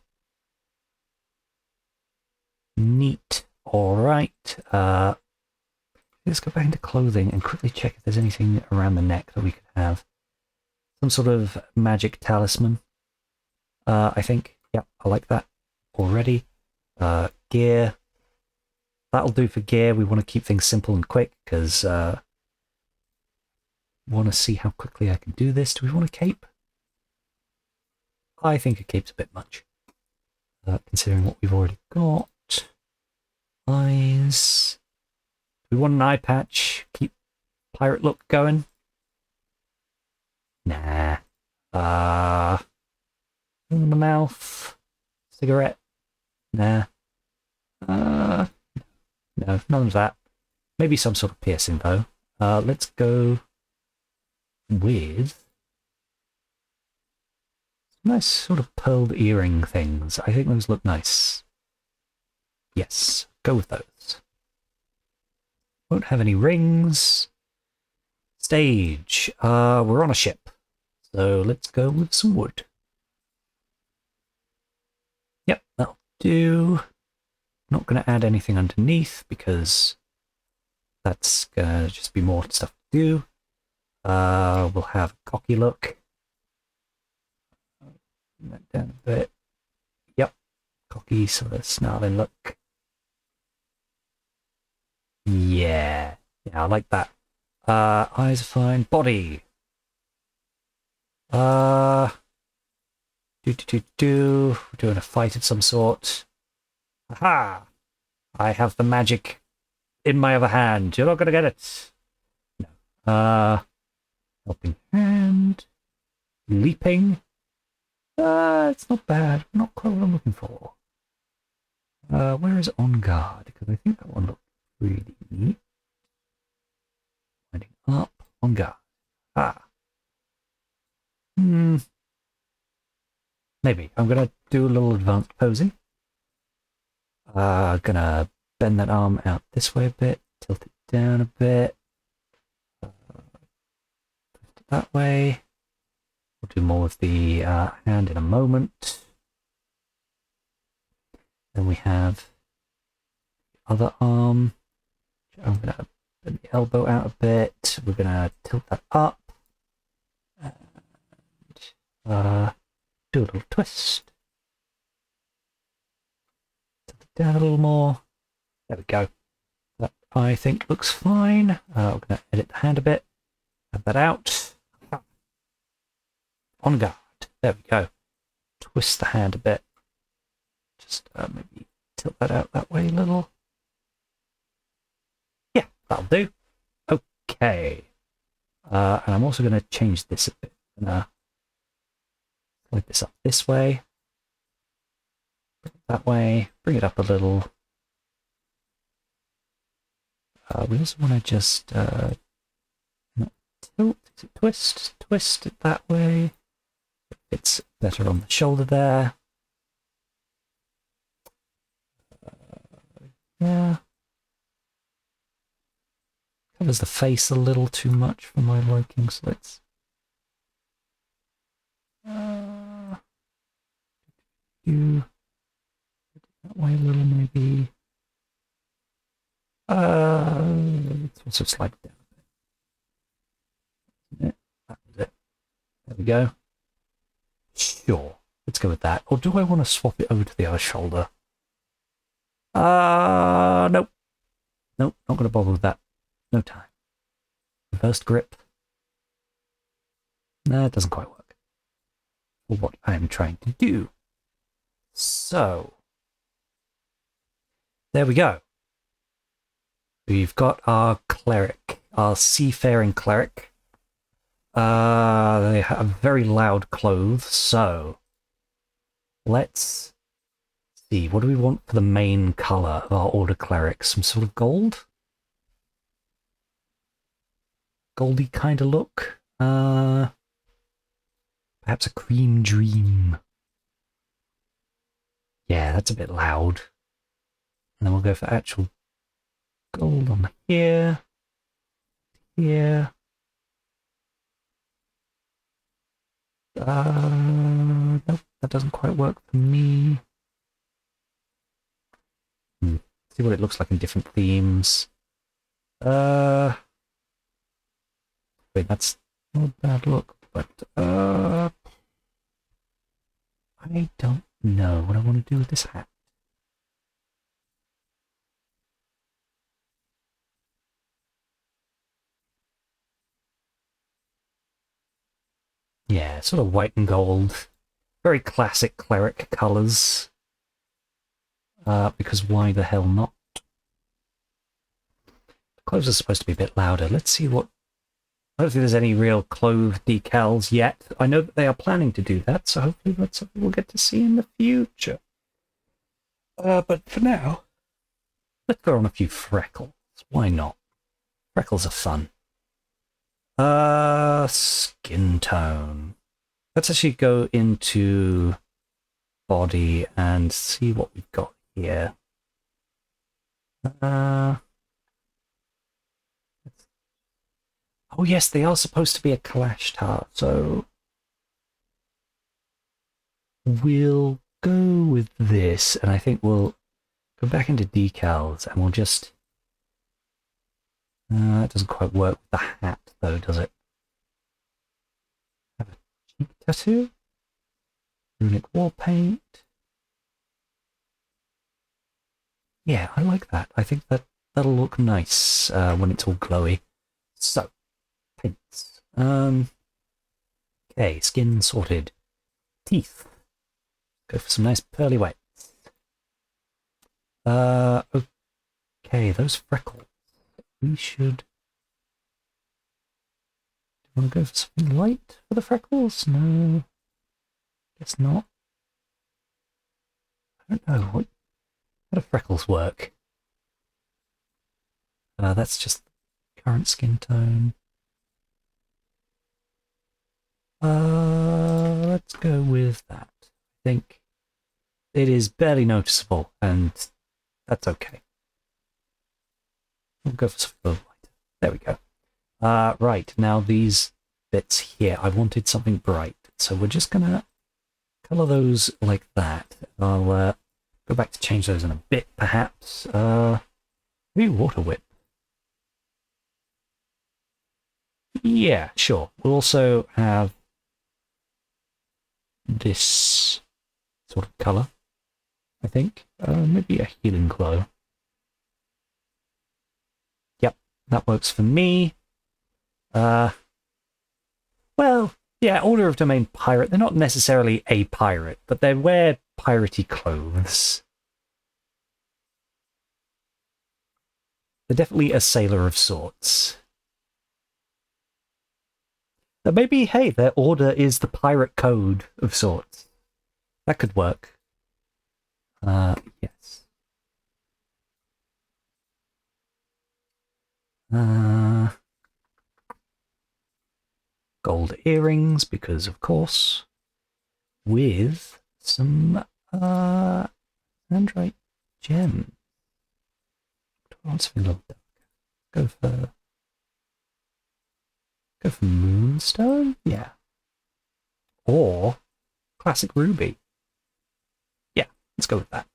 S1: Neat. All right. Let's go back into clothing and quickly check if there's anything around the neck that we could have. Some sort of magic talisman. I think. Yep, I like that already. Gear. That'll do for gear. We want to keep things simple and quick because want to see how quickly I can do this. Do we want a cape? I think a cape's a bit much, considering what we've already got. Eyes. Do we want an eye patch? Keep pirate look going? Nah. In the mouth. Cigarette? Nah. No, none of that. Maybe some sort of piercing though. Let's go with nice sort of pearled earring things. I think those look nice. Yes, go with those. Won't have any rings. Stage. We're on a ship. So let's go with some wood. Yep, that'll do. Not going to add anything underneath because that's going to just be more stuff to do. We'll have a cocky look. That down a bit. Yep, cocky sort of snarling look. Yeah, I like that. Eyes are fine. Body. We're doing a fight of some sort. Aha! I have the magic in my other hand. You're not gonna get it. No. Helping hand. Leaping. It's not bad. Not quite what I'm looking for. Where is on guard? Because I think that one looked really neat. Winding up. On guard. Maybe. I'm gonna do a little advanced posing. Gonna bend that arm out this way a bit, tilt it down a bit, that way. We'll do more with the hand in a moment. Then we have the other arm. I'm gonna bend the elbow out a bit. We're gonna tilt that up and do a little twist. Down a little more. There we go. That I think looks fine. We're going to edit the hand a bit. Add that out. On guard. There we go. Twist the hand a bit. Just maybe tilt that out that way a little. Yeah, that'll do. Okay. And I'm also going to change this a bit. I'm going to slide this up this way. That way, bring it up a little. We also want to just not tilt, is it twist it that way. It's better on the shoulder there. Yeah. Covers the face a little too much for my liking, so let's do that way a little, maybe. Let's also slide it down a bit. That was it. There we go. Sure. let's go with that. Or do I want to swap it over to the other shoulder? Nope. Nope, not going to bother with that. No time. Reversed grip. Nah, it doesn't quite work for what I'm trying to do. So, there we go. We've got our cleric, our seafaring cleric. They have very loud clothes, so let's see. What do we want for the main color of our order cleric? Some sort of gold? Goldy kind of look? Perhaps a cream dream. Yeah, that's a bit loud. And then we'll go for actual gold on here. Here. Nope, that doesn't quite work for me. See what it looks like in different themes. Wait, that's not a bad look, but I don't know what I want to do with this hat. Yeah, sort of white and gold. Very classic cleric colours. Because why the hell not? The clothes are supposed to be a bit louder. Let's see what... I don't think there's any real clove decals yet. I know that they are planning to do that, so hopefully that's something we'll get to see in the future. But for now, let's go on a few freckles. Why not? Freckles are fun. Skin tone. Let's actually go into body and see what we've got here. Oh yes, they are supposed to be a Kalashtar, so we'll go with this, and I think we'll go back into decals, and we'll just... that doesn't quite work with the hat, though, does it? Have a cheek tattoo? Runic war paint? Yeah, I like that. I think that'll look nice when it's all glowy. So, paints. Okay, skin sorted. Teeth. Go for some nice pearly whites. Okay, those freckles. We should... Do you want to go for something light for the freckles? No. Guess not. I don't know. How do freckles work? That's just current skin tone. Let's go with that. I think it is barely noticeable, and that's okay. We'll go for something a little lighter. There we go. Right, now these bits here, I wanted something bright, so we're just gonna colour those like that. I'll go back to change those in a bit, perhaps. Maybe water whip. Yeah, sure. We'll also have this sort of colour, I think. Maybe a healing glow. Yep, that works for me. Well, yeah, Order of Domain Pirate. They're not necessarily a pirate, but they wear piratey clothes. They're definitely a sailor of sorts. Maybe, hey, their order is the pirate code of sorts. That could work. Yes. Gold earrings, because of course, with some andrite gem. I want something a little darker. Go for moonstone? Yeah. Or classic ruby. Yeah, let's go with that.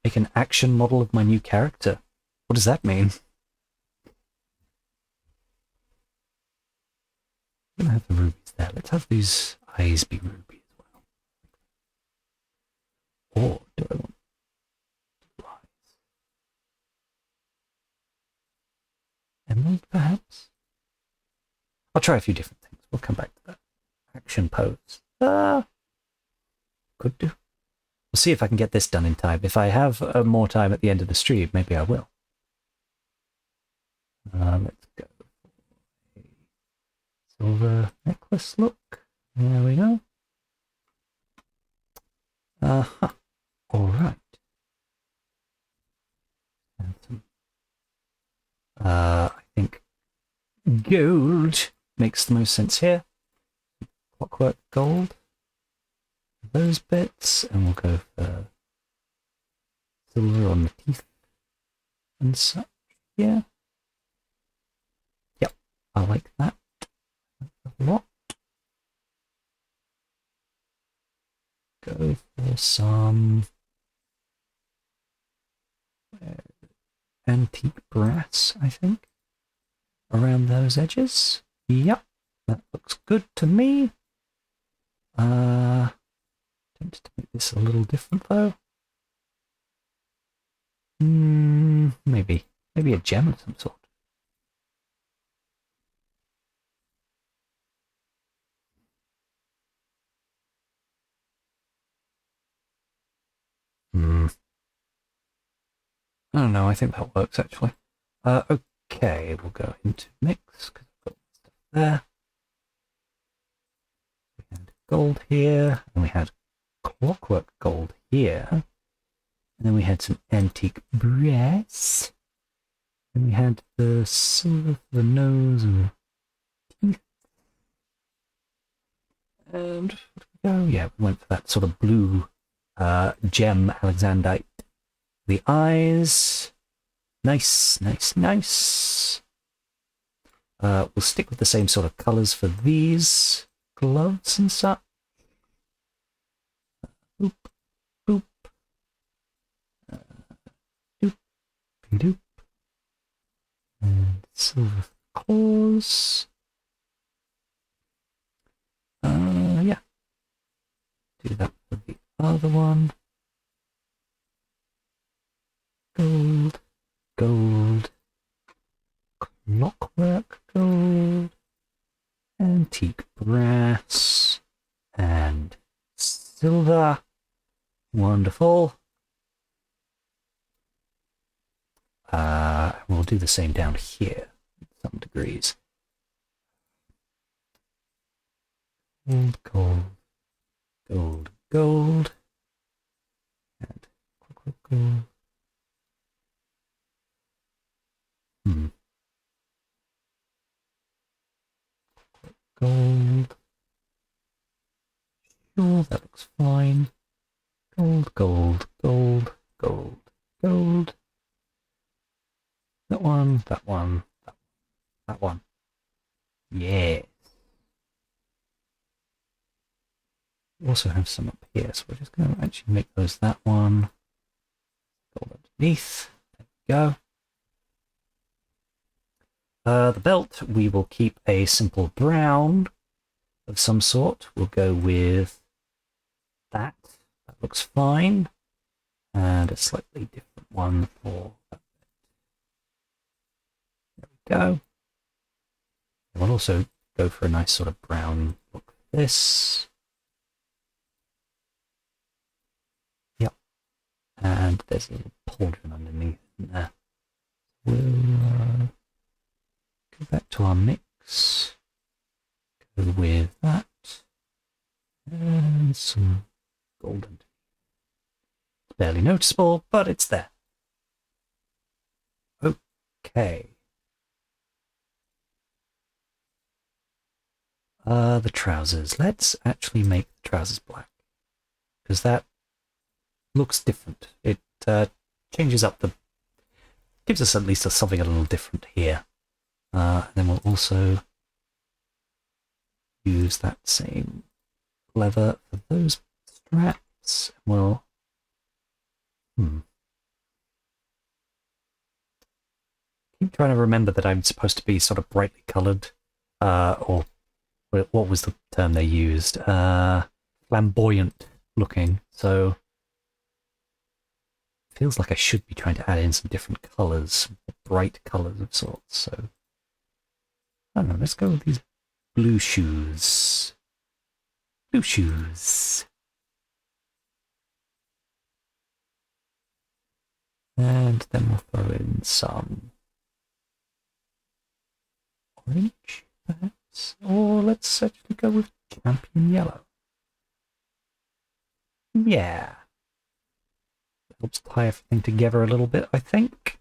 S1: Make an action model of my new character. What does that mean? gonna have the rubies there. Let's have these eyes be ruby as well. Or do I want blue eyes? Emerald, perhaps? I'll try a few different things. We'll come back to that. Action pose. Could do. We'll see if I can get this done in time. If I have more time at the end of the stream, maybe I will. Let's go for a silver necklace look. There we go. All right. And some, I think gold makes the most sense here. Clockwork gold. Those bits, and we'll go for silver on the teeth and such. Yeah. Yep, I like that a lot. Go for some antique brass, I think, around those edges. Yep, that looks good to me. Tempted to make this a little different though. Maybe a gem of some sort. I don't know, I think that works actually. Okay, we'll go into mix because I've got stuff there. We had gold here, and we had clockwork gold here. And then we had some antique brass. And we had the silver for the nose and teeth. And oh yeah, we went for that sort of blue gem alexandrite. The eyes. Nice. We'll stick with the same sort of colours for these gloves and such. Boop, boop. Doop, doop. And silver claws. Yeah. Do that for the other one. Gold, clockwork gold, antique brass, and silver. Wonderful. We'll do the same down here in some degrees. Gold, and clockwork gold. Gold. Sure, that looks fine. Gold. That one. Yes. We also have some up here, so we're just going to actually make those that one. Gold underneath. There we go. The belt, we will keep a simple brown of some sort. We'll go with that. That looks fine. And a slightly different one for that bit. There we go. We'll also go for a nice sort of brown look for this. Yep. And there's a little pauldron underneath in there. We'll go back to our mix. Go with that. And some golden. It's barely noticeable, but it's there. Okay. The trousers. Let's actually make the trousers black. Because that looks different. It changes up the... gives us at least something a little different here. And then we'll also use that same leather for those straps. Well, keep trying to remember that I'm supposed to be sort of brightly coloured, or what was the term they used? Flamboyant looking. So feels like I should be trying to add in some different colours, bright colours of sorts. So I don't know. Let's go with these blue shoes. Blue shoes. And then we'll throw in some orange, perhaps. Or let's actually go with champion yellow. Yeah. Helps tie everything together a little bit, I think.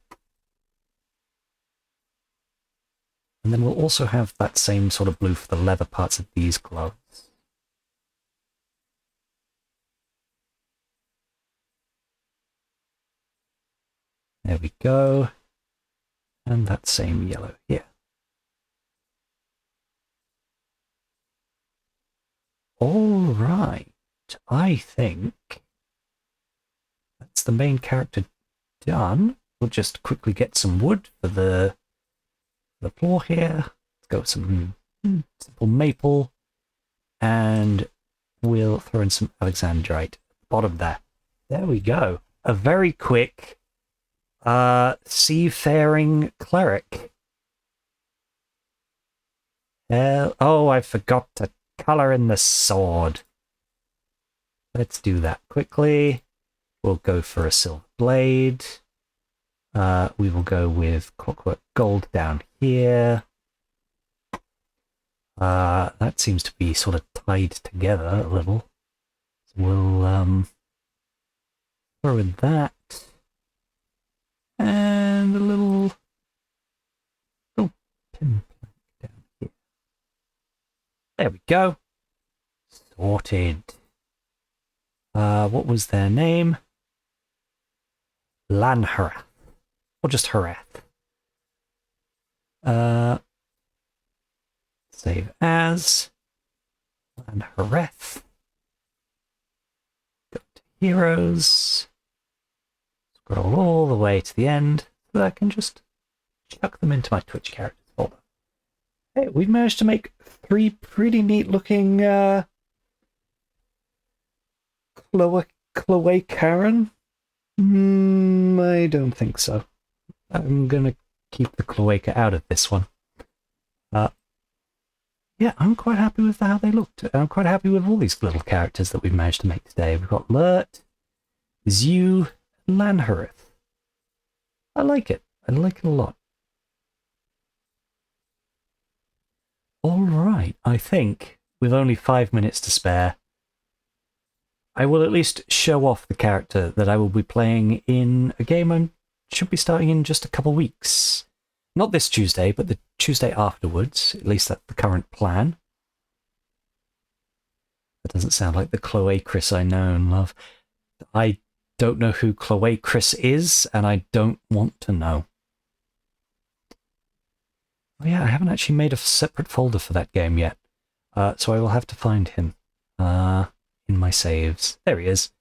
S1: And then we'll also have that same sort of blue for the leather parts of these gloves. There we go. And that same yellow here. All right. I think that's the main character done. We'll just quickly get some wood for the floor here. Let's go with some simple maple. And we'll throw in some alexandrite at the bottom there. There we go. A very quick seafaring cleric. Oh, I forgot to color in the sword. Let's do that quickly. We'll go for a silver blade. We will go with clockwork gold down here. That seems to be sort of tied together a little. So we'll throw in that. And a little pin plank down here. There we go. Sorted. What was their name? Lanharath. Or just Harath. Save as. Lanharath. Go to heroes. Scroll all the way to the end so that I can just chuck them into my Twitch characters folder. Hey, we've managed to make 3 pretty neat looking Chloe Karen? I don't think so. I'm gonna keep the cloaca out of this one. Yeah, I'm quite happy with how they looked. I'm quite happy with all these little characters that we've managed to make today. We've got Lurt, Zew, and Lanharith. I like it. I like it a lot. Alright, I think, with only 5 minutes to spare, I will at least show off the character that I will be playing in a game I should be starting in just a couple weeks. Not this Tuesday, but the Tuesday afterwards. At least that's the current plan. That doesn't sound like the Chloe Chris I know and love. I don't know who Chloe Chris is, and I don't want to know. Oh yeah, I haven't actually made a separate folder for that game yet. So I will have to find him in my saves. There he is.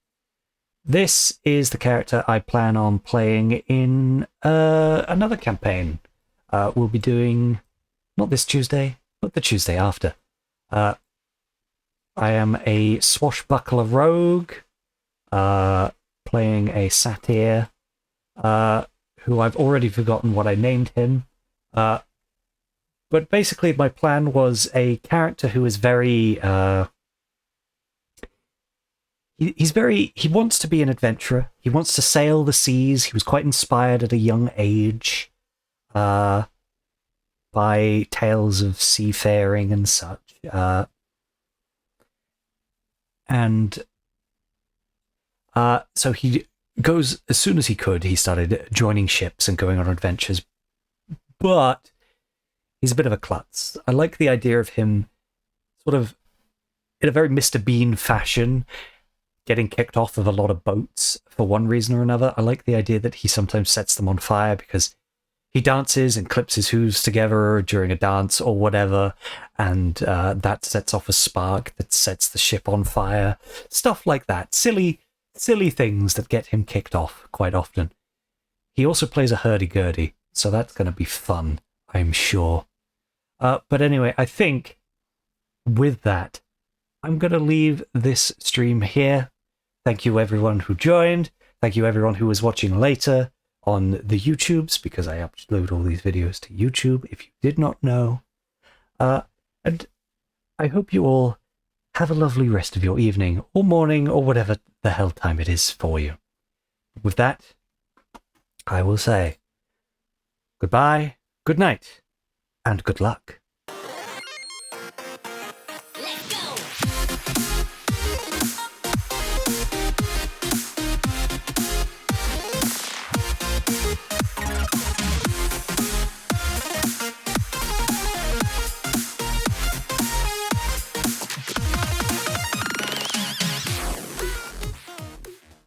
S1: This is the character I plan on playing in another campaign. We'll be doing, not this Tuesday, but the Tuesday after. I am a swashbuckler rogue, playing a satyr, who I've already forgotten what I named him. But basically my plan was a character who is very... He wants to be an adventurer. He wants to sail the seas. He was quite inspired at a young age by tales of seafaring and such. So he goes, as soon as he could, he started joining ships and going on adventures. But he's a bit of a klutz. I like the idea of him sort of, in a very Mr. Bean fashion, getting kicked off of a lot of boats for one reason or another. I like the idea that he sometimes sets them on fire because he dances and clips his hooves together during a dance or whatever, and that sets off a spark that sets the ship on fire. Stuff like that. Silly things that get him kicked off quite often. He also plays a hurdy-gurdy, so that's going to be fun, I'm sure. But anyway, I think with that, I'm going to leave this stream here. Thank you, everyone who joined. Thank you, everyone who was watching later on the YouTubes, because I upload all these videos to YouTube, if you did not know. And I hope you all have a lovely rest of your evening, or morning, or whatever the hell time it is for you. With that, I will say goodbye, good night, and good luck.